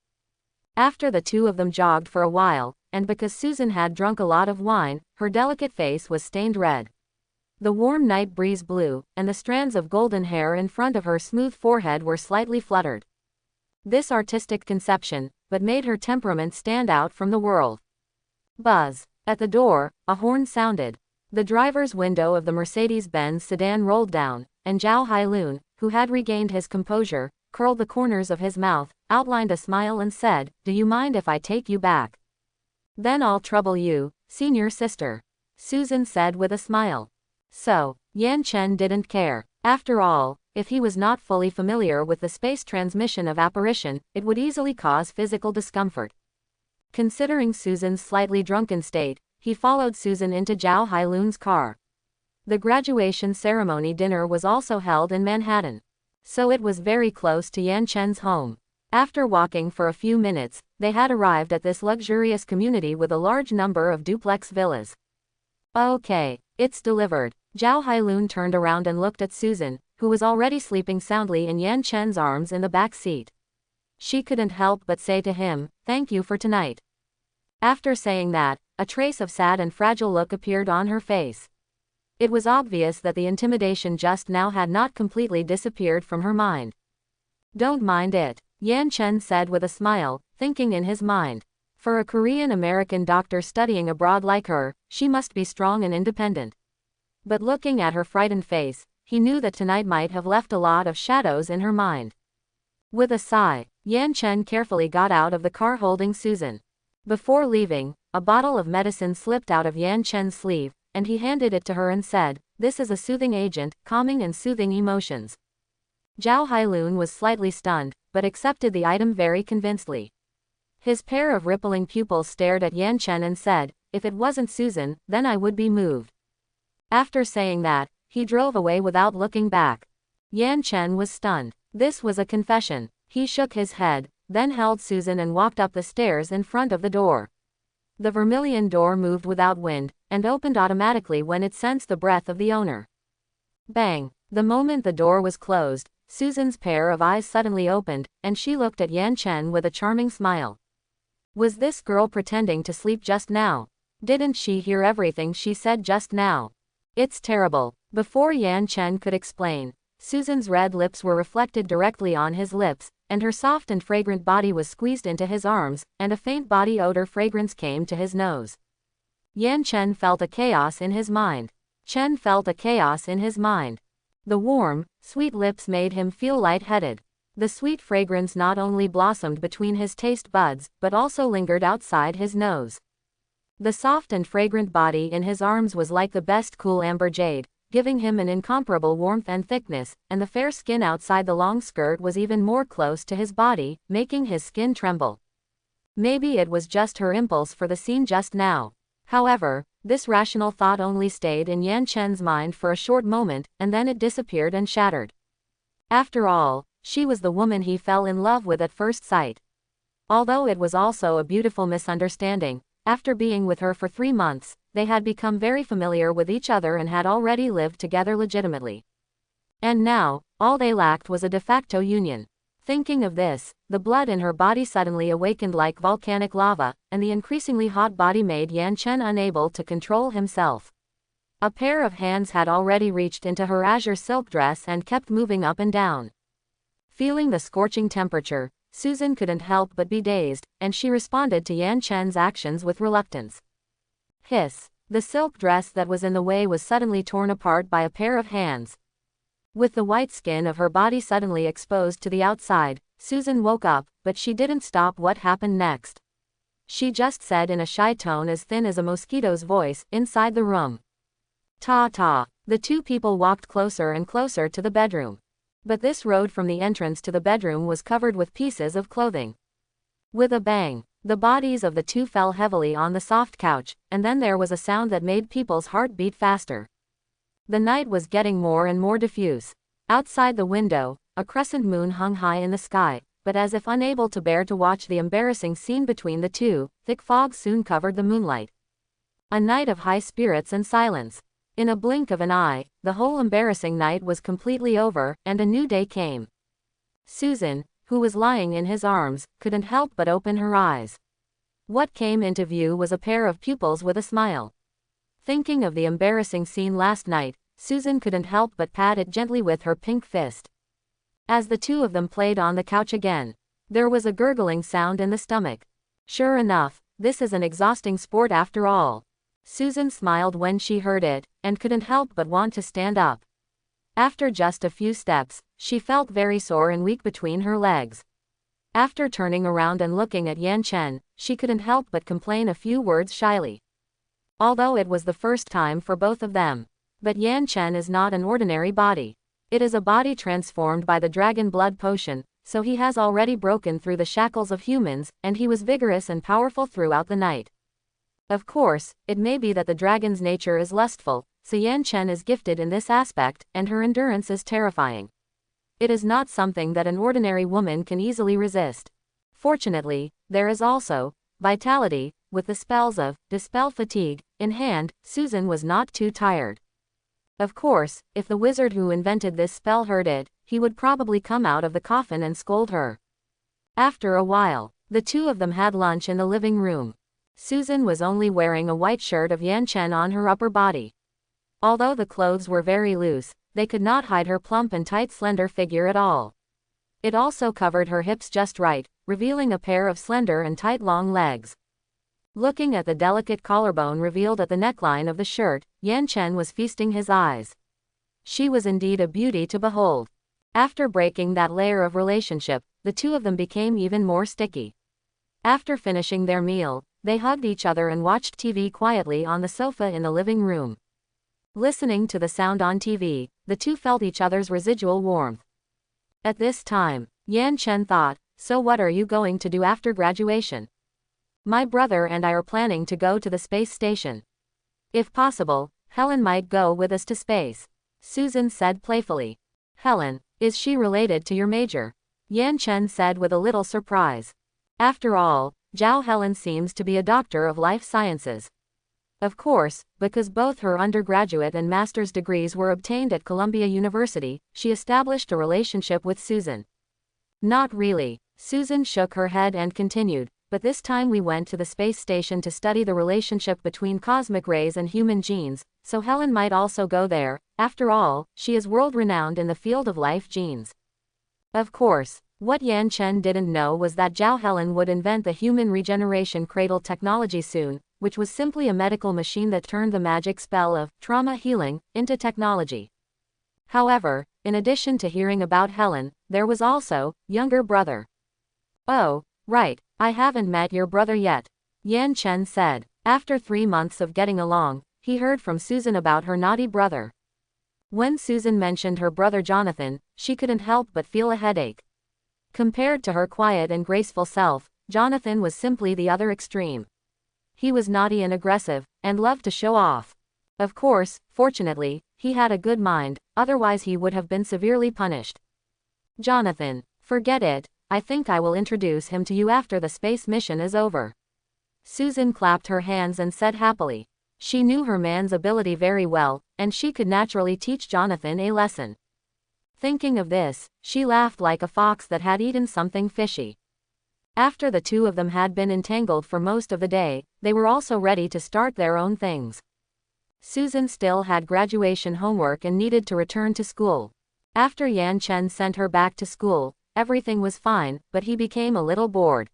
After the two of them jogged for a while, and because Susan had drunk a lot of wine, her delicate face was stained red. The warm night breeze blew, and the strands of golden hair in front of her smooth forehead were slightly fluttered. This artistic conception, but made her temperament stand out from the world. Buzz. At the door, a horn sounded. The driver's window of the Mercedes-Benz sedan rolled down, and Zhao Hailun, who had regained his composure, curled the corners of his mouth, outlined a smile and said, "Do you mind if I take you back?" "Then I'll trouble you, senior sister," Susan said with a smile. So, Yan Chen didn't care. After all, if he was not fully familiar with the space transmission of apparition, it would easily cause physical discomfort. Considering Susan's slightly drunken state, he followed Susan into Zhao Hailun's car. The graduation ceremony dinner was also held in Manhattan, so it was very close to Yan Chen's home. After walking for a few minutes, they had arrived at this luxurious community with a large number of duplex villas. "Okay, it's delivered." Zhao Hailun turned around and looked at Susan, who was already sleeping soundly in Yan Chen's arms in the back seat. She couldn't help but say to him, "Thank you for tonight." After saying that, a trace of sad and fragile look appeared on her face. It was obvious that the intimidation just now had not completely disappeared from her mind. "Don't mind it," Yan Chen said with a smile, thinking in his mind. For a Korean-American doctor studying abroad like her, she must be strong and independent. But looking at her frightened face, he knew that tonight might have left a lot of shadows in her mind. With a sigh, Yan Chen carefully got out of the car holding Susan. Before leaving, a bottle of medicine slipped out of Yan Chen's sleeve, and he handed it to her and said, "This is a soothing agent, calming and soothing emotions." Zhao Hailun was slightly stunned, but accepted the item very convincedly. His pair of rippling pupils stared at Yan Chen and said, "If it wasn't Susan, then I would be moved." After saying that, he drove away without looking back. Yan Chen was stunned. This was a confession. He shook his head, then held Susan and walked up the stairs in front of the door. The vermilion door moved without wind, and opened automatically when it sensed the breath of the owner. Bang! The moment the door was closed, Susan's pair of eyes suddenly opened, and she looked at Yan Chen with a charming smile. Was this girl pretending to sleep just now? Didn't she hear everything she said just now? It's terrible. Before Yan Chen could explain, Susan's red lips were reflected directly on his lips, and her soft and fragrant body was squeezed into his arms, and a faint body odor fragrance came to his nose. Yan Chen felt a chaos in his mind. Chen felt a chaos in his mind. The warm, sweet lips made him feel lightheaded. The sweet fragrance not only blossomed between his taste buds, but also lingered outside his nose. The soft and fragrant body in his arms was like the best cool amber jade, giving him an incomparable warmth and thickness, and the fair skin outside the long skirt was even more close to his body, making his skin tremble. Maybe it was just her impulse for the scene just now. However, this rational thought only stayed in Yan Chen's mind for a short moment, and then it disappeared and shattered. After all, she was the woman he fell in love with at first sight. Although it was also a beautiful misunderstanding, after being with her for 3 months, they had become very familiar with each other and had already lived together legitimately. And now, all they lacked was a de facto union. Thinking of this, the blood in her body suddenly awakened like volcanic lava, and the increasingly hot body made Yan Chen unable to control himself. A pair of hands had already reached into her azure silk dress and kept moving up and down. Feeling the scorching temperature, Susan couldn't help but be dazed, and she responded to Yan Chen's actions with reluctance. Hiss! The silk dress that was in the way was suddenly torn apart by a pair of hands. With the white skin of her body suddenly exposed to the outside, Susan woke up, but she didn't stop. What happened next? She just said in a shy tone as thin as a mosquito's voice, inside the room. Ta-ta! The two people walked closer and closer to the bedroom. But this road from the entrance to the bedroom was covered with pieces of clothing. With a bang, the bodies of the two fell heavily on the soft couch, and then there was a sound that made people's heart beat faster. The night was getting more and more diffuse. Outside the window, a crescent moon hung high in the sky, but as if unable to bear to watch the embarrassing scene between the two, thick fog soon covered the moonlight. A night of high spirits and silence. In a blink of an eye, the whole embarrassing night was completely over, and a new day came. Susan, who was lying in his arms, couldn't help but open her eyes. What came into view was a pair of pupils with a smile. Thinking of the embarrassing scene last night, Susan couldn't help but pat it gently with her pink fist. As the two of them played on the couch again, there was a gurgling sound in the stomach. Sure enough, this is an exhausting sport after all. Susan smiled when she heard it, and couldn't help but want to stand up. After just a few steps, she felt very sore and weak between her legs. After turning around and looking at Yan Chen, she couldn't help but complain a few words shyly. Although it was the first time for both of them. But Yan Chen is not an ordinary body. It is a body transformed by the dragon blood potion, so he has already broken through the shackles of humans, and he was vigorous and powerful throughout the night. Of course, it may be that the dragon's nature is lustful, so Yan Chen is gifted in this aspect, and her endurance is terrifying. It is not something that an ordinary woman can easily resist. Fortunately, there is also vitality. With the spells of Dispel Fatigue in hand, Susan was not too tired. Of course, if the wizard who invented this spell heard it, he would probably come out of the coffin and scold her. After a while, the two of them had lunch in the living room. Susan was only wearing a white shirt of Yan Chen on her upper body. Although the clothes were very loose, they could not hide her plump and tight slender figure at all. It also covered her hips just right, revealing a pair of slender and tight long legs. Looking at the delicate collarbone revealed at the neckline of the shirt, Yan Chen was feasting his eyes. She was indeed a beauty to behold. After breaking that layer of relationship, the two of them became even more sticky. After finishing their meal, they hugged each other and watched TV quietly on the sofa in the living room. Listening to the sound on TV, the two felt each other's residual warmth. At this time, Yan Chen thought, so what are you going to do after graduation? My brother and I are planning to go to the space station. If possible, Helen might go with us to space. Susan said playfully. Helen, is she related to your major? Yan Chen said with a little surprise. After all, Zhao Helen seems to be a doctor of life sciences. Of course, because both her undergraduate and master's degrees were obtained at Columbia University, she established a relationship with Susan. Not really. Susan shook her head and continued, but this time we went to the space station to study the relationship between cosmic rays and human genes, so Helen might also go there. After all, she is world-renowned in the field of life genes. Of course, what Yan Chen didn't know was that Zhao Helen would invent the human regeneration cradle technology soon, which was simply a medical machine that turned the magic spell of trauma healing into technology. However, in addition to hearing about Helen, there was also younger brother. "Oh, right, I haven't met your brother yet," Yan Chen said. After 3 months of getting along, he heard from Susan about her naughty brother. When Susan mentioned her brother Jonathan, she couldn't help but feel a headache. Compared to her quiet and graceful self, Jonathan was simply the other extreme. He was naughty and aggressive, and loved to show off. Of course, fortunately, he had a good mind, otherwise he would have been severely punished. "Jonathan, forget it, I think I will introduce him to you after the space mission is over." Susan clapped her hands and said happily. She knew her man's ability very well, and she could naturally teach Jonathan a lesson. Thinking of this, she laughed like a fox that had eaten something fishy. After the two of them had been entangled for most of the day, they were also ready to start their own things. Susan still had graduation homework and needed to return to school. After Yan Chen sent her back to school, everything was fine, but he became a little bored.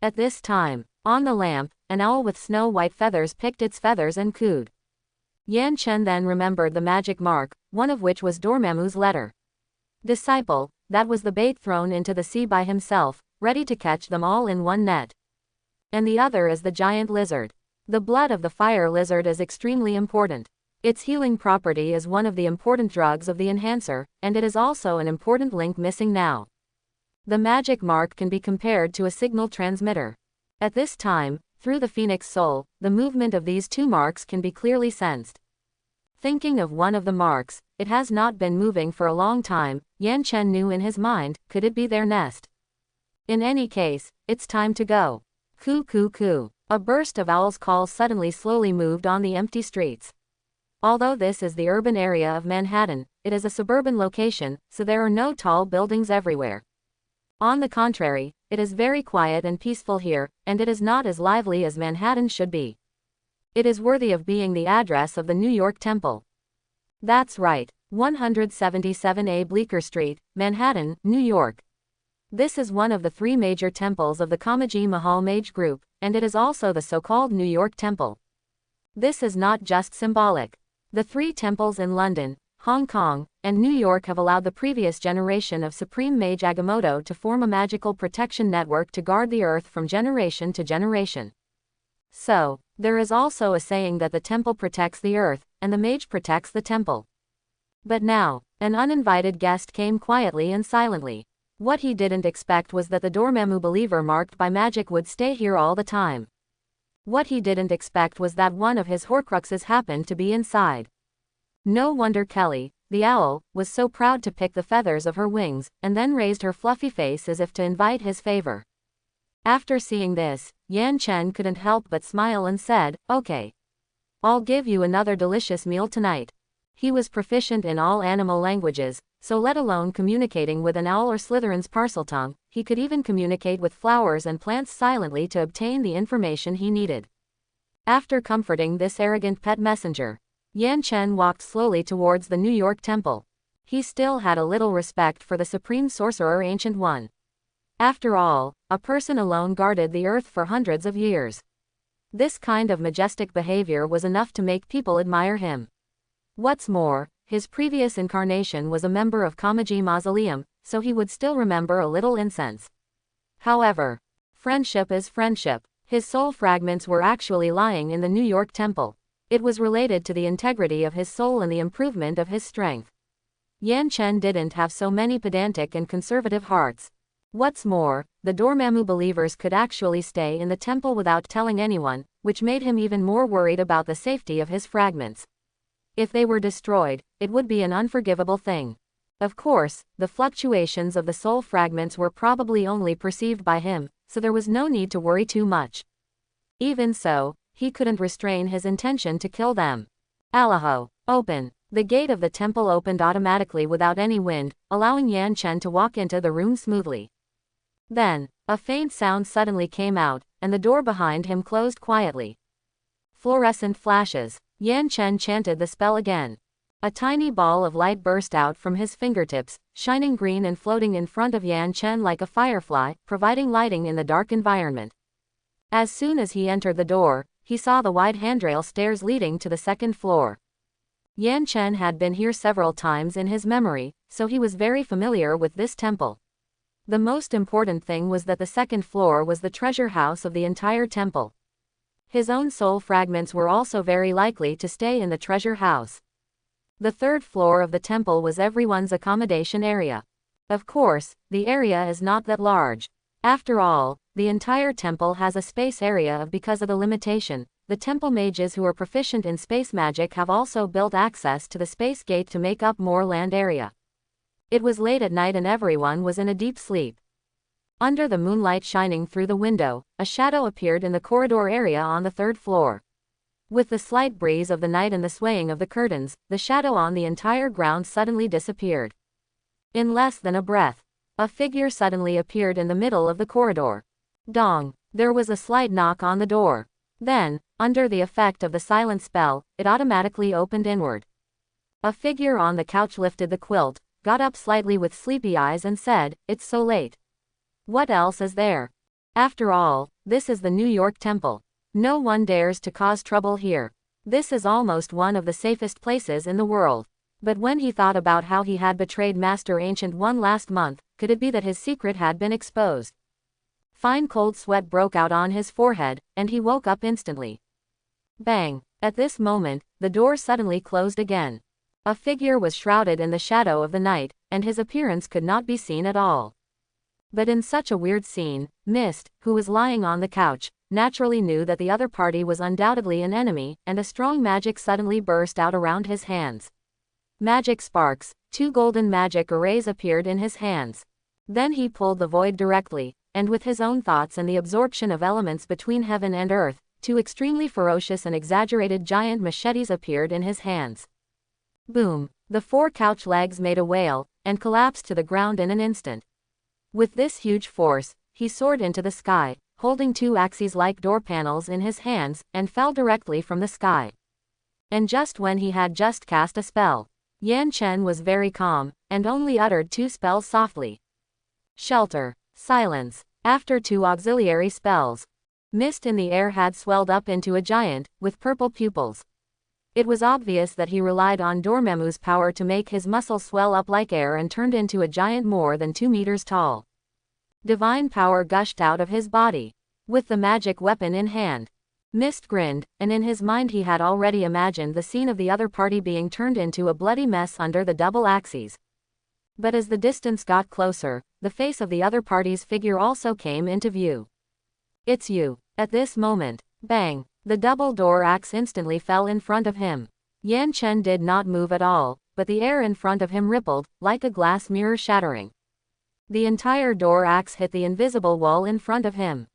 At this time, on the lamp, an owl with snow-white feathers picked its feathers and cooed. Yan Chen then remembered the magic mark, one of which was Dormammu's letter. Disciple, that was the bait thrown into the sea by himself, ready to catch them all in one net. And the other is the giant lizard. The blood of the fire lizard is extremely important. Its healing property is one of the important drugs of the enhancer, and it is also an important link missing now. The magic mark can be compared to a signal transmitter. At this time, through the Phoenix Soul, the movement of these two marks can be clearly sensed. Thinking of one of the marks, it has not been moving for a long time, Yan Chen knew in his mind, could it be their nest? In any case, it's time to go. Coo coo coo. A burst of owls' calls suddenly slowly moved on the empty streets. Although this is the urban area of Manhattan, it is a suburban location, so there are no tall buildings everywhere. On the contrary, it is very quiet and peaceful here, and it is not as lively as Manhattan should be. It is worthy of being the address of the New York Temple. That's right, 177A Bleecker Street, Manhattan, New York. This is one of the 3 major temples of the Kamaji Mahal Mage Group, and it is also the so-called New York Temple. This is not just symbolic. The 3 temples in London, Hong Kong, and New York have allowed the previous generation of Supreme Mage Agamotto to form a magical protection network to guard the earth from generation to generation. So, there is also a saying that the temple protects the earth, and the mage protects the temple. But now, an uninvited guest came quietly and silently. What he didn't expect was that the Dormammu believer marked by magic would stay here all the time. What he didn't expect was that one of his Horcruxes happened to be inside. No wonder Kelly, the owl, was so proud to pick the feathers of her wings, and then raised her fluffy face as if to invite his favor. After seeing this, Yan Chen couldn't help but smile and said, "Okay. I'll give you another delicious meal tonight." He was proficient in all animal languages, so let alone communicating with an owl or Slytherin's Parseltongue, he could even communicate with flowers and plants silently to obtain the information he needed. After comforting this arrogant pet messenger, Yan Chen walked slowly towards the New York Temple. He still had a little respect for the Supreme Sorcerer Ancient One. After all, a person alone guarded the earth for hundreds of years. This kind of majestic behavior was enough to make people admire him. What's more, his previous incarnation was a member of Kamaji Mausoleum, so he would still remember a little incense. However, friendship is friendship. His soul fragments were actually lying in the New York Temple. It was related to the integrity of his soul and the improvement of his strength. Yan Chen didn't have so many pedantic and conservative hearts. What's more, the Dormammu believers could actually stay in the temple without telling anyone, which made him even more worried about the safety of his fragments. If they were destroyed, it would be an unforgivable thing. Of course, the fluctuations of the soul fragments were probably only perceived by him, so there was no need to worry too much. Even so, he couldn't restrain his intention to kill them. Allaho, open! The gate of the temple opened automatically without any wind, allowing Yan Chen to walk into the room smoothly. Then, a faint sound suddenly came out, and the door behind him closed quietly. Fluorescent flashes. Yan Chen chanted the spell again. A tiny ball of light burst out from his fingertips, shining green and floating in front of Yan Chen like a firefly, providing lighting in the dark environment. As soon as he entered the door, he saw the wide handrail stairs leading to the second floor. Yan Chen had been here several times in his memory, so he was very familiar with this temple. The most important thing was that the second floor was the treasure house of the entire temple. His own soul fragments were also very likely to stay in the treasure house. The third floor of the temple was everyone's accommodation area. Of course, the area is not that large. After all, the entire temple has a space area because of the limitation. The temple mages who are proficient in space magic have also built access to the space gate to make up more land area. It was late at night and everyone was in a deep sleep. Under the moonlight shining through the window, a shadow appeared in the corridor area on the third floor. With the slight breeze of the night and the swaying of the curtains, the shadow on the entire ground suddenly disappeared. In less than a breath, a figure suddenly appeared in the middle of the corridor. Dong! There was a slight knock on the door. Then, under the effect of the silent spell, it automatically opened inward. A figure on the couch lifted the quilt, got up slightly with sleepy eyes and said, "It's so late. What else is there? After all, this is the New York Temple. No one dares to cause trouble here. This is almost one of the safest places in the world." But when he thought about how he had betrayed Master Ancient One last month, could it be that his secret had been exposed? Fine cold sweat broke out on his forehead, and he woke up instantly. Bang! At this moment, the door suddenly closed again. A figure was shrouded in the shadow of the night, and his appearance could not be seen at all. But in such a weird scene, Mist, who was lying on the couch, naturally knew that the other party was undoubtedly an enemy, and a strong magic suddenly burst out around his hands. Magic sparks, 2 golden magic arrays appeared in his hands. Then he pulled the void directly, and with his own thoughts and the absorption of elements between heaven and earth, 2 extremely ferocious and exaggerated giant machetes appeared in his hands. Boom! The 4 couch legs made a wail, and collapsed to the ground in an instant. With this huge force, he soared into the sky, holding 2 axes-like door panels in his hands, and fell directly from the sky. And just when he had just cast a spell, Yan Chen was very calm, and only uttered 2 spells softly. Shelter. Silence. After 2 auxiliary spells, Mist in the air had swelled up into a giant, with purple pupils. It was obvious that he relied on Dormammu's power to make his muscles swell up like air and turned into a giant more than 2 meters tall. Divine power gushed out of his body. With the magic weapon in hand, Mist grinned, and in his mind he had already imagined the scene of the other party being turned into a bloody mess under the double axes. But as the distance got closer, the face of the other party's figure also came into view. "It's you." At this moment, bang! The double door axe instantly fell in front of him. Yan Chen did not move at all, but the air in front of him rippled, like a glass mirror shattering. The entire door axe hit the invisible wall in front of him.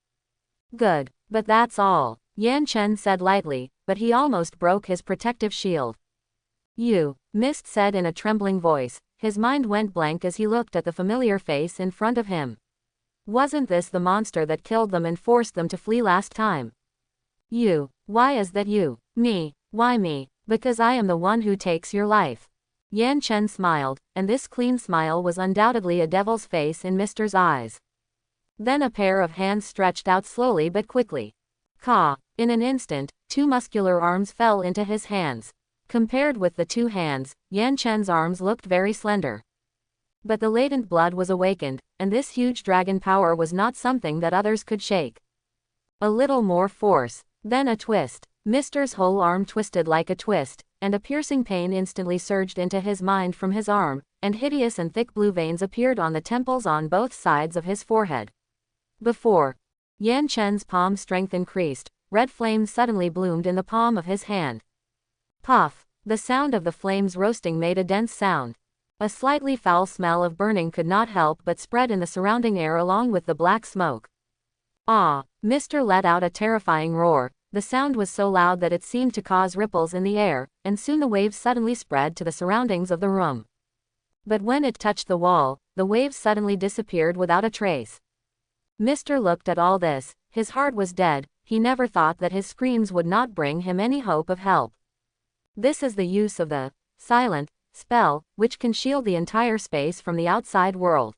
"Good, but that's all," Yan Chen said lightly, but he almost broke his protective shield. "You," Mist said in a trembling voice. His mind went blank as he looked at the familiar face in front of him. Wasn't this the monster that killed them and forced them to flee last time? "You. Why is that you?" "Me. Why me?" "Because I am the one who takes your life." Yan Chen smiled, and this clean smile was undoubtedly a devil's face in Mister's eyes. Then a pair of hands stretched out slowly but quickly. Ka! In an instant, 2 muscular arms fell into his hands. Compared with the 2 hands, Yan Chen's arms looked very slender. But the latent blood was awakened, and this huge dragon power was not something that others could shake. A little more force. Then a twist. Mister's whole arm twisted like a twist, and a piercing pain instantly surged into his mind from his arm, and hideous and thick blue veins appeared on the temples on both sides of his forehead. Before Yan Chen's palm strength increased, red flames suddenly bloomed in the palm of his hand. Puff! The sound of the flames roasting made a dense sound. A slightly foul smell of burning could not help but spread in the surrounding air along with the black smoke. Ah! Mister let out a terrifying roar. The sound was so loud that it seemed to cause ripples in the air, and soon the waves suddenly spread to the surroundings of the room. But when it touched the wall, the waves suddenly disappeared without a trace. Mr. looked at all this, his heart was dead, he never thought that his screams would not bring him any hope of help. This is the use of the silent spell, which can shield the entire space from the outside world.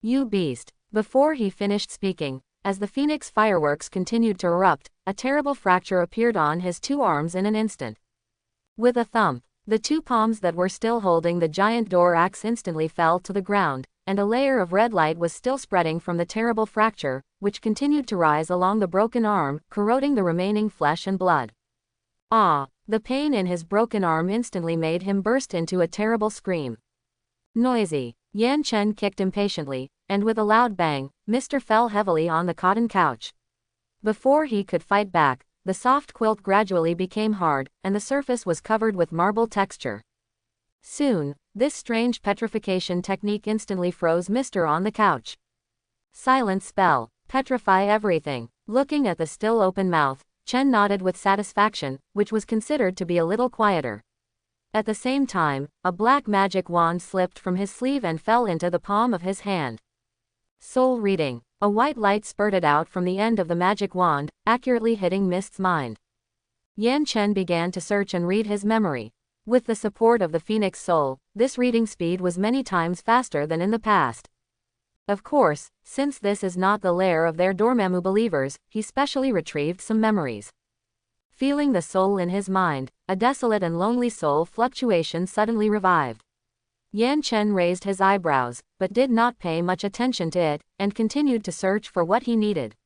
You beast. Before he finished speaking, as the phoenix fireworks continued to erupt, a terrible fracture appeared on his two arms in an instant. With a thump, the two palms that were still holding the giant door axe instantly fell to the ground, and a layer of red light was still spreading from the terrible fracture, which continued to rise along the broken arm, corroding the remaining flesh and blood. Ah! The pain in his broken arm instantly made him burst into a terrible scream. Noisy. Yan Chen kicked impatiently, and with a loud bang, Mr. fell heavily on the cotton couch. Before he could fight back, the soft quilt gradually became hard, and the surface was covered with marble texture. Soon, this strange petrification technique instantly froze Mr. on the couch. Silent spell. Petrify everything. Looking at the still open mouth, Chen nodded with satisfaction, which was considered to be a little quieter. At the same time, a black magic wand slipped from his sleeve and fell into the palm of his hand. Soul reading. A white light spurted out from the end of the magic wand, accurately hitting Mist's mind. Yan Chen began to search and read his memory. With the support of the Phoenix Soul, this reading speed was many times faster than in the past. Of course, since this is not the lair of their Dormammu believers, he specially retrieved some memories. Feeling the soul in his mind, a desolate and lonely soul fluctuation suddenly revived. Yan Chen raised his eyebrows, but did not pay much attention to it, and continued to search for what he needed.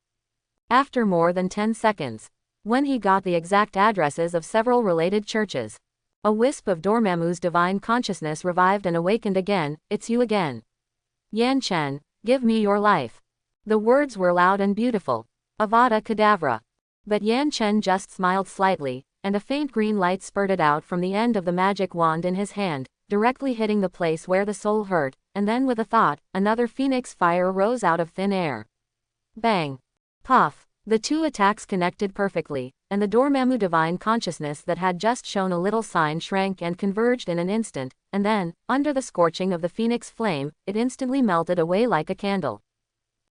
After more than 10 seconds, when he got the exact addresses of several related churches, a wisp of Dormammu's divine consciousness revived and awakened again. It's you again. Yan Chen, give me your life. The words were loud and beautiful. Avada Kedavra. But Yan Chen just smiled slightly, and a faint green light spurted out from the end of the magic wand in his hand, directly hitting the place where the soul hurt, and then with a thought, another phoenix fire rose out of thin air. Bang! Puff! The two attacks connected perfectly, and the Dormammu divine consciousness that had just shown a little sign shrank and converged in an instant, and then, under the scorching of the phoenix flame, it instantly melted away like a candle.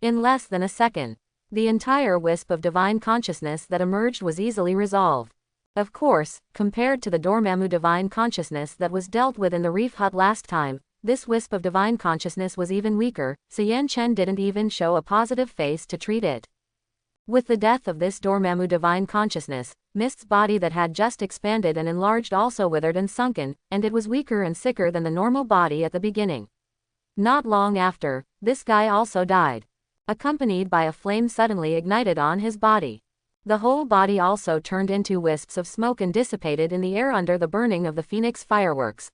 In less than a second, the entire wisp of divine consciousness that emerged was easily resolved. Of course, compared to the Dormammu divine consciousness that was dealt with in the reef hut last time, this wisp of divine consciousness was even weaker, so Yan Chen didn't even show a positive face to treat it. With the death of this Dormammu divine consciousness, Mist's body that had just expanded and enlarged also withered and sunken, and it was weaker and sicker than the normal body at the beginning. Not long after, this guy also died, accompanied by a flame suddenly ignited on his body. The whole body also turned into wisps of smoke and dissipated in the air under the burning of the phoenix fireworks.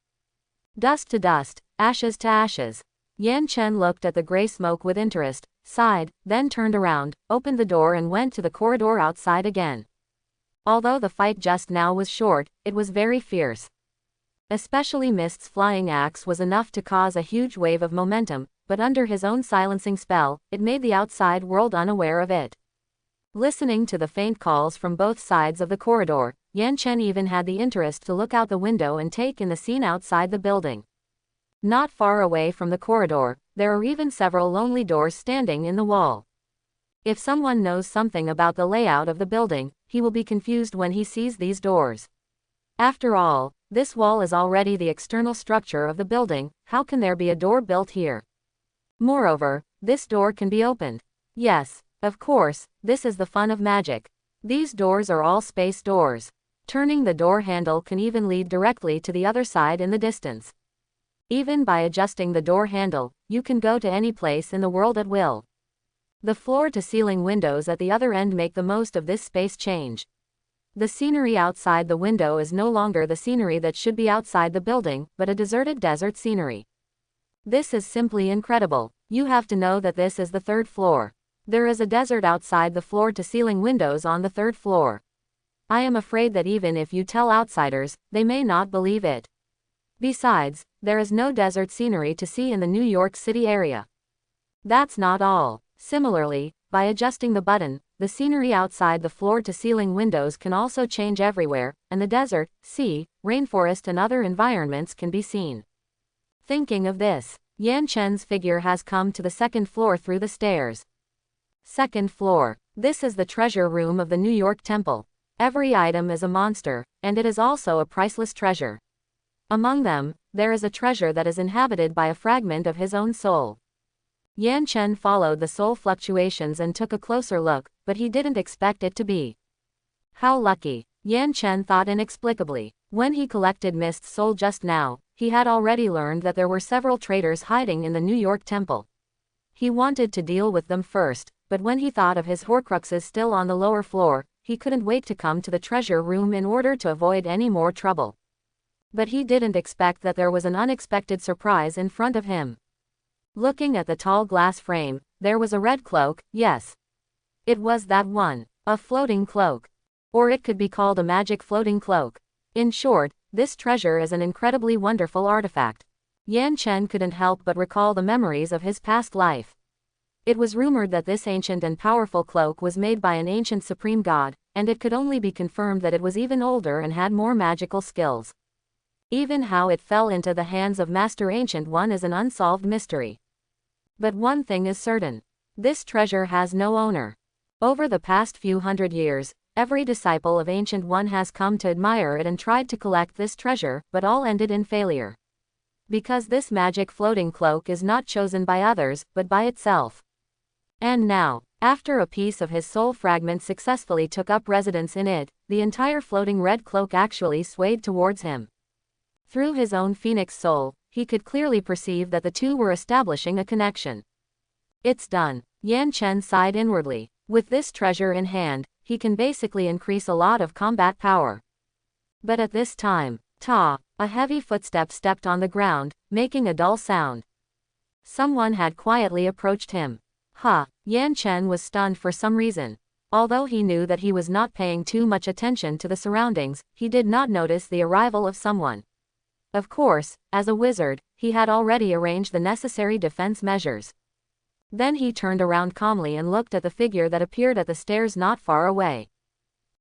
Dust to dust, ashes to ashes. Yan Chen looked at the gray smoke with interest, sighed, then turned around, opened the door and went to the corridor outside again. Although the fight just now was short, it was very fierce. Especially Mist's flying axe was enough to cause a huge wave of momentum, but under his own silencing spell, it made the outside world unaware of it. Listening to the faint calls from both sides of the corridor, Yan Chen even had the interest to look out the window and take in the scene outside the building. Not far away from the corridor, there are even several lonely doors standing in the wall. If someone knows something about the layout of the building, he will be confused when he sees these doors. After all, this wall is already the external structure of the building, how can there be a door built here? Moreover, this door can be opened. Yes, of course, this is the fun of magic. These doors are all space doors. Turning the door handle can even lead directly to the other side in the distance. Even by adjusting the door handle, you can go to any place in the world at will. The floor-to-ceiling windows at the other end make the most of this space change. The scenery outside the window is no longer the scenery that should be outside the building, but a deserted desert scenery. This is simply incredible. You have to know that this is the third floor. There is a desert outside the floor-to-ceiling windows on the third floor. I am afraid that even if you tell outsiders, they may not believe it. Besides, there is no desert scenery to see in the New York City area. That's not all. Similarly, by adjusting the button, the scenery outside the floor-to-ceiling windows can also change everywhere, and the desert, sea, rainforest and other environments can be seen. Thinking of this, Yan Chen's figure has come to the second floor through the stairs. Second floor. This is the treasure room of the New York Temple. Every item is a monster, and it is also a priceless treasure. Among them, there is a treasure that is inhabited by a fragment of his own soul. Yan Chen followed the soul fluctuations and took a closer look, but he didn't expect it to be. How lucky, Yan Chen thought inexplicably. When he collected Mist's soul just now, he had already learned that there were several traitors hiding in the New York Temple. He wanted to deal with them first, but when he thought of his Horcruxes still on the lower floor, he couldn't wait to come to the treasure room in order to avoid any more trouble. But he didn't expect that there was an unexpected surprise in front of him. Looking at the tall glass frame, there was a red cloak, yes. It was that one, a floating cloak. Or it could be called a magic floating cloak. In short, this treasure is an incredibly wonderful artifact. Yan Chen couldn't help but recall the memories of his past life. It was rumored that this ancient and powerful cloak was made by an ancient supreme god, and it could only be confirmed that it was even older and had more magical skills. Even how it fell into the hands of Master Ancient One is an unsolved mystery. But one thing is certain. This treasure has no owner. Over the past few hundred years, every disciple of Ancient One has come to admire it and tried to collect this treasure, but all ended in failure. Because this magic floating cloak is not chosen by others, but by itself. And now, after a piece of his soul fragment successfully took up residence in it, the entire floating red cloak actually swayed towards him. Through his own phoenix soul, he could clearly perceive that the two were establishing a connection. It's done. Yan Chen sighed inwardly. With this treasure in hand, he can basically increase a lot of combat power. But at this time, a heavy footstep stepped on the ground, making a dull sound. Someone had quietly approached him. Yan Chen was stunned for some reason. Although he knew that he was not paying too much attention to the surroundings, he did not notice the arrival of someone. Of course, as a wizard, he had already arranged the necessary defense measures. Then he turned around calmly and looked at the figure that appeared at the stairs not far away.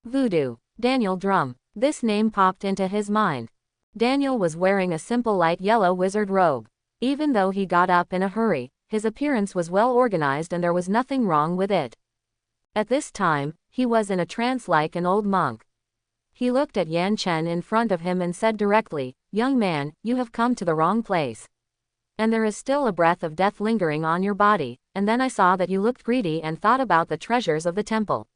Voodoo. Daniel Drum. This name popped into his mind. Daniel was wearing a simple light yellow wizard robe. Even though he got up in a hurry, his appearance was well organized and there was nothing wrong with it. At this time, he was in a trance like an old monk. He looked at Yan Chen in front of him and said directly, "Young man, you have come to the wrong place. And there is still a breath of death lingering on your body, and then I saw that you looked greedy and thought about the treasures of the temple.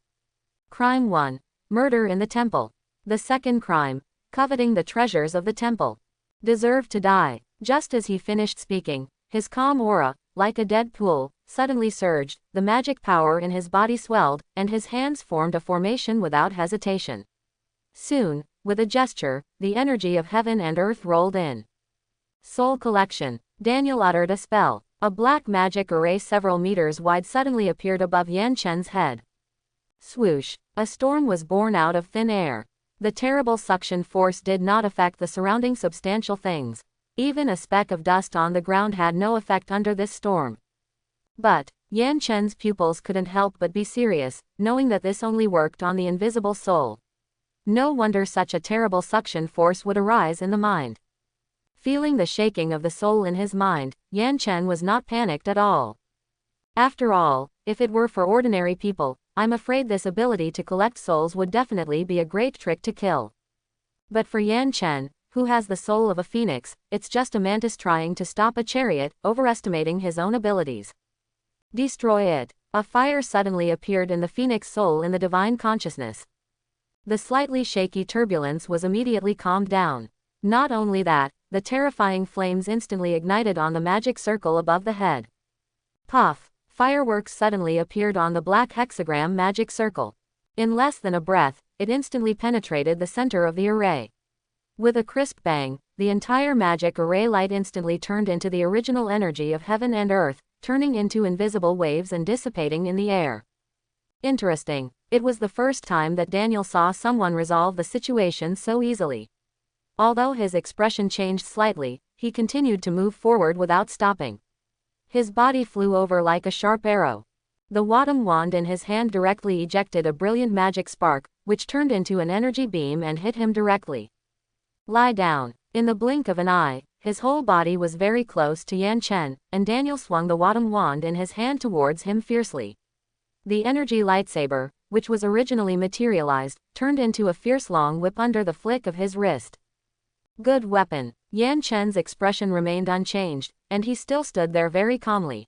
Crime 1. Murder in the temple. The second crime, coveting the treasures of the temple. Deserve to die." Just as he finished speaking, his calm aura, like a dead pool, suddenly surged, the magic power in his body swelled, and his hands formed a formation without hesitation. Soon, with a gesture, the energy of heaven and earth rolled in. Soul collection. Daniel uttered a spell. A black magic array several meters wide suddenly appeared above Yan Chen's head. Swoosh. A storm was born out of thin air. The terrible suction force did not affect the surrounding substantial things. Even a speck of dust on the ground had no effect under this storm. But Yan Chen's pupils couldn't help but be serious, knowing that this only worked on the invisible soul. No wonder such a terrible suction force would arise in the mind. Feeling the shaking of the soul in his mind, Yan Chen was not panicked at all. After all, if it were for ordinary people, I'm afraid this ability to collect souls would definitely be a great trick to kill. But for Yan Chen, who has the soul of a phoenix, it's just a mantis trying to stop a chariot, overestimating his own abilities. Destroy it. A fire suddenly appeared in the phoenix soul in the divine consciousness. The slightly shaky turbulence was immediately calmed down. Not only that, the terrifying flames instantly ignited on the magic circle above the head. Puff! Fireworks suddenly appeared on the black hexagram magic circle. In less than a breath, it instantly penetrated the center of the array. With a crisp bang, the entire magic array light instantly turned into the original energy of heaven and earth, turning into invisible waves and dissipating in the air. Interesting. It was the first time that Daniel saw someone resolve the situation so easily. Although his expression changed slightly, he continued to move forward without stopping. His body flew over like a sharp arrow. The Wadam wand in his hand directly ejected a brilliant magic spark, which turned into an energy beam and hit him directly. Lie down. In the blink of an eye, his whole body was very close to Yan Chen, and Daniel swung the Wadam wand in his hand towards him fiercely. The energy lightsaber, which was originally materialized, turned into a fierce long whip under the flick of his wrist. Good weapon. Yan Chen's expression remained unchanged, and he still stood there very calmly.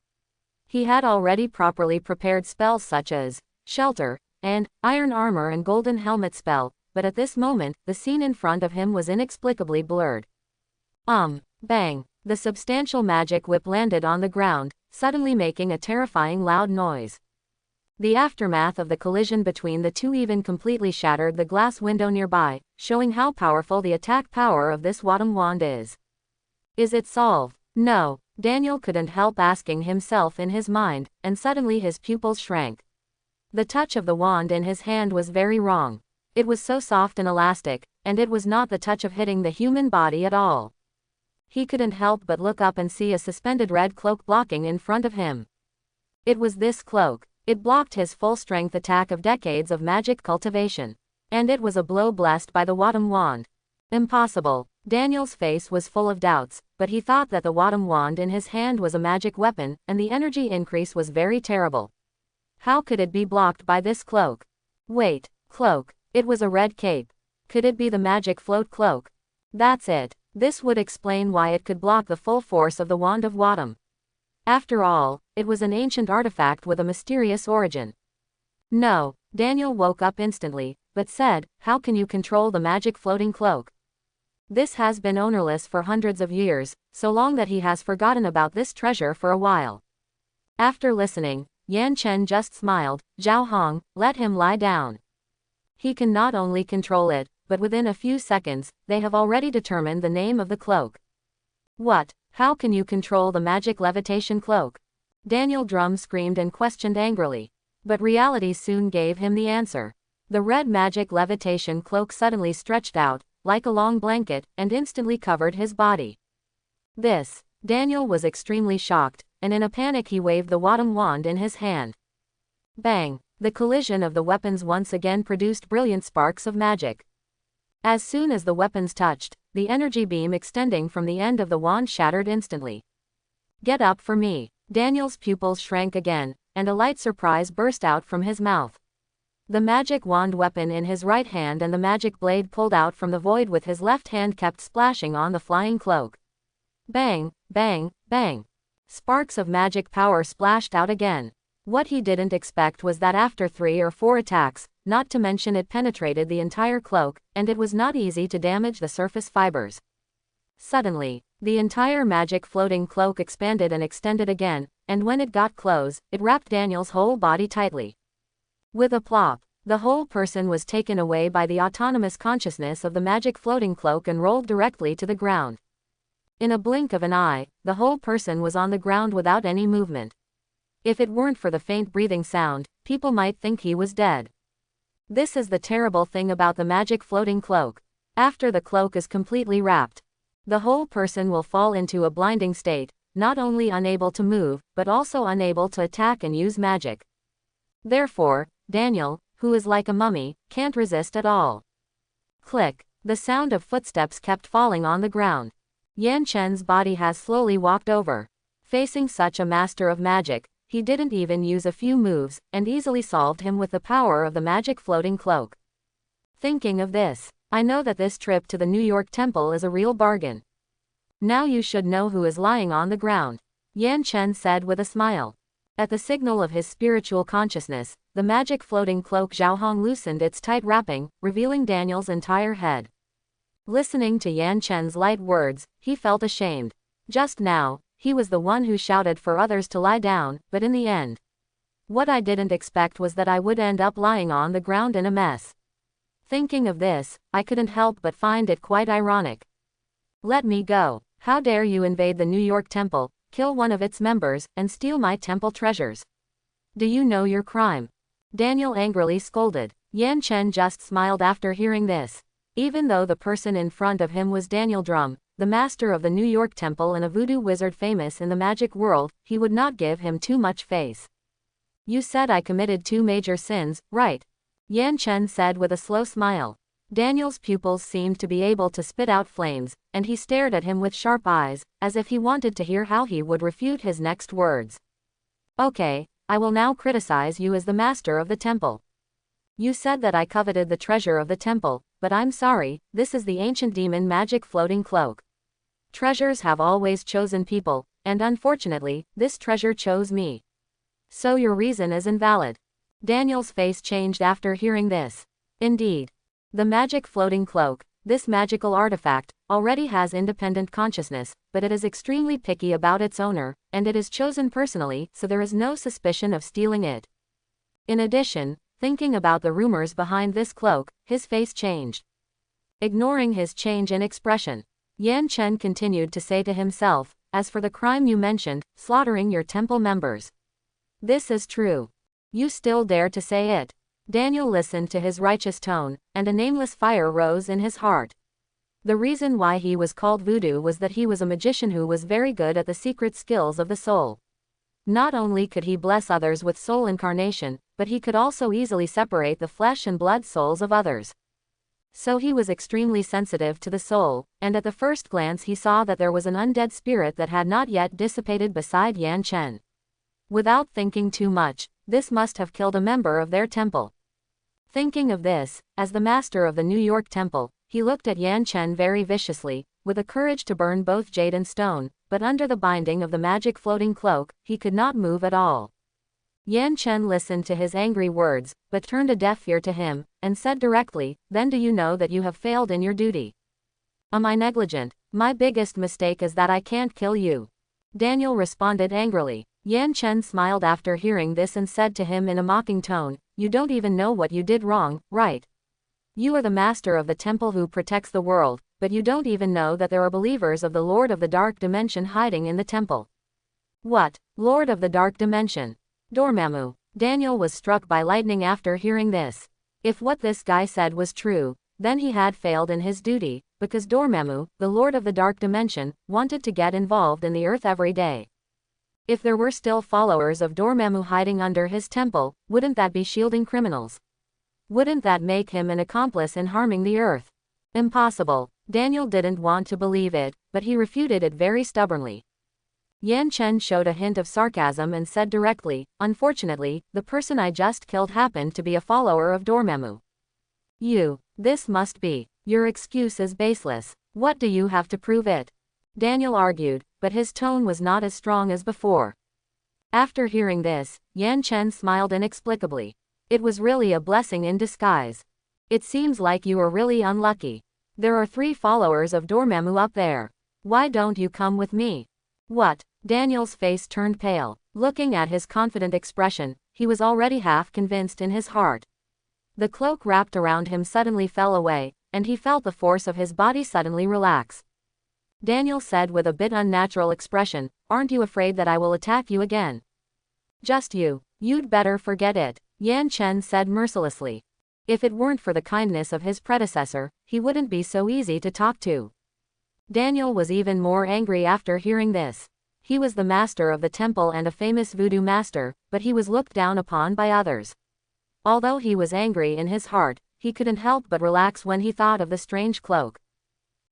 He had already properly prepared spells such as Shelter, and Iron Armor and Golden Helmet spell, but at this moment, the scene in front of him was inexplicably blurred. Bang. The substantial magic whip landed on the ground, suddenly making a terrifying loud noise. The aftermath of the collision between the two even completely shattered the glass window nearby, showing how powerful the attack power of this Wadam wand is. Is it solved? No. Daniel couldn't help asking himself in his mind, and suddenly his pupils shrank. The touch of the wand in his hand was very wrong. It was so soft and elastic, and it was not the touch of hitting the human body at all. He couldn't help but look up and see a suspended red cloak blocking in front of him. It was this cloak. It blocked his full-strength attack of decades of magic cultivation. And it was a blow blessed by the Wadam wand. Impossible. Daniel's face was full of doubts, but he thought that the Wadam wand in his hand was a magic weapon, and the energy increase was very terrible. How could it be blocked by this cloak? Wait, cloak. It was a red cape. Could it be the magic float cloak? That's it. This would explain why it could block the full force of the wand of Wadam. After all, it was an ancient artifact with a mysterious origin. No. Daniel woke up instantly, but said, how can you control the magic floating cloak? This has been ownerless for hundreds of years, so long that he has forgotten about this treasure for a while. After listening, Yan Chen just smiled. Zhao Hong, let him lie down. He can not only control it, but within a few seconds, they have already determined the name of the cloak. What? How can you control the magic levitation cloak? Daniel Drum screamed and questioned angrily. But reality soon gave him the answer. The red magic levitation cloak suddenly stretched out, like a long blanket, and instantly covered his body. Daniel was extremely shocked, and in a panic he waved the Wadam wand in his hand. Bang! The collision of the weapons once again produced brilliant sparks of magic. As soon as the weapons touched, the energy beam extending from the end of the wand shattered instantly. Get up for me. Daniel's pupils shrank again, and a light surprise burst out from his mouth. The magic wand weapon in his right hand and the magic blade pulled out from the void with his left hand kept splashing on the flying cloak. Bang, bang, bang. Sparks of magic power splashed out again. What he didn't expect was that after 3 or 4 attacks, not to mention it penetrated the entire cloak, and it was not easy to damage the surface fibers. Suddenly, the entire magic floating cloak expanded and extended again, and when it got close, it wrapped Daniel's whole body tightly. With a plop, the whole person was taken away by the autonomous consciousness of the magic floating cloak and rolled directly to the ground. In a blink of an eye, the whole person was on the ground without any movement. If it weren't for the faint breathing sound, people might think he was dead. This is the terrible thing about the magic floating cloak. After the cloak is completely wrapped, the whole person will fall into a blinding state, not only unable to move, but also unable to attack and use magic. Therefore, Daniel, who is like a mummy, can't resist at all. Click. The sound of footsteps kept falling on the ground. Yan Chen's body has slowly walked over. Facing such a master of magic, he didn't even use a few moves, and easily solved him with the power of the magic floating cloak. Thinking of this, I know that this trip to the New York temple is a real bargain. Now you should know who is lying on the ground, Yan Chen said with a smile. At the signal of his spiritual consciousness, the magic floating cloak Zhao Hong loosened its tight wrapping, revealing Daniel's entire head. Listening to Yan Chen's light words, he felt ashamed. Just now, he was the one who shouted for others to lie down, but in the end, what I didn't expect was that I would end up lying on the ground in a mess. Thinking of this, I couldn't help but find it quite ironic. Let me go. How dare you invade the New York temple, kill one of its members, and steal my temple treasures? Do you know your crime? Daniel angrily scolded. Yan Chen just smiled after hearing this. Even though the person in front of him was Daniel Drum, the master of the New York temple and a voodoo wizard famous in the magic world, he would not give him too much face. You said I committed 2 major sins, right? Yan Chen said with a slow smile. Daniel's pupils seemed to be able to spit out flames, and he stared at him with sharp eyes, as if he wanted to hear how he would refute his next words. Okay, I will now criticize you as the master of the temple. You said that I coveted the treasure of the temple, but I'm sorry, this is the ancient demon magic floating cloak. Treasures have always chosen people, and unfortunately, this treasure chose me. So your reason is invalid. Daniel's face changed after hearing this. Indeed. The magic floating cloak, this magical artifact, already has independent consciousness, but it is extremely picky about its owner, and it is chosen personally, so there is no suspicion of stealing it. In addition, thinking about the rumors behind this cloak, his face changed. Ignoring his change in expression, Yan Chen continued to say to himself, as for the crime you mentioned, slaughtering your temple members. This is true. You still dare to say it. Daniel listened to his righteous tone, and a nameless fire rose in his heart. The reason why he was called Voodoo was that he was a magician who was very good at the secret skills of the soul. Not only could he bless others with soul incarnation, but he could also easily separate the flesh and blood souls of others. So he was extremely sensitive to the soul, and at the first glance he saw that there was an undead spirit that had not yet dissipated beside Yan Chen. Without thinking too much, this must have killed a member of their temple. Thinking of this, as the master of the New York temple, he looked at Yan Chen very viciously, with a courage to burn both jade and stone, but under the binding of the magic floating cloak, he could not move at all. Yan Chen listened to his angry words, but turned a deaf ear to him, and said directly, "Then do you know that you have failed in your duty? Am I negligent? My biggest mistake is that I can't kill you." Daniel responded angrily. Yan Chen smiled after hearing this and said to him in a mocking tone, "You don't even know what you did wrong, right? You are the master of the temple who protects the world, but you don't even know that there are believers of the Lord of the Dark Dimension hiding in the temple." What? Lord of the Dark Dimension? Dormammu. Daniel was struck by lightning after hearing this. If what this guy said was true, then he had failed in his duty, because Dormammu, the Lord of the Dark Dimension, wanted to get involved in the earth every day. If there were still followers of Dormammu hiding under his temple, wouldn't that be shielding criminals? Wouldn't that make him an accomplice in harming the earth? Impossible. Daniel didn't want to believe it, but he refuted it very stubbornly. Yan Chen showed a hint of sarcasm and said directly, "Unfortunately, the person I just killed happened to be a follower of Dormammu." This must be. Your excuse is baseless. What do you have to prove it? Daniel argued, but his tone was not as strong as before. After hearing this, Yan Chen smiled inexplicably. It was really a blessing in disguise. It seems like you are really unlucky. There are 3 followers of Dormammu up there. Why don't you come with me? What? Daniel's face turned pale. Looking at his confident expression, he was already half convinced in his heart. The cloak wrapped around him suddenly fell away, and he felt the force of his body suddenly relax. Daniel said with a bit unnatural expression, "Aren't you afraid that I will attack you again?" "Just you. You'd better forget it," Yan Chen said mercilessly. If it weren't for the kindness of his predecessor, he wouldn't be so easy to talk to. Daniel was even more angry after hearing this. He was the master of the temple and a famous voodoo master, but he was looked down upon by others. Although he was angry in his heart, he couldn't help but relax when he thought of the strange cloak.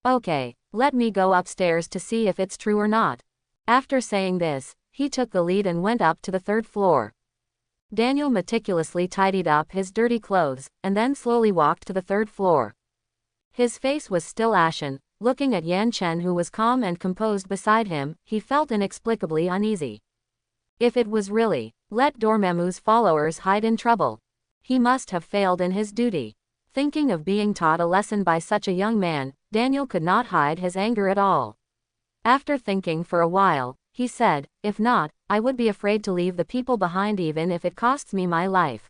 "Okay, let me go upstairs to see if it's true or not." After saying this, he took the lead and went up to the 3rd floor. Daniel meticulously tidied up his dirty clothes, and then slowly walked to the 3rd floor. His face was still ashen. Looking at Yan Chen who was calm and composed beside him, he felt inexplicably uneasy. If it was really, let Dormammu's followers hide in trouble. He must have failed in his duty. Thinking of being taught a lesson by such a young man, Daniel could not hide his anger at all. After thinking for a while, he said, "If not, I would be afraid to leave the people behind even if it costs me my life."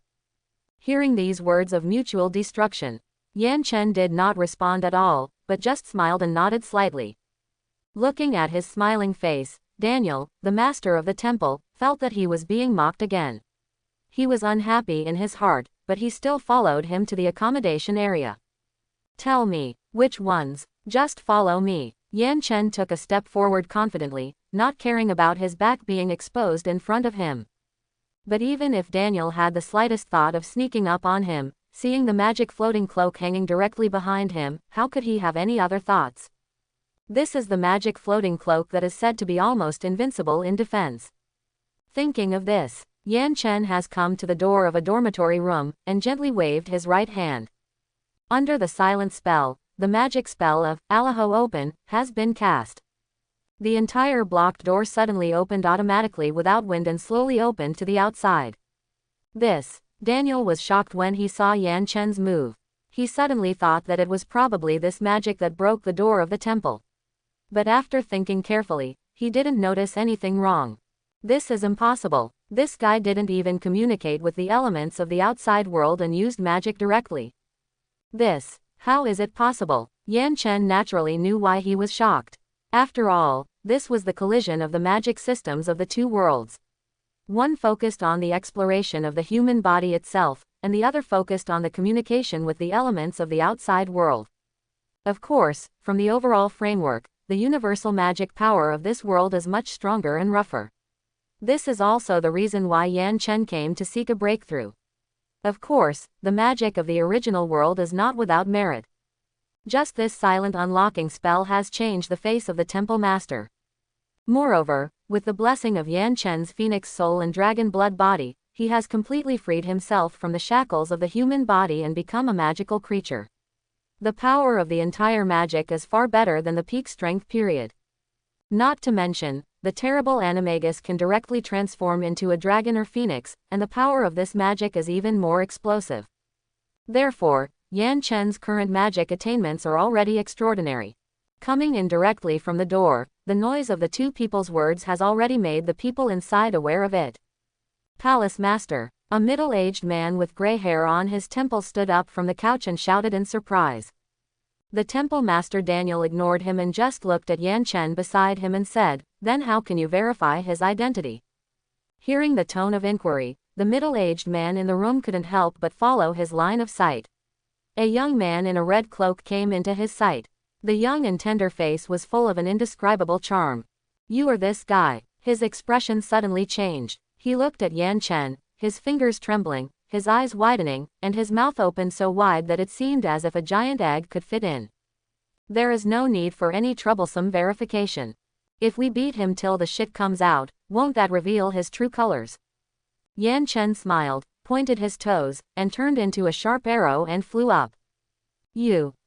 Hearing these words of mutual destruction, Yan Chen did not respond at all, but just smiled and nodded slightly. Looking at his smiling face, Daniel, the master of the temple, felt that he was being mocked again. He was unhappy in his heart, but he still followed him to the accommodation area. "Tell me, which ones? Just follow me." Yan Chen took a step forward confidently, not caring about his back being exposed in front of him. But even if Daniel had the slightest thought of sneaking up on him, seeing the magic floating cloak hanging directly behind him, how could he have any other thoughts? This is the magic floating cloak that is said to be almost invincible in defense. Thinking of this, Yan Chen has come to the door of a dormitory room, and gently waved his right hand. Under the silent spell, the magic spell of Allaho Open has been cast. The entire blocked door suddenly opened automatically without wind and slowly opened to the outside. Daniel was shocked when he saw Yan Chen's move. He suddenly thought that it was probably this magic that broke the door of the temple. But after thinking carefully, he didn't notice anything wrong. This is impossible. This guy didn't even communicate with the elements of the outside world and used magic directly. How is it possible? Yan Chen naturally knew why he was shocked. After all, this was the collision of the magic systems of the two worlds. One focused on the exploration of the human body itself, and the other focused on the communication with the elements of the outside world. Of course, from the overall framework, the universal magic power of this world is much stronger and rougher. This is also the reason why Yan Chen came to seek a breakthrough. Of course, the magic of the original world is not without merit. Just this silent unlocking spell has changed the face of the Temple Master. Moreover, with the blessing of Yan Chen's phoenix soul and dragon blood body, he has completely freed himself from the shackles of the human body and become a magical creature. The power of the entire magic is far better than the peak strength period. Not to mention, the terrible animagus can directly transform into a dragon or phoenix, and the power of this magic is even more explosive. Therefore, Yan Chen's current magic attainments are already extraordinary. Coming in directly from the door, the noise of the two people's words has already made the people inside aware of it. Palace Master. A middle-aged man with gray hair on his temple stood up from the couch and shouted in surprise. The Temple Master Daniel ignored him and just looked at Yan Chen beside him and said, "Then how can you verify his identity?" Hearing the tone of inquiry, the middle-aged man in the room couldn't help but follow his line of sight. A young man in a red cloak came into his sight. The young and tender face was full of an indescribable charm. "You are this guy." His expression suddenly changed. He looked at Yan Chen, his fingers trembling, his eyes widening, and his mouth opened so wide that it seemed as if a giant egg could fit in. "There is no need for any troublesome verification. If we beat him till the shit comes out, won't that reveal his true colors?" Yan Chen smiled, pointed his toes, and turned into a sharp arrow and flew up.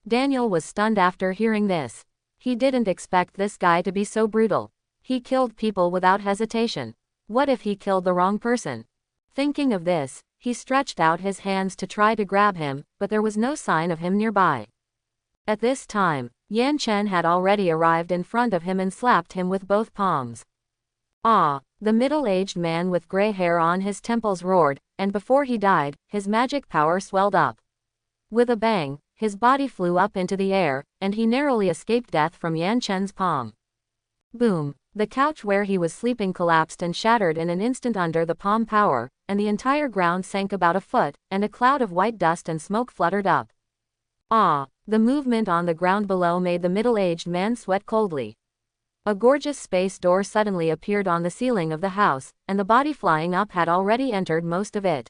Daniel was stunned after hearing this. He didn't expect this guy to be so brutal. He killed people without hesitation. What if he killed the wrong person? Thinking of this, he stretched out his hands to try to grab him, but there was no sign of him nearby. At this time, Yan Chen had already arrived in front of him and slapped him with both palms. "Ah!" The middle-aged man with gray hair on his temples roared, and before he died, his magic power swelled up. With a bang, his body flew up into the air, and he narrowly escaped death from Yan Chen's palm. Boom! The couch where he was sleeping collapsed and shattered in an instant under the palm power, and the entire ground sank about a foot, and a cloud of white dust and smoke fluttered up. Ah! The movement on the ground below made the middle-aged man sweat coldly. A gorgeous space door suddenly appeared on the ceiling of the house, and the body flying up had already entered most of it.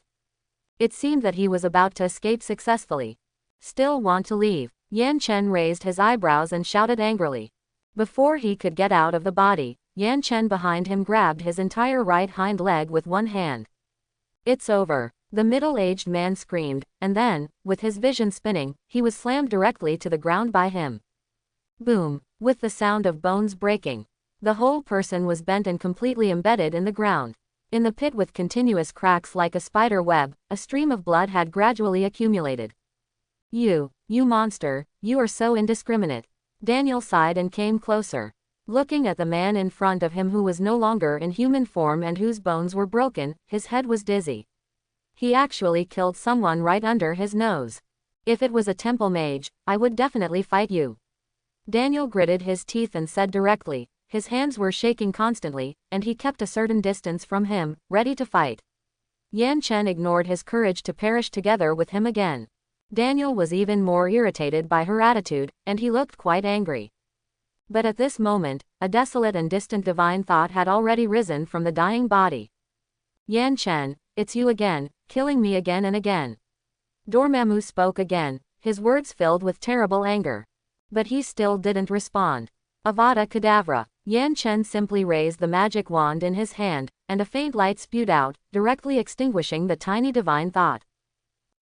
It seemed that he was about to escape successfully. "Still want to leave?" Yan Chen raised his eyebrows and shouted angrily. Before he could get out of the body, Yan Chen behind him grabbed his entire right hind leg with one hand. "It's over!" The middle-aged man screamed, and then, with his vision spinning, he was slammed directly to the ground by him. Boom! With the sound of bones breaking. The whole person was bent and completely embedded in the ground. In the pit with continuous cracks like a spider web, a stream of blood had gradually accumulated. You monster, you are so indiscriminate." Daniel sighed and came closer. Looking at the man in front of him who was no longer in human form and whose bones were broken, his head was dizzy. He actually killed someone right under his nose. "If it was a temple mage, I would definitely fight you." Daniel gritted his teeth and said directly. His hands were shaking constantly, and he kept a certain distance from him, ready to fight. Yan Chen ignored his courage to perish together with him again. Daniel was even more irritated by her attitude, and he looked quite angry. But at this moment, a desolate and distant divine thought had already risen from the dying body. "Yan Chen, it's you again, killing me again and again." Dormammu spoke again, his words filled with terrible anger. But he still didn't respond. Avada Kedavra. Yan Chen simply raised the magic wand in his hand, and a faint light spewed out, directly extinguishing the tiny divine thought.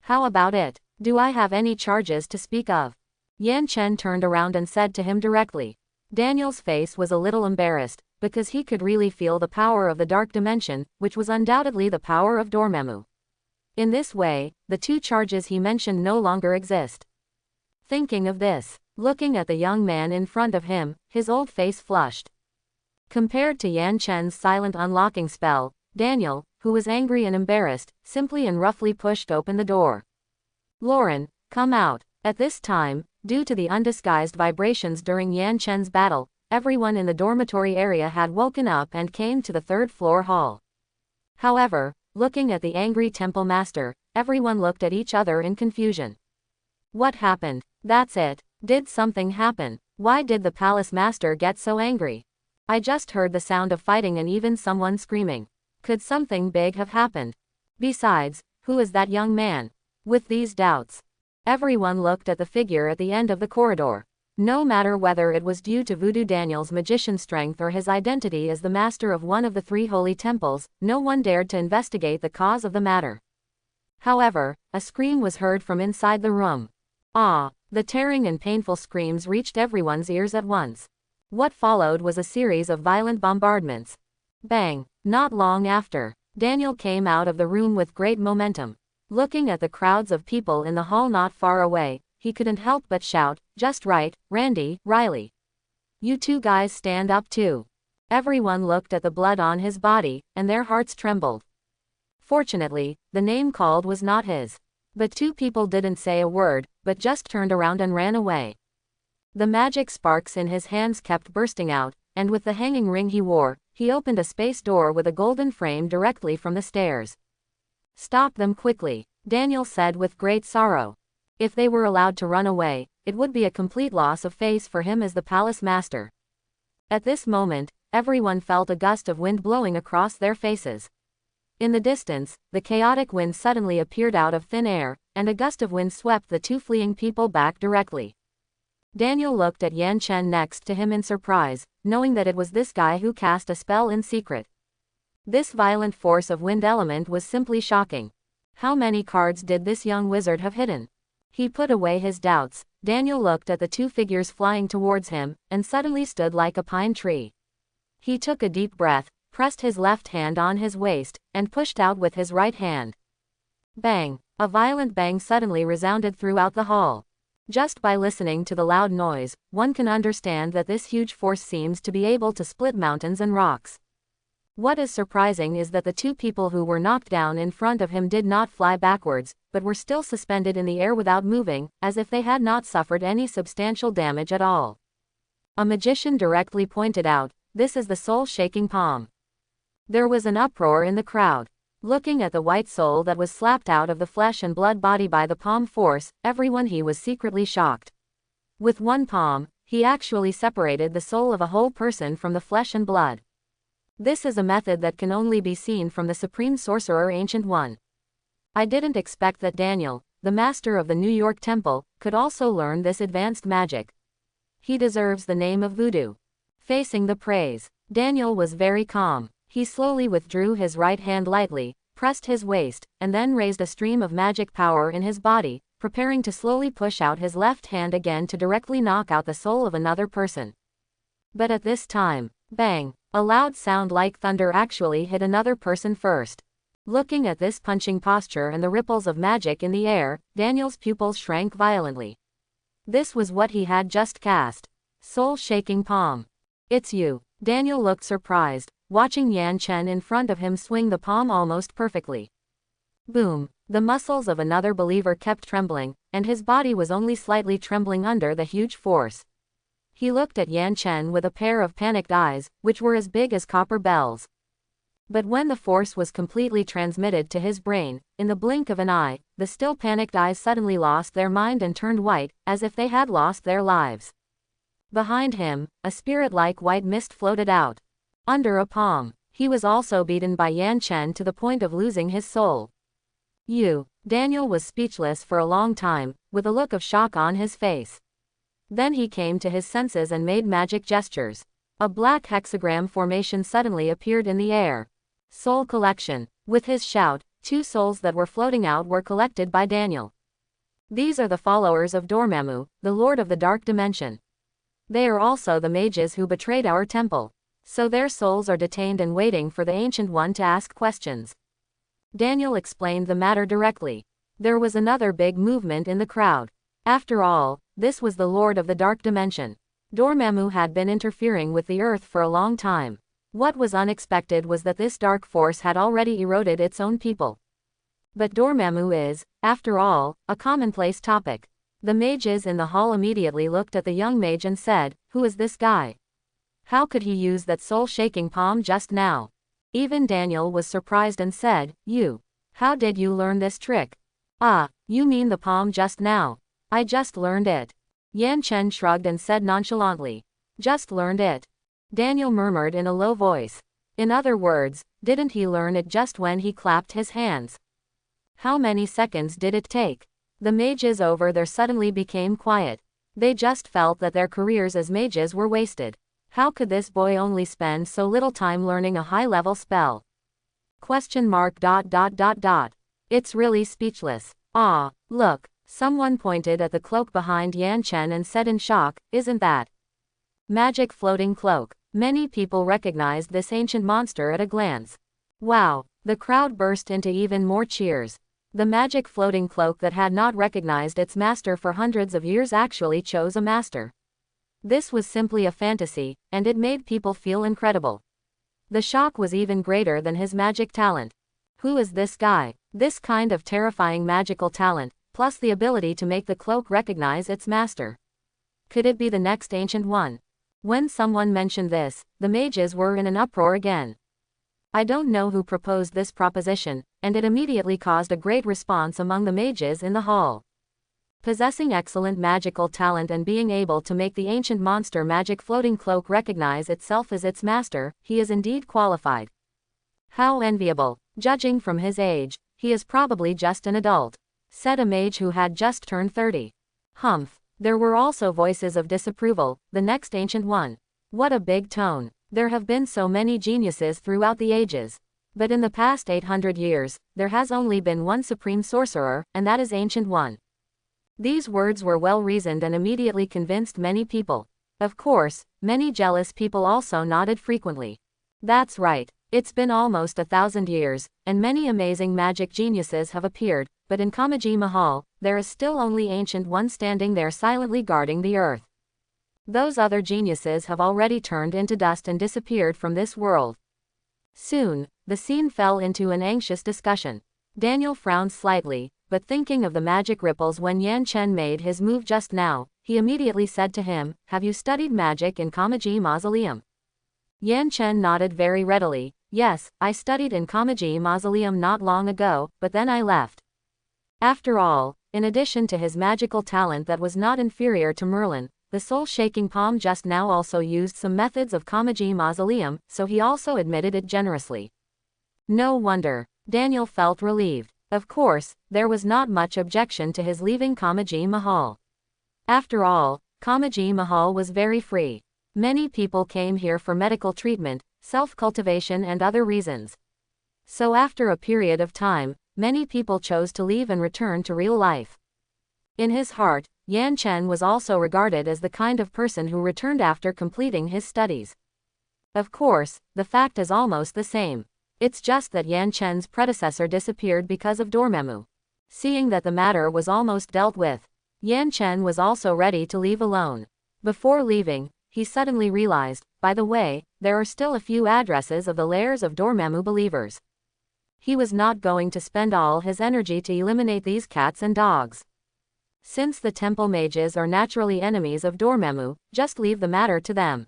How about it? Do I have any charges to speak of? Yan Chen turned around and said to him directly. Daniel's face was a little embarrassed, because he could really feel the power of the dark dimension, which was undoubtedly the power of Dormammu. In this way, the two charges he mentioned no longer exist. Thinking of this, looking at the young man in front of him, his old face flushed. Compared to Yan Chen's silent unlocking spell, Daniel, who was angry and embarrassed, simply and roughly pushed open the door. Lauren, come out. At this time, due to the undisguised vibrations during Yan Chen's battle, everyone in the dormitory area had woken up and came to the third-floor hall. However, looking at the angry temple master, everyone looked at each other in confusion. What happened? That's it. Did something happen? Why did the palace master get so angry? I just heard the sound of fighting and even someone screaming. Could something big have happened? Besides, who is that young man? With these doubts, everyone looked at the figure at the end of the corridor. No matter whether it was due to Voodoo Daniel's magician strength or his identity as the master of one of the three holy temples, no one dared to investigate the cause of the matter. However, a scream was heard from inside the room. Ah! The tearing and painful screams reached everyone's ears at once. What followed was a series of violent bombardments. Bang! Not long after, Daniel came out of the room with great momentum. Looking at the crowds of people in the hall not far away, he couldn't help but shout, "Just right, Randy, Riley. You two guys stand up too." Everyone looked at the blood on his body, and their hearts trembled. Fortunately, the name called was not his. But two people didn't say a word, but just turned around and ran away. The magic sparks in his hands kept bursting out, and with the hanging ring he wore, he opened a space door with a golden frame directly from the stairs. "Stop them quickly," Daniel said with great sorrow. If they were allowed to run away, it would be a complete loss of face for him as the palace master. At this moment, everyone felt a gust of wind blowing across their faces. In the distance, the chaotic wind suddenly appeared out of thin air, and a gust of wind swept the two fleeing people back directly. Daniel looked at Yan Chen next to him in surprise, knowing that it was this guy who cast a spell in secret. This violent force of wind element was simply shocking. How many cards did this young wizard have hidden? He put away his doubts. Daniel looked at the two figures flying towards him, and suddenly stood like a pine tree. He took a deep breath, pressed his left hand on his waist, and pushed out with his right hand. Bang! A violent bang suddenly resounded throughout the hall. Just by listening to the loud noise, one can understand that this huge force seems to be able to split mountains and rocks. What is surprising is that the two people who were knocked down in front of him did not fly backwards, but were still suspended in the air without moving, as if they had not suffered any substantial damage at all. A magician directly pointed out, "This is the soul-shaking palm." There was an uproar in the crowd. Looking at the white soul that was slapped out of the flesh and blood body by the palm force, everyone he was secretly shocked. With one palm, he actually separated the soul of a whole person from the flesh and blood. This is a method that can only be seen from the Supreme Sorcerer Ancient One. I didn't expect that Daniel, the master of the New York Temple, could also learn this advanced magic. He deserves the name of Voodoo. Facing the praise, Daniel was very calm. He slowly withdrew his right hand lightly, pressed his waist, and then raised a stream of magic power in his body, preparing to slowly push out his left hand again to directly knock out the soul of another person. But at this time, bang! A loud sound like thunder actually hit another person first. Looking at this punching posture and the ripples of magic in the air, Daniel's pupils shrank violently. This was what he had just cast. Soul-shaking palm. "It's you." Daniel looked surprised, watching Yan Chen in front of him swing the palm almost perfectly. Boom! The muscles of another believer kept trembling, and his body was only slightly trembling under the huge force. He looked at Yan Chen with a pair of panicked eyes, which were as big as copper bells. But when the force was completely transmitted to his brain, in the blink of an eye, the still panicked eyes suddenly lost their mind and turned white, as if they had lost their lives. Behind him, a spirit-like white mist floated out. Under a palm, he was also beaten by Yan Chen to the point of losing his soul. Daniel was speechless for a long time, with a look of shock on his face. Then he came to his senses and made magic gestures. A black hexagram formation suddenly appeared in the air. Soul collection. With his shout, 2 souls that were floating out were collected by Daniel. These are the followers of Dormammu, the Lord of the Dark Dimension. They are also the mages who betrayed our temple. So their souls are detained and waiting for the Ancient One to ask questions. Daniel explained the matter directly. There was another big movement in the crowd. After all, this was the Lord of the Dark Dimension. Dormammu had been interfering with the Earth for a long time. What was unexpected was that this dark force had already eroded its own people. But Dormammu is, after all, a commonplace topic. The mages in the hall immediately looked at the young mage and said, "Who is this guy? How could he use that soul-shaking palm just now?" Even Daniel was surprised and said, How did you learn this trick?" "Ah, you mean the palm just now. I just learned it." Yan Chen shrugged and said nonchalantly, "Just learned it?" Daniel murmured in a low voice. In other words, didn't he learn it just when he clapped his hands? How many seconds did it take? The mages over there suddenly became quiet. They just felt that their careers as mages were wasted. How could this boy only spend so little time learning a high-level spell? It's really speechless. "Ah, look." Someone pointed at the cloak behind Yan Chen and said in shock, "Isn't that magic floating cloak?" Many people recognized this ancient monster at a glance. Wow! The crowd burst into even more cheers. The magic floating cloak that had not recognized its master for hundreds of years actually chose a master. This was simply a fantasy, and it made people feel incredible. The shock was even greater than his magic talent. Who is this guy? This kind of terrifying magical talent, plus the ability to make the cloak recognize its master. Could it be the next Ancient One? When someone mentioned this, the mages were in an uproar again. I don't know who proposed this proposition, and it immediately caused a great response among the mages in the hall. Possessing excellent magical talent and being able to make the ancient monster magic floating cloak recognize itself as its master, he is indeed qualified. How enviable. Judging from his age, he is probably just an adult, said a mage who had just turned 30. Humph. There were also voices of disapproval. The next Ancient One. What a big tone. There have been so many geniuses throughout the ages. But in the past 800 years, there has only been one supreme sorcerer, and that is Ancient One. These words were well reasoned and immediately convinced many people. Of course, many jealous people also nodded frequently. That's right. It's been almost 1,000 years, and many amazing magic geniuses have appeared, but in Kamaji Mahal, there is still only Ancient One standing there silently guarding the earth. Those other geniuses have already turned into dust and disappeared from this world. Soon, the scene fell into an anxious discussion. Daniel frowned slightly, but thinking of the magic ripples when Yan Chen made his move just now, he immediately said to him, "Have you studied magic in Kamaji Mausoleum?" Yan Chen nodded very readily. "Yes, I studied in Kamaji Mausoleum not long ago, but then I left." After all, in addition to his magical talent that was not inferior to Merlin, the soul-shaking palm just now also used some methods of Kamaji Mausoleum, so he also admitted it generously. No wonder. Daniel felt relieved. Of course, there was not much objection to his leaving Kamaji Mahal. After all, Kamaji Mahal was very free. Many people came here for medical treatment, self-cultivation and other reasons. So after a period of time, many people chose to leave and return to real life. In his heart, Yan Chen was also regarded as the kind of person who returned after completing his studies. Of course, the fact is almost the same. It's just that Yan Chen's predecessor disappeared because of Dormammu. Seeing that the matter was almost dealt with, Yan Chen was also ready to leave alone. Before leaving, he suddenly realized, by the way, there are still a few addresses of the lairs of Dormammu believers. He was not going to spend all his energy to eliminate these cats and dogs. Since the temple mages are naturally enemies of Dormammu, just leave the matter to them.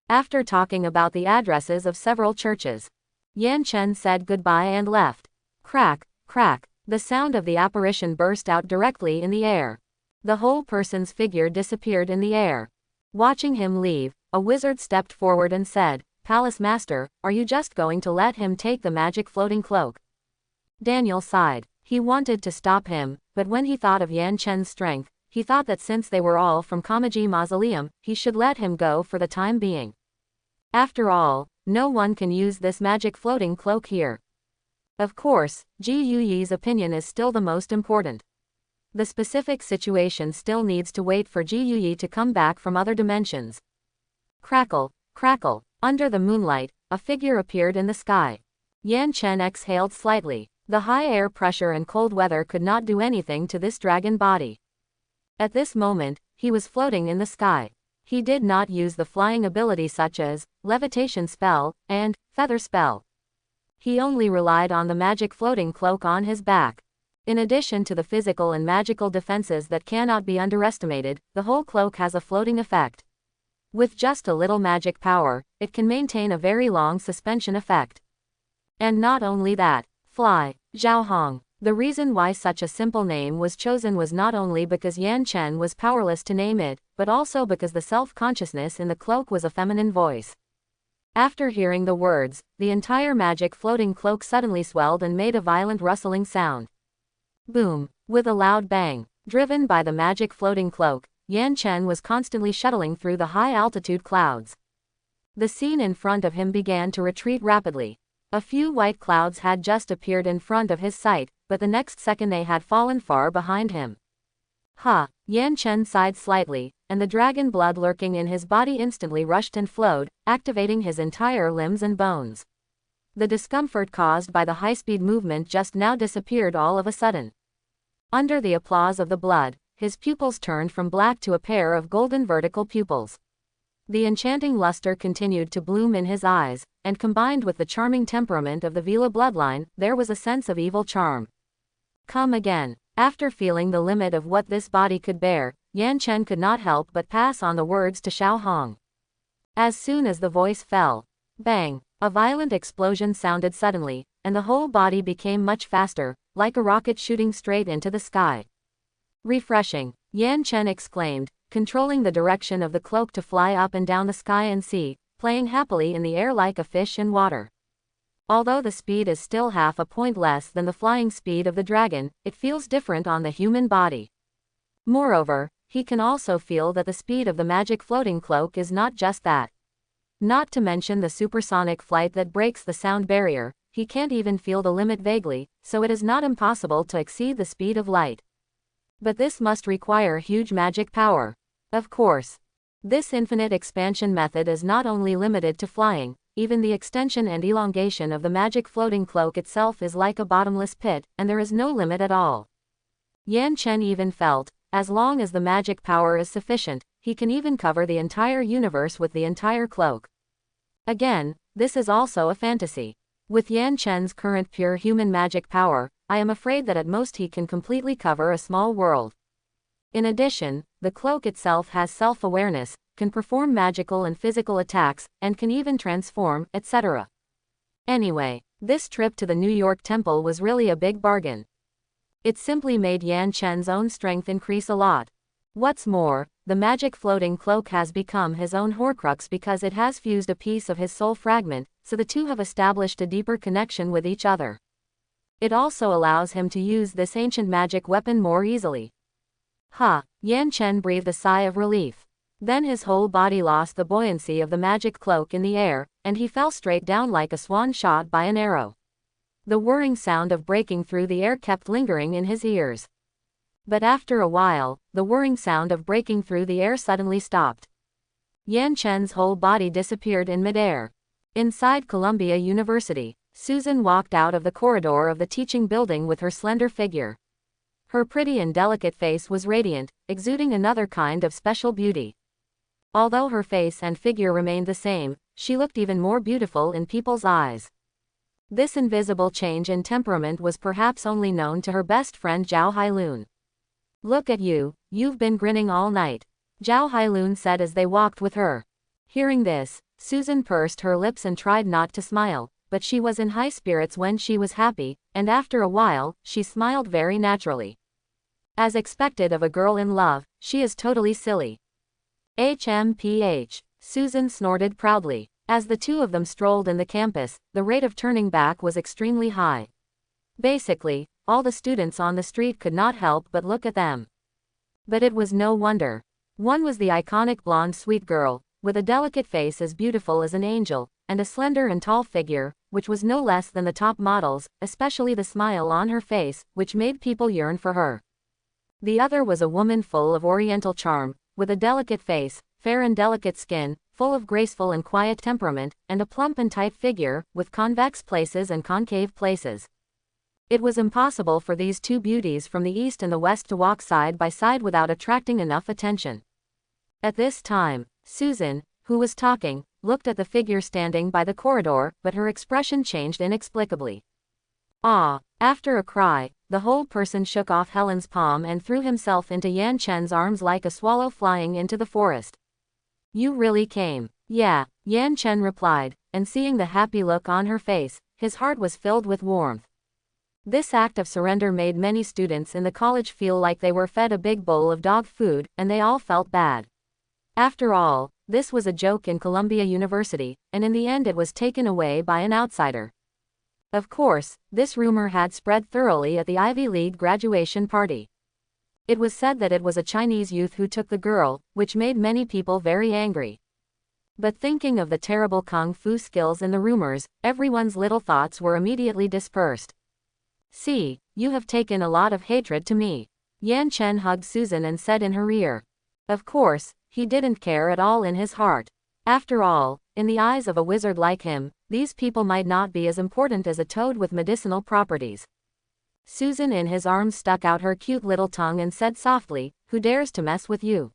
After talking about the addresses of several churches, Yan Chen said goodbye and left. Crack, crack, the sound of the apparition burst out directly in the air. The whole person's figure disappeared in the air. Watching him leave, a wizard stepped forward and said, "Palace Master, are you just going to let him take the magic floating cloak?" Daniel sighed. He wanted to stop him, but when he thought of Yan Chen's strength, he thought that since they were all from Kamaji Mausoleum, he should let him go for the time being. After all, no one can use this magic floating cloak here. Of course, Ji Yuyi's opinion is still the most important. The specific situation still needs to wait for Ji Yuyi to come back from other dimensions. Crackle, crackle, under the moonlight, a figure appeared in the sky. Yan Chen exhaled slightly. The high air pressure and cold weather could not do anything to this dragon body. At this moment, he was floating in the sky. He did not use the flying ability such as levitation spell and feather spell. He only relied on the magic floating cloak on his back. In addition to the physical and magical defenses that cannot be underestimated, the whole cloak has a floating effect. With just a little magic power, it can maintain a very long suspension effect. And not only that, fly, Zhaohong. The reason why such a simple name was chosen was not only because Yan Chen was powerless to name it, but also because the self-consciousness in the cloak was a feminine voice. After hearing the words, the entire magic floating cloak suddenly swelled and made a violent rustling sound. Boom! With a loud bang, driven by the magic floating cloak, Yan Chen was constantly shuttling through the high-altitude clouds. The scene in front of him began to retreat rapidly. A few white clouds had just appeared in front of his sight, but the next second they had fallen far behind him. Ha! Yan Chen sighed slightly, and the dragon blood lurking in his body instantly rushed and flowed, activating his entire limbs and bones. The discomfort caused by the high-speed movement just now disappeared all of a sudden. Under the applause of the blood, his pupils turned from black to a pair of golden vertical pupils. The enchanting luster continued to bloom in his eyes, and combined with the charming temperament of the Vila bloodline, there was a sense of evil charm. Come again. After feeling the limit of what this body could bear, Yan Chen could not help but pass on the words to Xiao Hong. As soon as the voice fell, bang, a violent explosion sounded suddenly, and the whole body became much faster, like a rocket shooting straight into the sky. Refreshing, Yan Chen exclaimed, controlling the direction of the cloak to fly up and down the sky and sea, playing happily in the air like a fish in water. Although the speed is still half a point less than the flying speed of the dragon, it feels different on the human body. Moreover, he can also feel that the speed of the magic floating cloak is not just that. Not to mention the supersonic flight that breaks the sound barrier, he can't even feel the limit vaguely, so it is not impossible to exceed the speed of light. But this must require huge magic power. Of course. This infinite expansion method is not only limited to flying, even the extension and elongation of the magic floating cloak itself is like a bottomless pit, and there is no limit at all. Yan Chen even felt, as long as the magic power is sufficient, he can even cover the entire universe with the entire cloak. Again, this is also a fantasy. With Yan Chen's current pure human magic power, I am afraid that at most he can completely cover a small world. In addition, the cloak itself has self-awareness, can perform magical and physical attacks, and can even transform, etc. Anyway, this trip to the New York temple was really a big bargain. It simply made Yan Chen's own strength increase a lot. What's more, the magic floating cloak has become his own Horcrux because it has fused a piece of his soul fragment, so the two have established a deeper connection with each other. It also allows him to use this ancient magic weapon more easily. Ha! Yan Chen breathed a sigh of relief. Then his whole body lost the buoyancy of the magic cloak in the air, and he fell straight down like a swan shot by an arrow. The whirring sound of breaking through the air kept lingering in his ears. But after a while, the whirring sound of breaking through the air suddenly stopped. Yan Chen's whole body disappeared in midair. Inside Columbia University, Susan walked out of the corridor of the teaching building with her slender figure. Her pretty and delicate face was radiant, exuding another kind of special beauty. Although her face and figure remained the same, she looked even more beautiful in people's eyes. This invisible change in temperament was perhaps only known to her best friend Zhao Hailun. "Look at you, you've been grinning all night," Zhao Hailun said as they walked with her. Hearing this, Susan pursed her lips and tried not to smile, but she was in high spirits when she was happy, and after a while, she smiled very naturally. As expected of a girl in love, she is totally silly. HMPH, Susan snorted proudly. As the two of them strolled in the campus, the rate of turning back was extremely high. Basically, all the students on the street could not help but look at them. But it was no wonder. One was the iconic blonde sweet girl, with a delicate face as beautiful as an angel, and a slender and tall figure, which was no less than the top models, especially the smile on her face, which made people yearn for her. The other was a woman full of oriental charm, with a delicate face, fair and delicate skin, full of graceful and quiet temperament, and a plump and tight figure, with convex places and concave places. It was impossible for these two beauties from the east and the west to walk side by side without attracting enough attention. At this time, Susan, who was talking, looked at the figure standing by the corridor, but her expression changed inexplicably. Ah! After a cry, the whole person shook off Helen's palm and threw himself into Yan Chen's arms like a swallow flying into the forest. You really came. Yeah, Yan Chen replied, and seeing the happy look on her face, his heart was filled with warmth. This act of surrender made many students in the college feel like they were fed a big bowl of dog food, and they all felt bad. After all, this was a joke in Columbia University, and in the end it was taken away by an outsider. Of course, this rumor had spread thoroughly at the Ivy League graduation party. It was said that it was a Chinese youth who took the girl, which made many people very angry. But thinking of the terrible kung fu skills in the rumors, everyone's little thoughts were immediately dispersed. See, you have taken a lot of hatred to me. Yan Chen hugged Susan and said in her ear. Of course, he didn't care at all in his heart. After all, in the eyes of a wizard like him, these people might not be as important as a toad with medicinal properties. Susan in his arms stuck out her cute little tongue and said softly, "Who dares to mess with you?"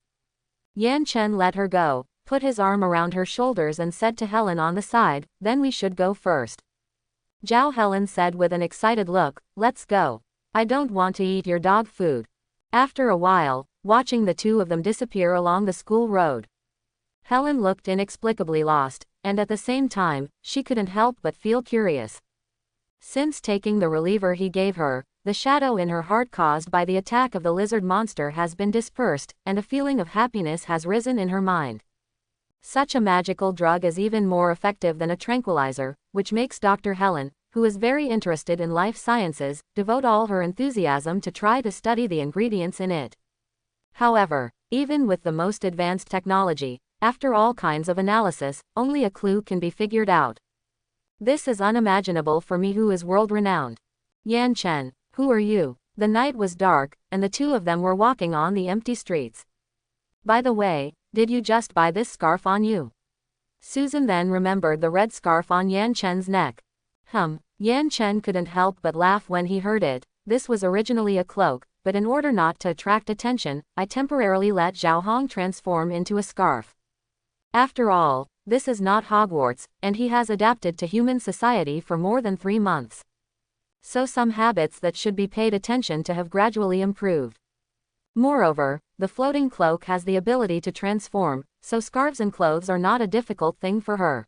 Yan Chen let her go, put his arm around her shoulders and said to Helen on the side, "Then we should go first." Zhao Helen said with an excited look, "Let's go. I don't want to eat your dog food." After a while, watching the two of them disappear along the school road, Helen looked inexplicably lost, and at the same time, she couldn't help but feel curious. Since taking the reliever he gave her, the shadow in her heart caused by the attack of the lizard monster has been dispersed, and a feeling of happiness has risen in her mind. Such a magical drug is even more effective than a tranquilizer, which makes Dr. Helen, who is very interested in life sciences, devote all her enthusiasm to try to study the ingredients in it. However, even with the most advanced technology, after all kinds of analysis, only a clue can be figured out. This is unimaginable for me who is world-renowned. Yan Chen, who are you? The night was dark, and the two of them were walking on the empty streets. By the way, did you just buy this scarf on you? Susan then remembered the red scarf on Yan Chen's neck. Yan Chen couldn't help but laugh when he heard it. This was originally a cloak, but in order not to attract attention, I temporarily let Zhao Hong transform into a scarf. After all, this is not Hogwarts, and he has adapted to human society for more than 3 months. So some habits that should be paid attention to have gradually improved. Moreover, the floating cloak has the ability to transform, so scarves and clothes are not a difficult thing for her.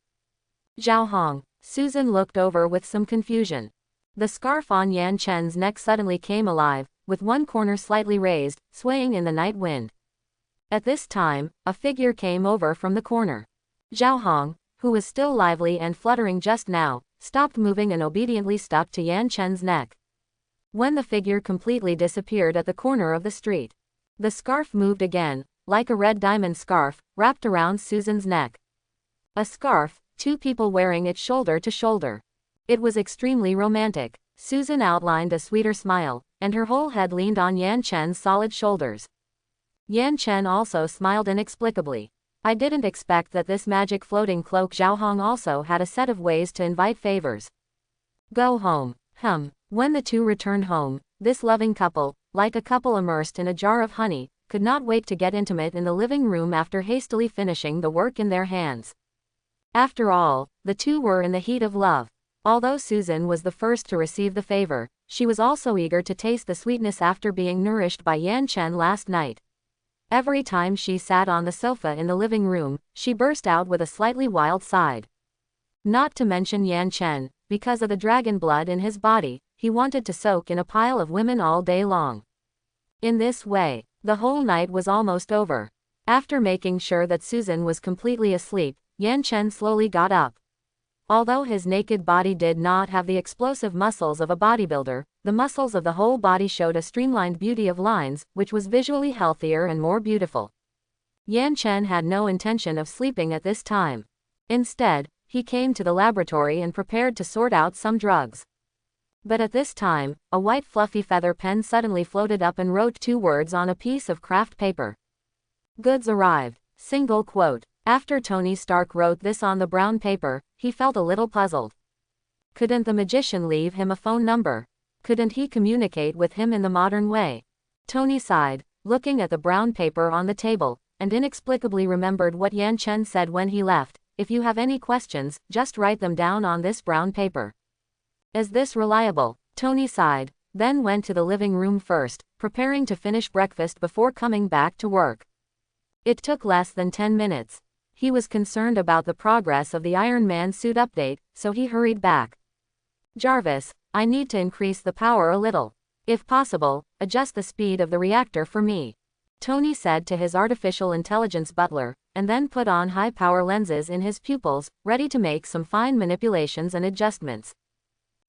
Zhao Hong. Susan looked over with some confusion. The scarf on Yan Chen's neck suddenly came alive, with one corner slightly raised, swaying in the night wind. At this time, a figure came over from the corner. Zhao Hong, who was still lively and fluttering just now, stopped moving and obediently stuck to Yan Chen's neck. When the figure completely disappeared at the corner of the street, the scarf moved again, like a red diamond scarf, wrapped around Susan's neck. A scarf, 2 people wearing it shoulder to shoulder. It was extremely romantic. Susan outlined a sweeter smile, and her whole head leaned on Yan Chen's solid shoulders. Yan Chen also smiled inexplicably. I didn't expect that this magic floating cloak. Zhao Hong also had a set of ways to invite favors. Go home. When the two returned home, this loving couple, like a couple immersed in a jar of honey, could not wait to get intimate in the living room after hastily finishing the work in their hands. After all, the two were in the heat of love. Although Susan was the first to receive the favor, she was also eager to taste the sweetness after being nourished by Yan Chen last night. Every time she sat on the sofa in the living room, she burst out with a slightly wild sigh. Not to mention Yan Chen, because of the dragon blood in his body, he wanted to soak in a pile of women all day long. In this way, the whole night was almost over. After making sure that Susan was completely asleep, Yan Chen slowly got up. Although his naked body did not have the explosive muscles of a bodybuilder, the muscles of the whole body showed a streamlined beauty of lines, which was visually healthier and more beautiful. Yan Chen had no intention of sleeping at this time. Instead, he came to the laboratory and prepared to sort out some drugs. But at this time, a white fluffy feather pen suddenly floated up and wrote 2 words on a piece of craft paper. Goods arrived. Single quote. After Tony Stark wrote this on the brown paper, he felt a little puzzled. Couldn't the magician leave him a phone number? Couldn't he communicate with him in the modern way? Tony sighed, looking at the brown paper on the table, and inexplicably remembered what Yan Chen said when he left. If you have any questions, just write them down on this brown paper. Is this reliable? Tony sighed, then went to the living room first, preparing to finish breakfast before coming back to work. It took less than 10 minutes. He was concerned about the progress of the Iron Man suit update, so he hurried back. Jarvis, I need to increase the power a little. If possible, adjust the speed of the reactor for me. Tony said to his artificial intelligence butler, and then put on high-power lenses in his pupils, ready to make some fine manipulations and adjustments.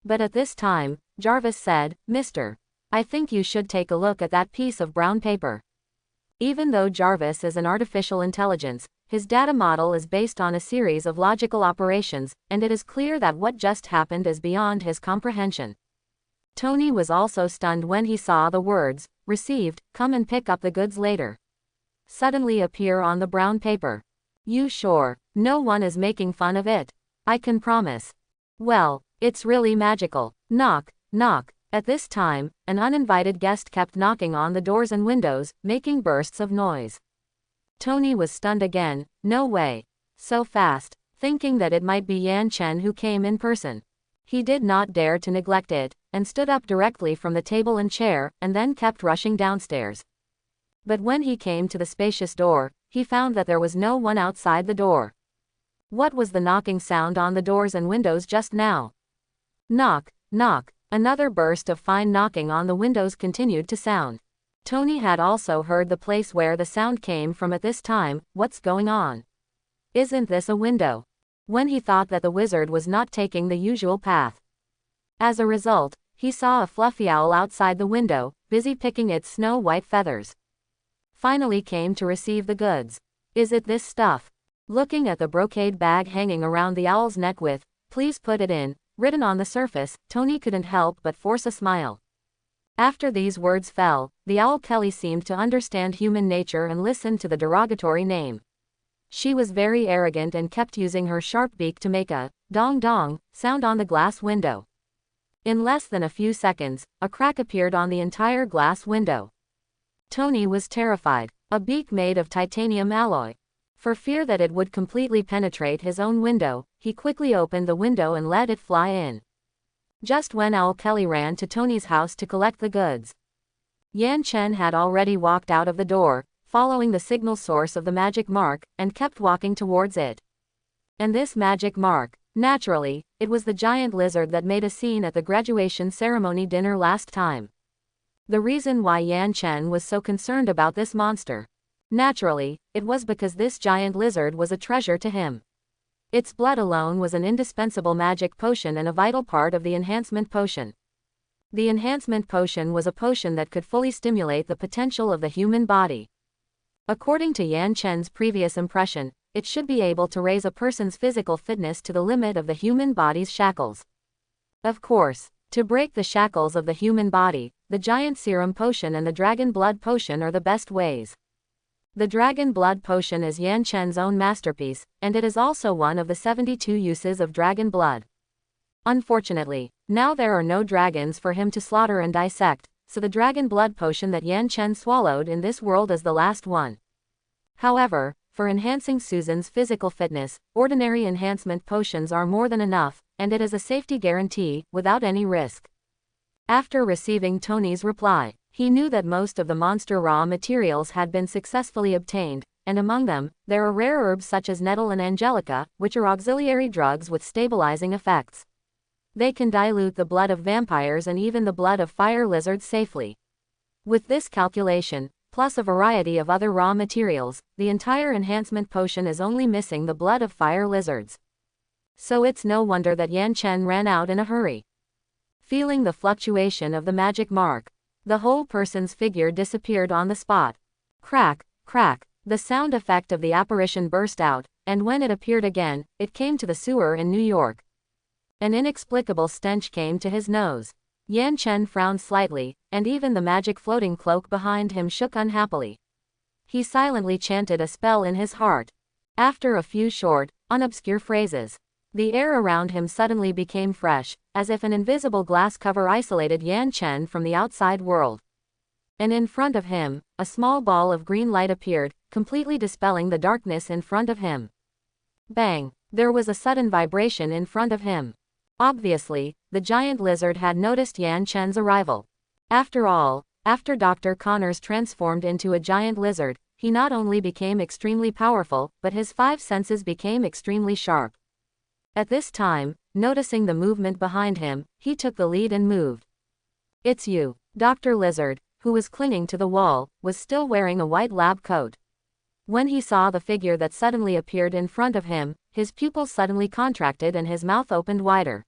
But at this time, Jarvis said, Mr. I think you should take a look at that piece of brown paper. Even though Jarvis is an artificial intelligence, his data model is based on a series of logical operations, and it is clear that what just happened is beyond his comprehension. Tony was also stunned when he saw the words, received, come and pick up the goods later, suddenly appear on the brown paper. You sure? No one is making fun of it? I can promise. Well, it's really magical. Knock, knock. At this time, an uninvited guest kept knocking on the doors and windows, making bursts of noise. Tony was stunned again. No way. So fast. Thinking that it might be Yan Chen who came in person. He did not dare to neglect it, and stood up directly from the table and chair, and then kept rushing downstairs. But when he came to the spacious door, he found that there was no one outside the door. What was the knocking sound on the doors and windows just now? Knock, knock. Another burst of fine knocking on the windows continued to sound. Tony had also heard the place where the sound came from at this time. What's going on? Isn't this a window? When he thought that the wizard was not taking the usual path. As a result, he saw a fluffy owl outside the window, busy picking its snow-white feathers. Finally came to receive the goods. Is it this stuff? Looking at the brocade bag hanging around the owl's neck with, please put it in, written on the surface, Tony couldn't help but force a smile. After these words fell, the owl Kelly seemed to understand human nature and listened to the derogatory name. She was very arrogant and kept using her sharp beak to make a dong-dong sound on the glass window. In less than a few seconds, a crack appeared on the entire glass window. Tony was terrified. A beak made of titanium alloy. For fear that it would completely penetrate his own window, he quickly opened the window and let it fly in. Just when Owl Kelly ran to Tony's house to collect the goods. Yan Chen had already walked out of the door, following the signal source of the magic mark, and kept walking towards it. And this magic mark, naturally, it was the giant lizard that made a scene at the graduation ceremony dinner last time. The reason why Yan Chen was so concerned about this monster. Naturally, it was because this giant lizard was a treasure to him. Its blood alone was an indispensable magic potion and a vital part of the enhancement potion. The enhancement potion was a potion that could fully stimulate the potential of the human body. According to Yan Chen's previous impression, it should be able to raise a person's physical fitness to the limit of the human body's shackles. Of course, to break the shackles of the human body, the giant serum potion and the dragon blood potion are the best ways. The dragon blood potion is Yan Chen's own masterpiece, and it is also one of the 72 uses of dragon blood. Unfortunately, now there are no dragons for him to slaughter and dissect, so the dragon blood potion that Yan Chen swallowed in this world is the last one. However, for enhancing Susan's physical fitness, ordinary enhancement potions are more than enough, and it is a safety guarantee, without any risk. After receiving Tony's reply, he knew that most of the monster raw materials had been successfully obtained, and among them, there are rare herbs such as nettle and angelica, which are auxiliary drugs with stabilizing effects. They can dilute the blood of vampires and even the blood of fire lizards safely. With this calculation, plus a variety of other raw materials, the entire enhancement potion is only missing the blood of fire lizards. So it's no wonder that Yan Chen ran out in a hurry. Feeling the fluctuation of the magic mark, the whole person's figure disappeared on the spot. Crack, crack. The sound effect of the apparition burst out, and when it appeared again, it came to the sewer in New York. An inexplicable stench came to his nose. Yan Chen frowned slightly, and even the magic floating cloak behind him shook unhappily. He silently chanted a spell in his heart. After a few short, unobscure phrases, the air around him suddenly became fresh, as if an invisible glass cover isolated Yan Chen from the outside world. And in front of him, a small ball of green light appeared, completely dispelling the darkness in front of him. Bang! There was a sudden vibration in front of him. Obviously, the giant lizard had noticed Yan Chen's arrival. After all, after Dr. Connors transformed into a giant lizard, he not only became extremely powerful, but his 5 senses became extremely sharp. At this time, noticing the movement behind him, he took the lead and moved. "It's you." Dr. Lizard, who was clinging to the wall, was still wearing a white lab coat. When he saw the figure that suddenly appeared in front of him, his pupils suddenly contracted and his mouth opened wider.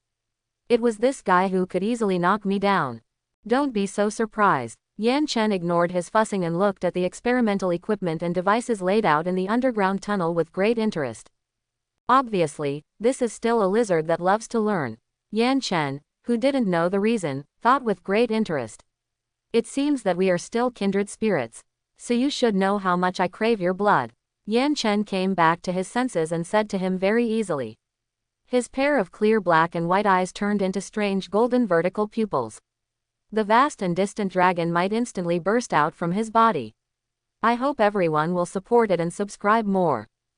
"It was this guy who could easily knock me down. Don't be so surprised." Yan Chen ignored his fussing and looked at the experimental equipment and devices laid out in the underground tunnel with great interest. Obviously, this is still a lizard that loves to learn. Yan Chen, who didn't know the reason, thought with great interest. "It seems that we are still kindred spirits. So you should know how much I crave your blood." Yan Chen came back to his senses and said to him very easily. His pair of clear black and white eyes turned into strange golden vertical pupils. The vast and distant dragon might instantly burst out from his body. I hope everyone will support it and subscribe more.